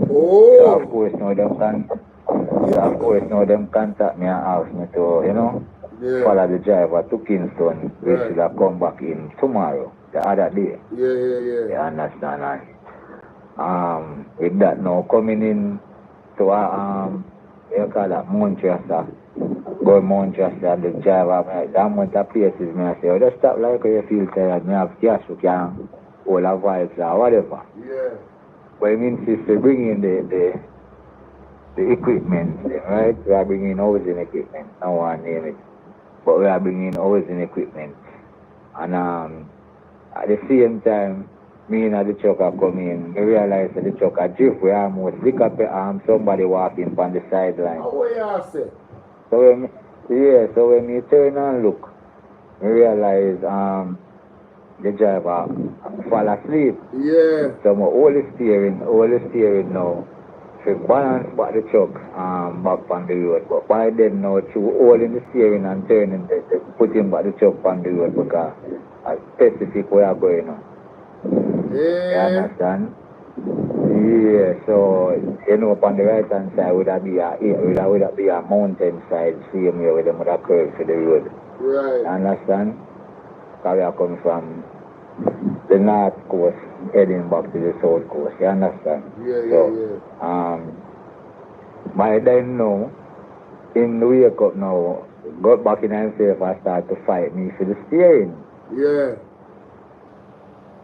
Oh. So of course now them contact me and ask me to, you know, follow the driver to Kingston. We should have come back in tomorrow, the other day. Yeah. You understand? And with that now coming in to you call that Montreal. Go Montreal, the driver, that amount of places, I say, just stop like you feel tired, I have cash, you can hold a vibes or whatever. Yeah. But I mean, sister, bring in the equipment, right? We are bringing housing equipment, I don't want to name it. But we are bringing housing equipment. And at the same time, me and the trucker come in, I realize that the trucker drift, we almost lick up somebody walking on the sideline. What you say? So when me turn and look, I realize the driver fall asleep. Yeah. So my all the steering now, to balance back the truck back on the road. But by then now, through all in the steering and turning, they put him back the truck on the road because a specific way of going on. You understand? Yeah, so you know, upon the right hand side would that be a mountain side, same way with them would have curved to the road. Right. You understand? Because we are coming from the north coast heading back to the south coast. You understand? Yeah. By then now, in the wake up now, got back in himself and start to fight me for the steering. Yeah.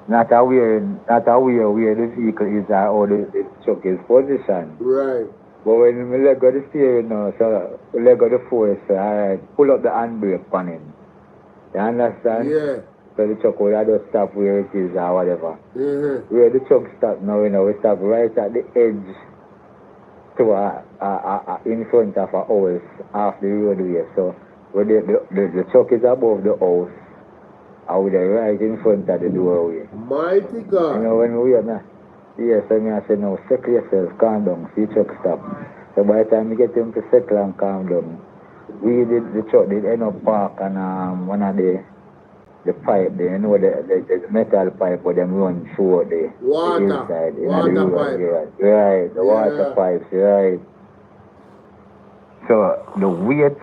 Not aware where the vehicle is or how the truck is positioned. Right. But when we let go the steering now, so we let go the force, alright, pull up the handbrake on him. You understand? Yeah. So the truck will just stop where it is or whatever. Where the truck stop now, we stop right at the edge to in front of a house off the roadway. So where the truck is above the house, and with the right in front of the doorway. Mighty God. When we are now, yes, I say, no, settle yourself, calm down, see truck stop. So by the time we get him to settle and calm down, the truck did end up park and one of the pipe there, the metal pipe where them run through the hillside. Water pipe. Right, the water pipes, right. So the weight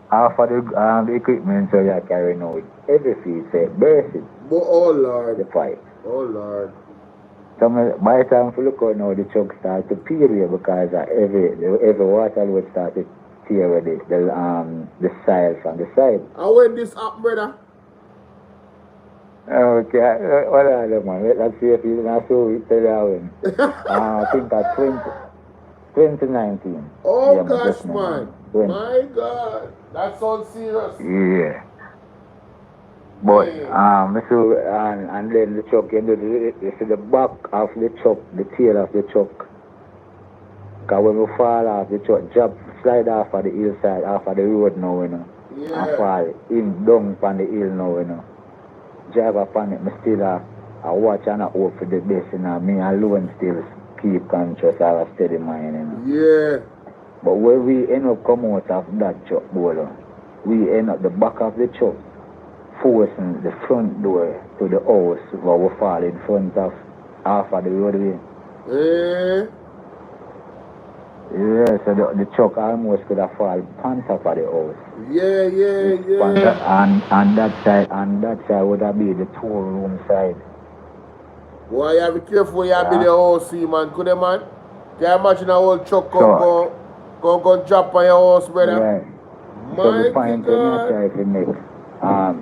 half of the equipment so you're carrying out every feet say burst it. Oh Lord. The pipe. Oh Lord. So by the time you look out now the truck starts to peel here because every water would start to tear with the soil from the side. And when this up, brother? Okay, what are them, man? Let's see if you can show it tell you when. I think that's 2019. Oh yeah, gosh, man. My God. That sounds serious. Yeah. But and then the truck the back of the truck, the tail of the truck. Because when we fall off the truck, slide off of the hillside, off of the road now, Yeah. And fall down on the hill now, Drive upon it, me still I watch and I hope for the best, Me alone still keep conscious, I have a steady mind, Yeah. But when we end up come out of that truck, Bolo, we end up the back of the truck, forcing the front door to the house where we fall in front of half of the roadway. Yeah, so the truck almost could have fallen on top of the house. Yeah. And that side would have been the two-room side. Boy, you have to be careful you have in the house, see, man. Could you, man? Can you imagine a whole truck go drop on your house, brother? Right. So the point I'm trying to make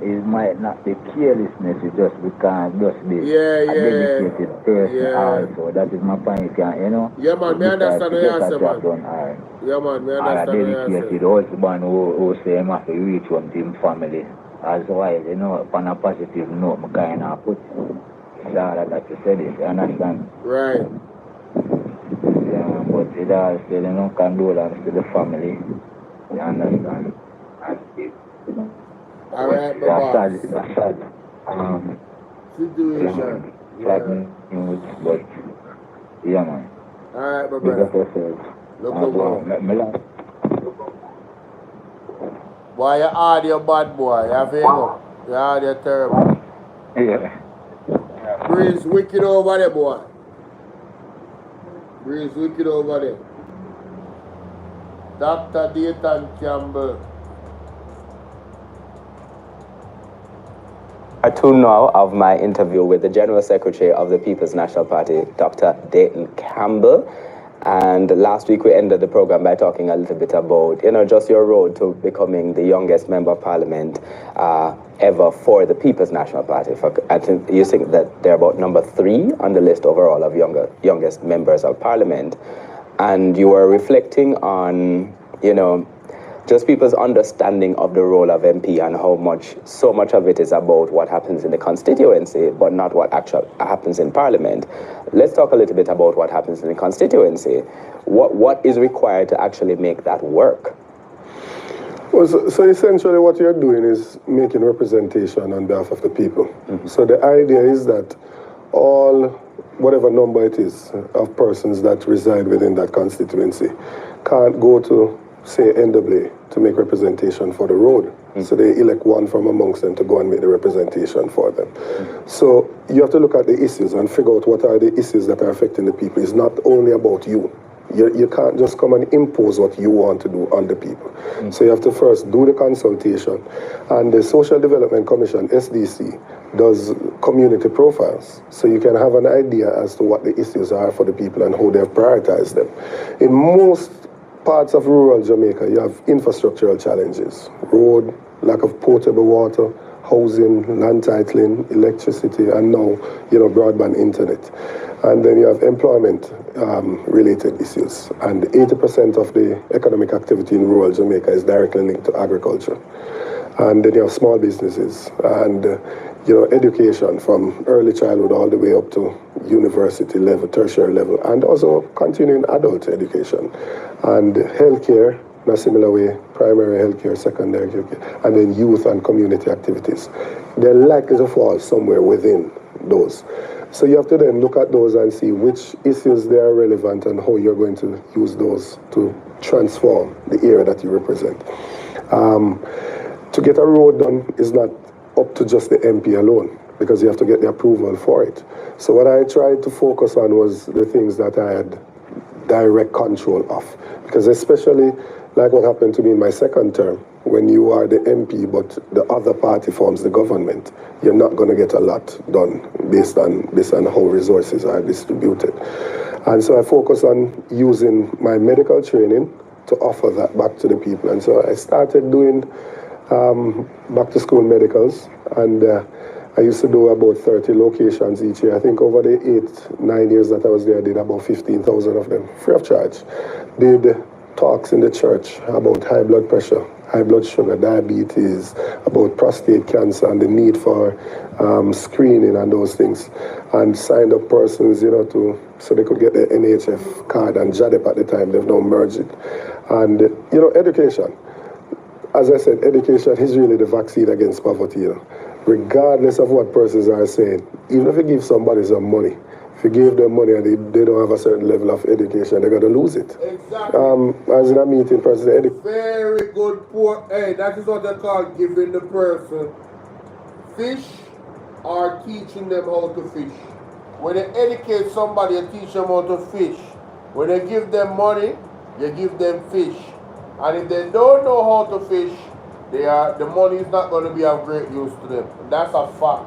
is might not be carelessness, it's just because just be a dedicated person also. That is my point, Yeah, man, me understand what you say, man. Yeah, man, me understand what you say. And a dedicated husband who say he have to reach home to his family. As well, on a positive note, I kind of put that you said it, you understand? Right. Yeah, but it all still, condolence to the family. You understand? All right, my boss. That's sad. Situation. Sad news, but yeah, man. All right, my brother. Look over. Boy, you hard, you bad boy. You have hang up. You hard, you terrible. Yeah. Breeze wicked over there, boy. Breeze wicked over there. Dr. Dayton Campbell. Part two now of my interview with the General Secretary of the People's National Party, Dr. Dayton Campbell. And last week we ended the program by talking a little bit about, just your road to becoming the youngest member of parliament ever for the People's National Party. I think you think that they're about number 3 on the list overall of youngest members of parliament. And you were reflecting on, just people's understanding of the role of MP and how so much of it is about what happens in the constituency, but not what actually happens in Parliament. Let's talk a little bit about what happens in the constituency. What is required to actually make that work? Well, so essentially what you're doing is making representation on behalf of the people. Mm-hmm. So the idea is that whatever number it is of persons that reside within that constituency can't go to, say, NWA to make representation for the road. Mm-hmm. So they elect one from amongst them to go and make the representation for them. Mm-hmm. So you have to look at the issues and figure out what are the issues that are affecting the people. It's not only about you. You can't just come and impose what you want to do on the people. Mm-hmm. So you have to first do the consultation. And the Social Development Commission, SDC, does community profiles. So you can have an idea as to what the issues are for the people and how they have prioritized them. In most parts of rural Jamaica, you have infrastructural challenges. Road, lack of potable water, housing, land titling, electricity, and now, broadband internet. And then you have employment related issues. And 80% of the economic activity in rural Jamaica is directly linked to agriculture. And then you have small businesses. And education from early childhood all the way up to university level, tertiary level, and also continuing adult education. And healthcare, in a similar way, primary healthcare, secondary healthcare, and then youth and community activities. They're likely to fall somewhere within those. So you have to then look at those and see which issues they are relevant and how you're going to use those to transform the area that you represent. To get a road done is not up to just the MP alone, because you have to get the approval for it. So what I tried to focus on was the things that I had direct control of, because especially like what happened to me in my second term, when you are the MP but the other party forms the government, you're not going to get a lot done based on how resources are distributed. And so I focus on using my medical training to offer that back to the people. And so I started doing back to school medicals, and I used to do about 30 locations each year. I think over the 8-9 years that I was there, I did about 15,000 of them free of charge. Did talks in the church about high blood pressure, high blood sugar, diabetes, about prostate cancer and the need for screening and those things, and signed up persons, so they could get the NHF card and JADEP at the time. They've now merged it. And education. As I said, education is really the vaccine against poverty. Regardless of what persons are saying, even if you give somebody some money, if you give them money and they don't have a certain level of education, they're going to lose it. Exactly. As in a meeting, person very good point. Hey, that is what they call giving the person fish or teaching them how to fish. When you educate somebody, you teach them how to fish. When you give them money, you give them fish. And if they don't know how to fish, the money is not going to be of great use to them. That's a fact.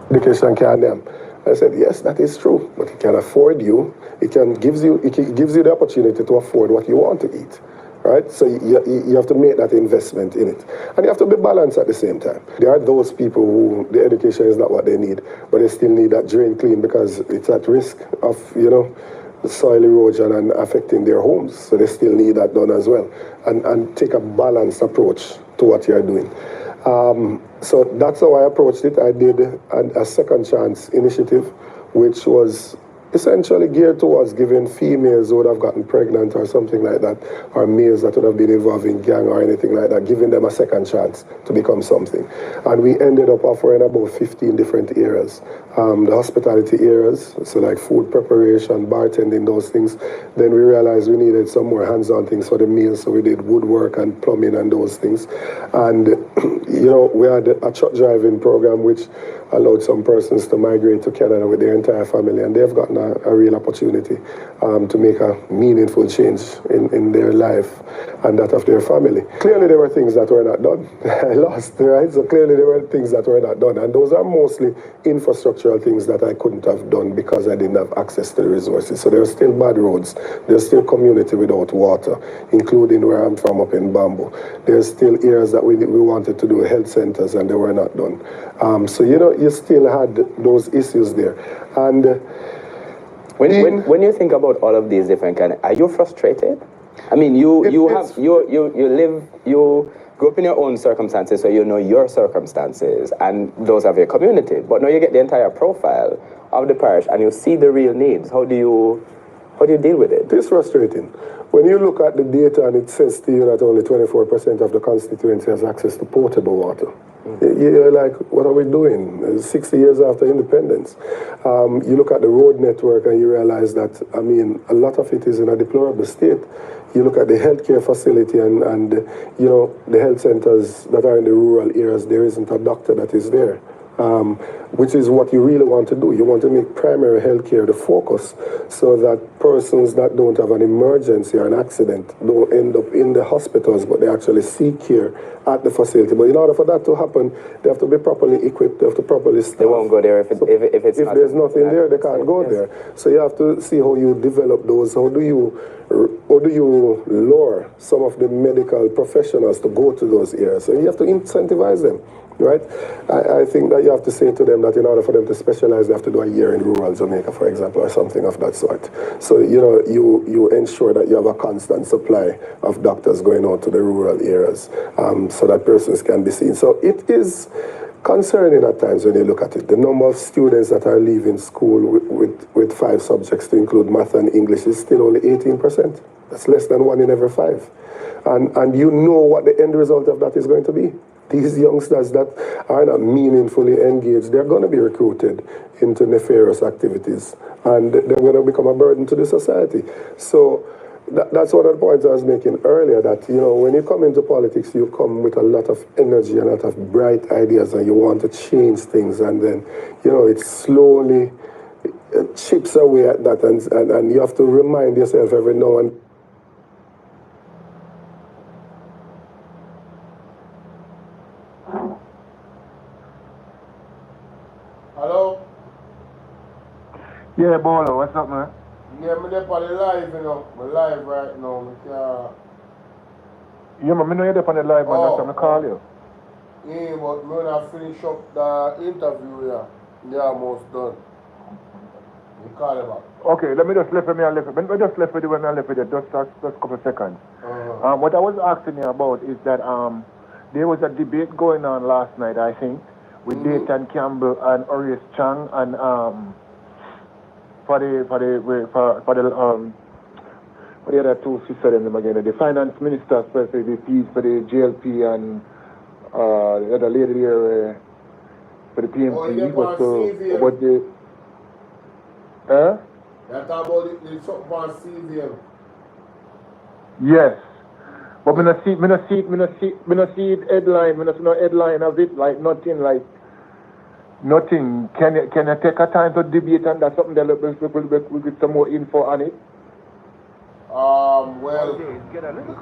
Education can them. I said, yes, that is true, but it can afford you. It gives you the opportunity to afford what you want to eat, right? So you have to make that investment in it, and you have to be balanced at the same time. There are those people who the education is not what they need, but they still need that drain clean because it's at risk of soil erosion and affecting their homes. So they still need that done as well, and take a balanced approach to what you're doing. So that's how I approached it. I did a second chance initiative, which was essentially geared towards giving females who would have gotten pregnant or something like that, or males that would have been involved in gang or anything like that, giving them a second chance to become something. And we ended up offering about 15 different areas. The hospitality areas, so like food preparation, bartending, those things. Then we realized we needed some more hands-on things for the meals, so we did woodwork and plumbing and those things. And, we had a truck driving program which allowed some persons to migrate to Canada with their entire family, and they've gotten a real opportunity to make a meaningful change in their life and that of their family. Clearly there were things that were not done. I lost, right? So clearly there were things that were not done, and those are mostly infrastructural things that I couldn't have done because I didn't have access to the resources. So there are still bad roads, there's still community without water, including where I'm from up in Bamboo. There's still areas that we wanted to do health centers and they were not done. So you still had those issues there. And when you think about all of these different are you frustrated? I mean, you grew up in your own circumstances, so you know your circumstances and those of your community. But now you get the entire profile of the parish and you see the real needs. How do you deal with it? It's frustrating. When you look at the data and it says to you that only 24% of the constituency has access to potable water, you're like, what are we doing? 60 years after independence. You look at the road network and you realize that, a lot of it is in a deplorable state. You look at the healthcare facility and the health centers that are in the rural areas, there isn't a doctor that is there. Which is what you really want to do. You want to make primary health care the focus so that persons that don't have an emergency or an accident don't end up in the hospitals, but they actually seek care at the facility. But in order for that to happen, they have to be properly equipped, they have to properly staff. They won't go there if there's nothing there, they can't go there. So you have to see how you develop those. How do you lure some of the medical professionals to go to those areas? So you have to incentivize them. Right? I think that you have to say to them that in order for them to specialize, they have to do a year in rural Jamaica, for example, or something of that sort. So, you ensure that you have a constant supply of doctors going out to the rural areas so that persons can be seen. So it is concerning at times when you look at it. The number of students that are leaving school with 5 subjects to include math and English is still only 18%. That's less than 1 in every 5. And you know what the end result of that is going to be. These youngsters that are not meaningfully engaged, they're going to be recruited into nefarious activities, and they're going to become a burden to the society. So that's one of the points I was making earlier, that, you know, when you come into politics, you come with a lot of energy, a lot of bright ideas, and you want to change things, and then, you know, it slowly chips away at that, and you have to remind yourself every now and Hello? Yeah, Bolo, what's up, man? Yeah, I'm there on the live, you know. I'm live right now. Yeah, man, I know you're there on the live, man. That's why I call you. Yeah, but when I finish up the interview here, they're almost done. You call it back. Okay, let me just left with me and left with you. Let me just left with you when I left with you. Just a couple of seconds. What I was asking you about is that there was a debate going on last night, I think, with Dayton Campbell and Horace Chang, and for the other two sisters in them again, the finance minister, especially the fees for the JLP, and the other lady there for the PMP. But about the You're talking about the something on CVM. Yes. But me not see it headline, me not see no headline of it, like nothing. Can you take a time to debate on that, something that we get some more info on it? Well, get a little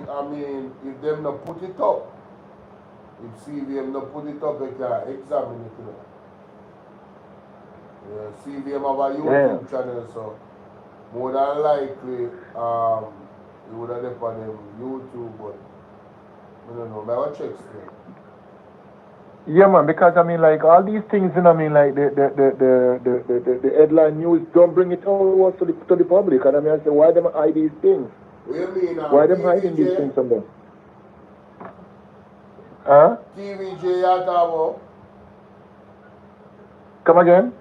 I mean, if them not put it up, if CVM not put it up, they can examine it, you know. Yeah, CVM have a YouTube channel, so more than likely, you would have done on them YouTube, but I don't know, I will check still. Yeah, man, because I mean, like, all these things, you know, I mean, like, the headline news don't bring it all to the public, and I mean, I say, why them hide these things? What do you mean? Why them hiding these things from them? Huh? TVJ, you talk about? Come again?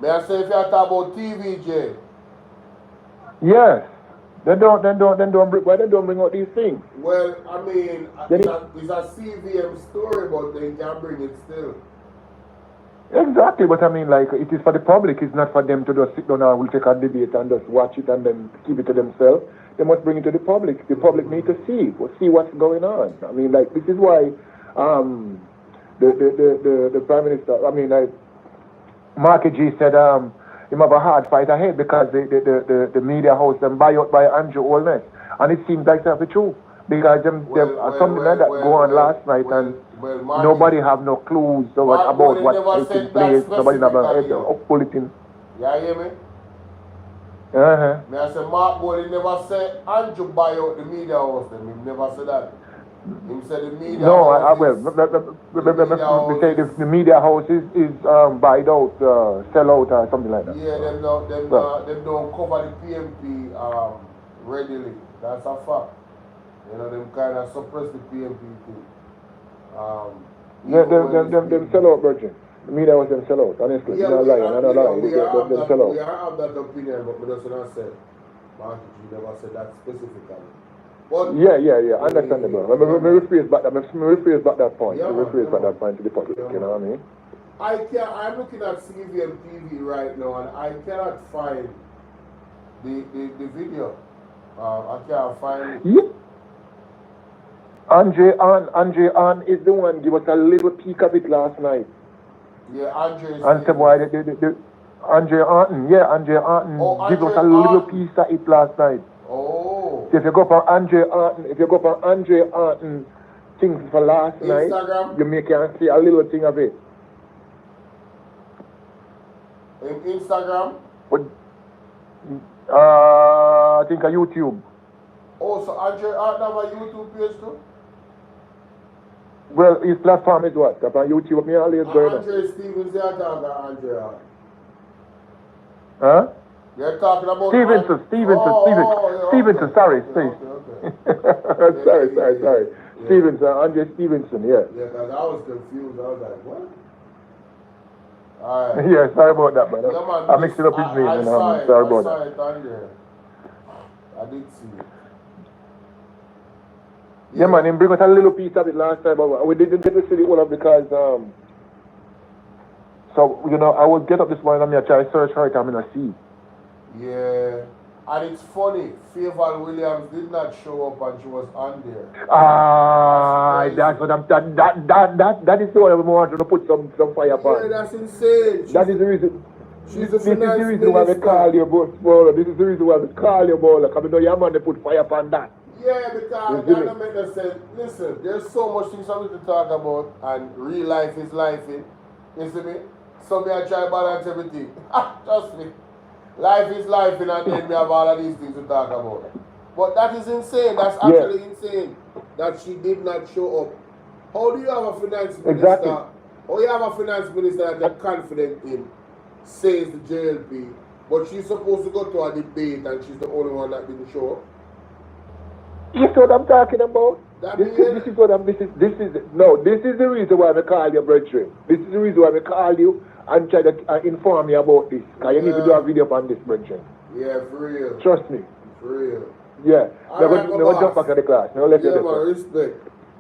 May I say if you talk about TVJ? Yes. Why they don't bring out these things? Well, I mean, it's a CVM story, but they can bring it still. Exactly, but I mean, like, it is for the public. It's not for them to just sit down and we'll take a debate and just watch it and then keep it to themselves. They must bring it to the public. The public need to see what's going on. I mean, like, this is why the Prime Minister, I mean, like, Marky G said him have a hard fight ahead because the media house them buy out by Andrew Holness, and it seems like that's true because something like that go on last night and nobody have no clues about what's taking place. Nobody have a bulletin. You hear me? May I say Mark Bowley never said Andrew buy out the media house. He never said that. He said the media house. The media house is buyed out, sell out, or something like that. Yeah, them don't cover the PMP readily. That's a fact. You know, them kind of suppress the PMP thing. Them sell out, Virgin. The media house them sell out, honestly. Yeah, not lying, I'm not lying. We have that opinion, but that's what I said. Mark, you never said that specifically. But yeah, understandable. Let me rephrase back that point. Yeah, rephrase back that point to the public, you know what I mean? I'm looking at CVM TV right now, and I cannot find the video. I can't find it. Yeah. Andre Ann is the one give us a little peek of it last night. Yeah, Andre. And said why Andre Anton give us a little piece of it last night. Oh. So if you go for Andre Anton things for last Instagram? night, you can see a little thing of it. In Instagram? I think on YouTube. Oh, so Andre Anton have a YouTube page too? Well, his platform is what? Up on YouTube, me always going on. Andre Stevens, they are talking about Andre Anton. Huh? They're talking about Stevenson. Sorry. Okay. Sorry. Stevenson, Andre Stevenson, yeah. Yeah, because I was confused. I was like, what? Alright. Yeah, sorry about that, brother. Yeah, man, I mixed it up his name, and sorry about that. I saw it on there. I did see it. Yeah, man, him bring us a little piece of it last time, but we didn't get to see it all up because, so, you know, I would get up this morning and I try to search for it, I'm in a sea. Yeah, and it's funny, Favor Williams did not show up and she was on there. That's what I'm, that is the one I wanted to put some fire upon. Yeah, that's insane. That is the reason. This is the reason why we call you, bowler. This is the reason why we call you, bowler. Because we know your man, they put fire upon that. Yeah, because that don't make no sense. Listen, there's so much things I need to talk about, and real life is life. You see me? So me I try to balance everything. Trust me. Life is life, and then we have all of these things to talk about. But that is insane. That's actually insane that she did not show up. How do you have a finance minister? Exactly. How you have a finance minister that you're confident in, says the JLP, but she's supposed to go to a debate and she's the only one that didn't show up? You know what I'm talking about? This is the reason why we call you, brethren. This is the reason why we call you and try to inform you about this. Because you need to do a video on this, brethren. Yeah, for real. Trust me. For real. Yeah. Alright, Never jump back in the class. Never let you man, respect.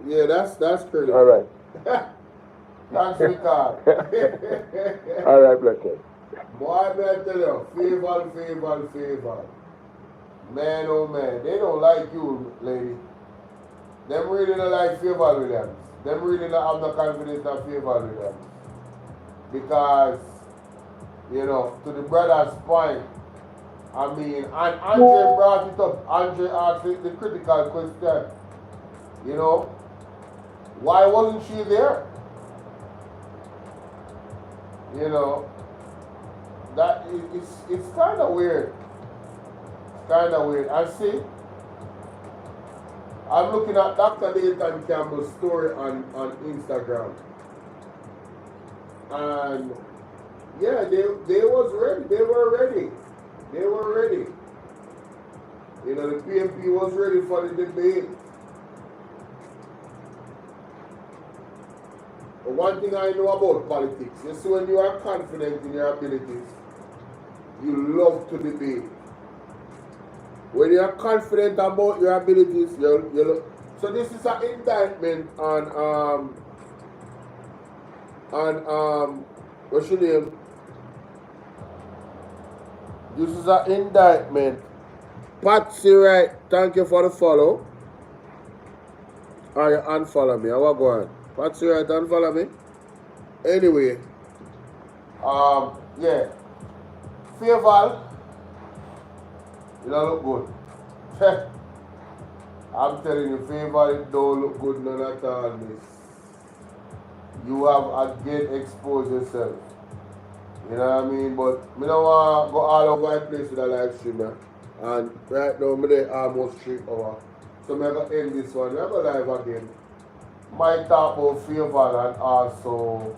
Yeah, that's crazy. All right. Thanks for the call. All right, brethren. Boy, I tell you, favor. Man, oh man, they don't like you, lady. Them really don't like Favor Williams. Them really don't have no confidence in Favor Williams. Because, you know, to the brother's point, I mean, and Andre brought it up. Andre asked the critical question. You know, why wasn't she there? You know, that it's kind of weird. Kind of weird. I see. I'm looking at Dr. Dayton Campbell's story on Instagram. And yeah, they was ready. They were ready. You know, the PMP was ready for the debate. But one thing I know about politics, you see, when you are confident in your abilities, you love to debate. When you are confident about your abilities, you so this is an indictment on what's your name? This is an indictment. Patsy, right? Thank you for the follow. Or you unfollow me. I will go on. Patsy, right? Unfollow me. Anyway, yeah. Favor. You don't look good. I'm telling you, Favor, it don't look good none at all, miss. You have again exposed yourself. You know what I mean? But I don't want to go all over my place with a live stream, man. And right now, I'm there almost 3 hours. So I'm going to end this one. I'm going to live again. Might talk about Favor and also,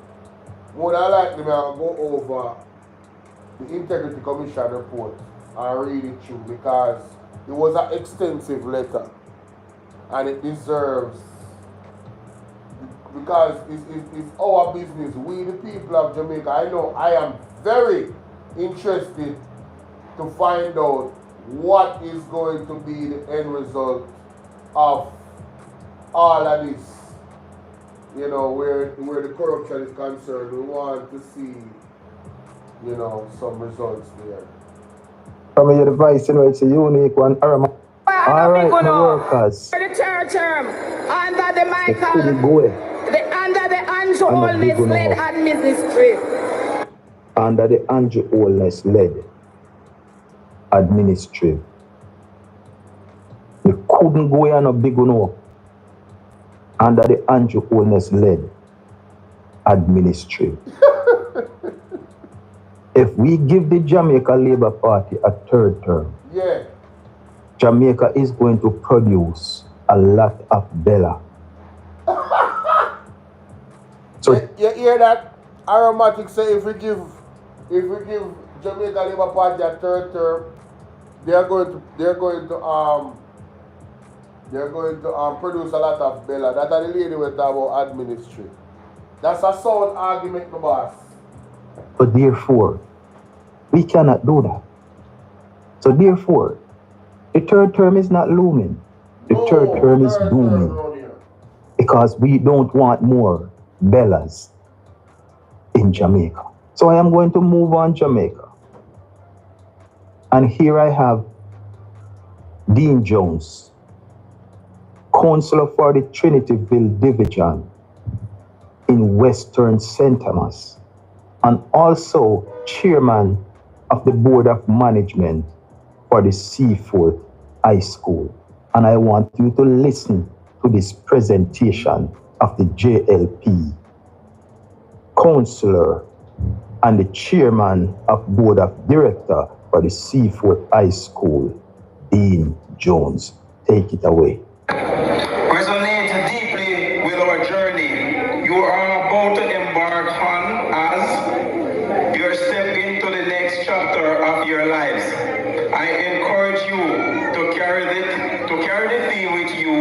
more than likely, I'm going to go over the Integrity Commission report and read it through because it was an extensive letter and it deserves, because it's our business, we the people of Jamaica. I know I am very interested to find out what is going to be the end result of all of this, you know, where the corruption is concerned. We want to see, you know, some results there. From your advice, you know, it's a unique one. All right, my workers. The third term, under the Michael, under the Andrew Holness-led administration. Under the Andrew Holness-led administration. We couldn't go here no big no. Under the Andrew Holness-led administration. If we give the Jamaica Labour Party a third term, Jamaica is going to produce a lot of Bella. So you hear that? Aromatic say if we give Jamaica Labour Party a third term, they're going to produce a lot of Bella. That's the lady with about administration. That's a sound argument, my boss. So therefore, we cannot do that. So therefore, the third term is not looming. The third term is booming. Because we don't want more Bellas in Jamaica. So I am going to move on Jamaica. And here I have Dean Jones, Councillor for the Trinityville Division in Western St. Thomas, and also Chairman of the Board of Management for the Seaforth High School. And I want you to listen to this presentation of the JLP Councillor and the Chairman of Board of Director for the Seaforth High School, Dean Jones. Take it away. Resonate deeply with our journey you are about to embark on as you step into the next chapter of your lives. I encourage you to carry the theme with you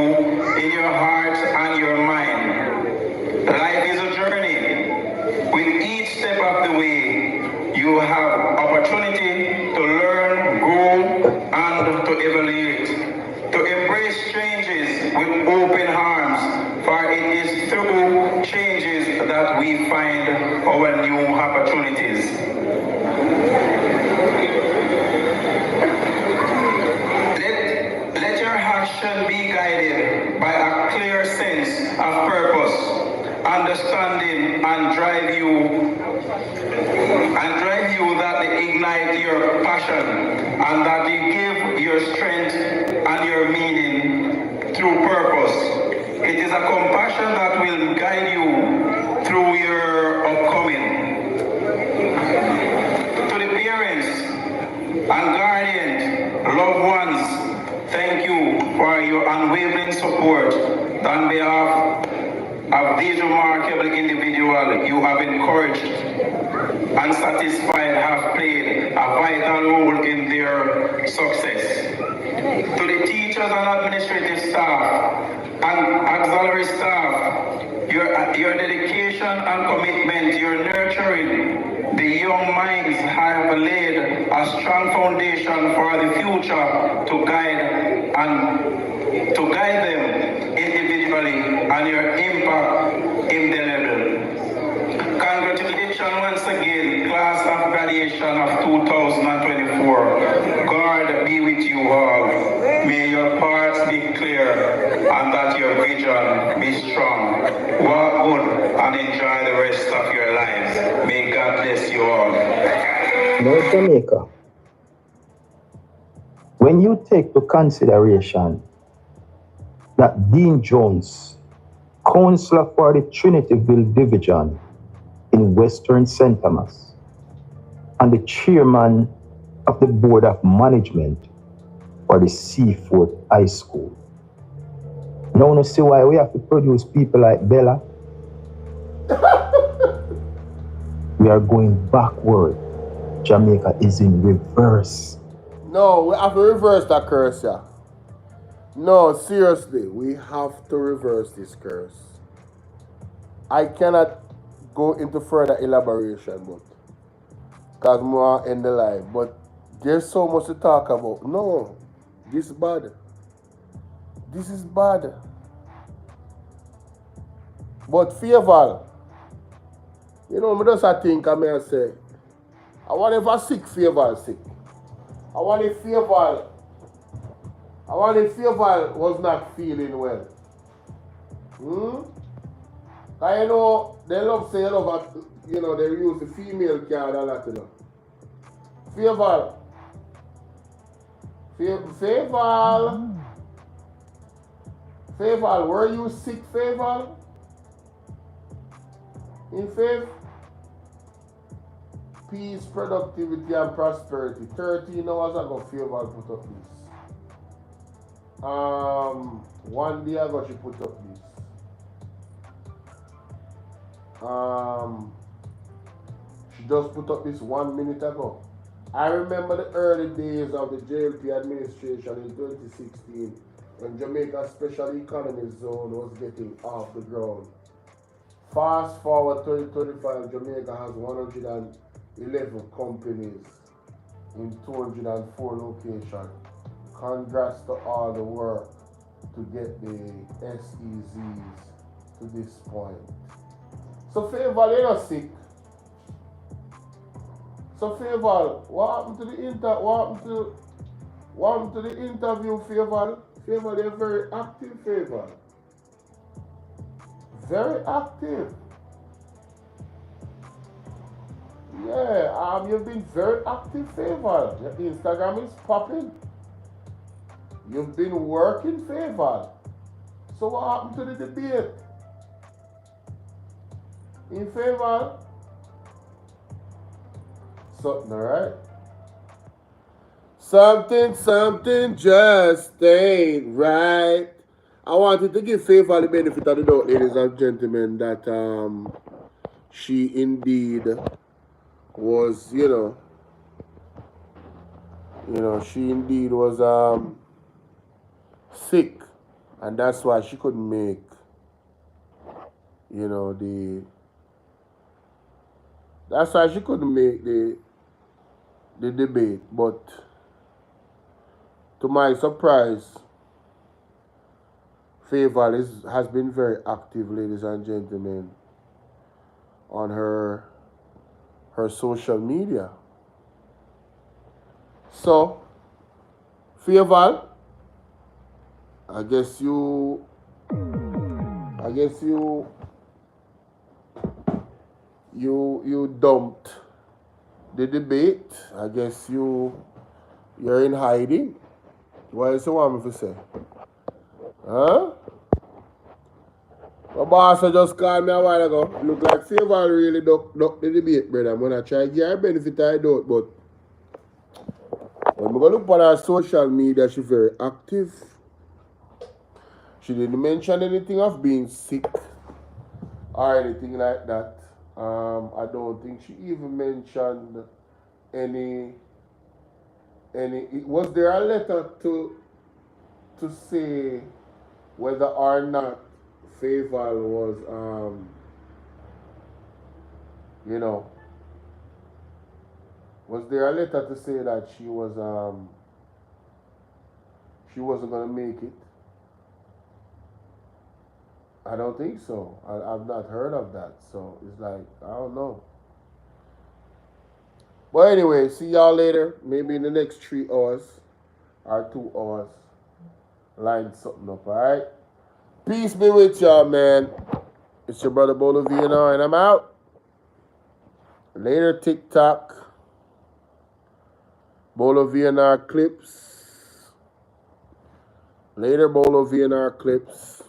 in your heart and your mind. Life is a journey. With each step of the way, you have opportunity to learn, grow, and to evaluate. To embrace changes with open arms, for it is through changes that we find our new opportunities. Let your action be guided by a clear sense of purpose, understanding, and drive you that they ignite your passion and that they give your strength and your meaning through purpose. It is a compassion that will guide you through your upcoming. To the parents and guardians, loved ones, thank you for your unwavering support. On behalf of these remarkable individuals you have encouraged and satisfied have played a vital role in their success. To the teachers and administrative staff and auxiliary staff, your dedication and commitment, your nurturing the young minds have laid a strong foundation for the future to guide them individually, and your impact indelible. Congratulations once again, class of graduation of 2024. God be with you all. May your paths be clear and that your vision be strong. Work good and enjoy the rest of your lives. May God bless you all. Now, Jamaica, when you take to consideration that Dean Jones, Councillor for the Trinityville Division in Western St. Thomas, and the Chairman of the Board of Management for the Seaforth High School. Now you see why we have to produce people like Bella? We are going backward. Jamaica is in reverse. No, we have to reverse that curse, yeah. No, seriously, we have to reverse this curse. I cannot go into further elaboration, but because we want to end the live. But there's so much to talk about. No, this is bad. This is bad. But Favour, you know, me just think, I may say, I want if a sick Favour sick. I want if Favour was not feeling well. I know they love say a lot of, you know, they use the female card a lot, you know. Favour, were you sick, Favour? In faith, peace, productivity, and prosperity. 13 hours ago, Favour put up this. 1 day ago, she put up this. She just put up this 1 minute ago. I remember the early days of the JLP administration in 2016 when Jamaica's special economy zone was getting off the ground. Fast forward 2025, Jamaica has 11 companies in 204 locations. Congrats to all the work to get the SEZs to this point. So Favour, you're not sick. So Favour, what happened to the interview, Favour? Favour, they're very active, Favour. Very active. Yeah, you've been very active, Favour. Your Instagram is popping. You've been working, Favour. So what happened to the debate? In Favour? Something, alright? Something just ain't right. I wanted to give Favour the benefit of the doubt, ladies and gentlemen, that she indeed was, she indeed was sick, and that's why she couldn't make, that's why she couldn't make the debate. But to my surprise, Favour has been very active, ladies and gentlemen, on her social media. So, Favour, I guess you dumped the debate. I guess you're in hiding. What else you want me to say? Huh? My boss just called me a while ago. Look like Favour really ducked the debate, brother. I'm gonna try to give her benefit I doubt, but when we go look at her social media, she's very active. She didn't mention anything of being sick or anything like that. I don't think she even mentioned any. Was there a letter to say whether or not Favour was, was there a letter to say that she wasn't gonna make it? I don't think so. I've not heard of that. So it's like, I don't know. But anyway, see y'all later. Maybe in the next 3 hours or 2 hours. Line something up, alright? Peace be with y'all, man. It's your brother Bolo V&R, and I'm out. Later, TikTok. Bolo V&R clips. Later, Bolo V&R clips.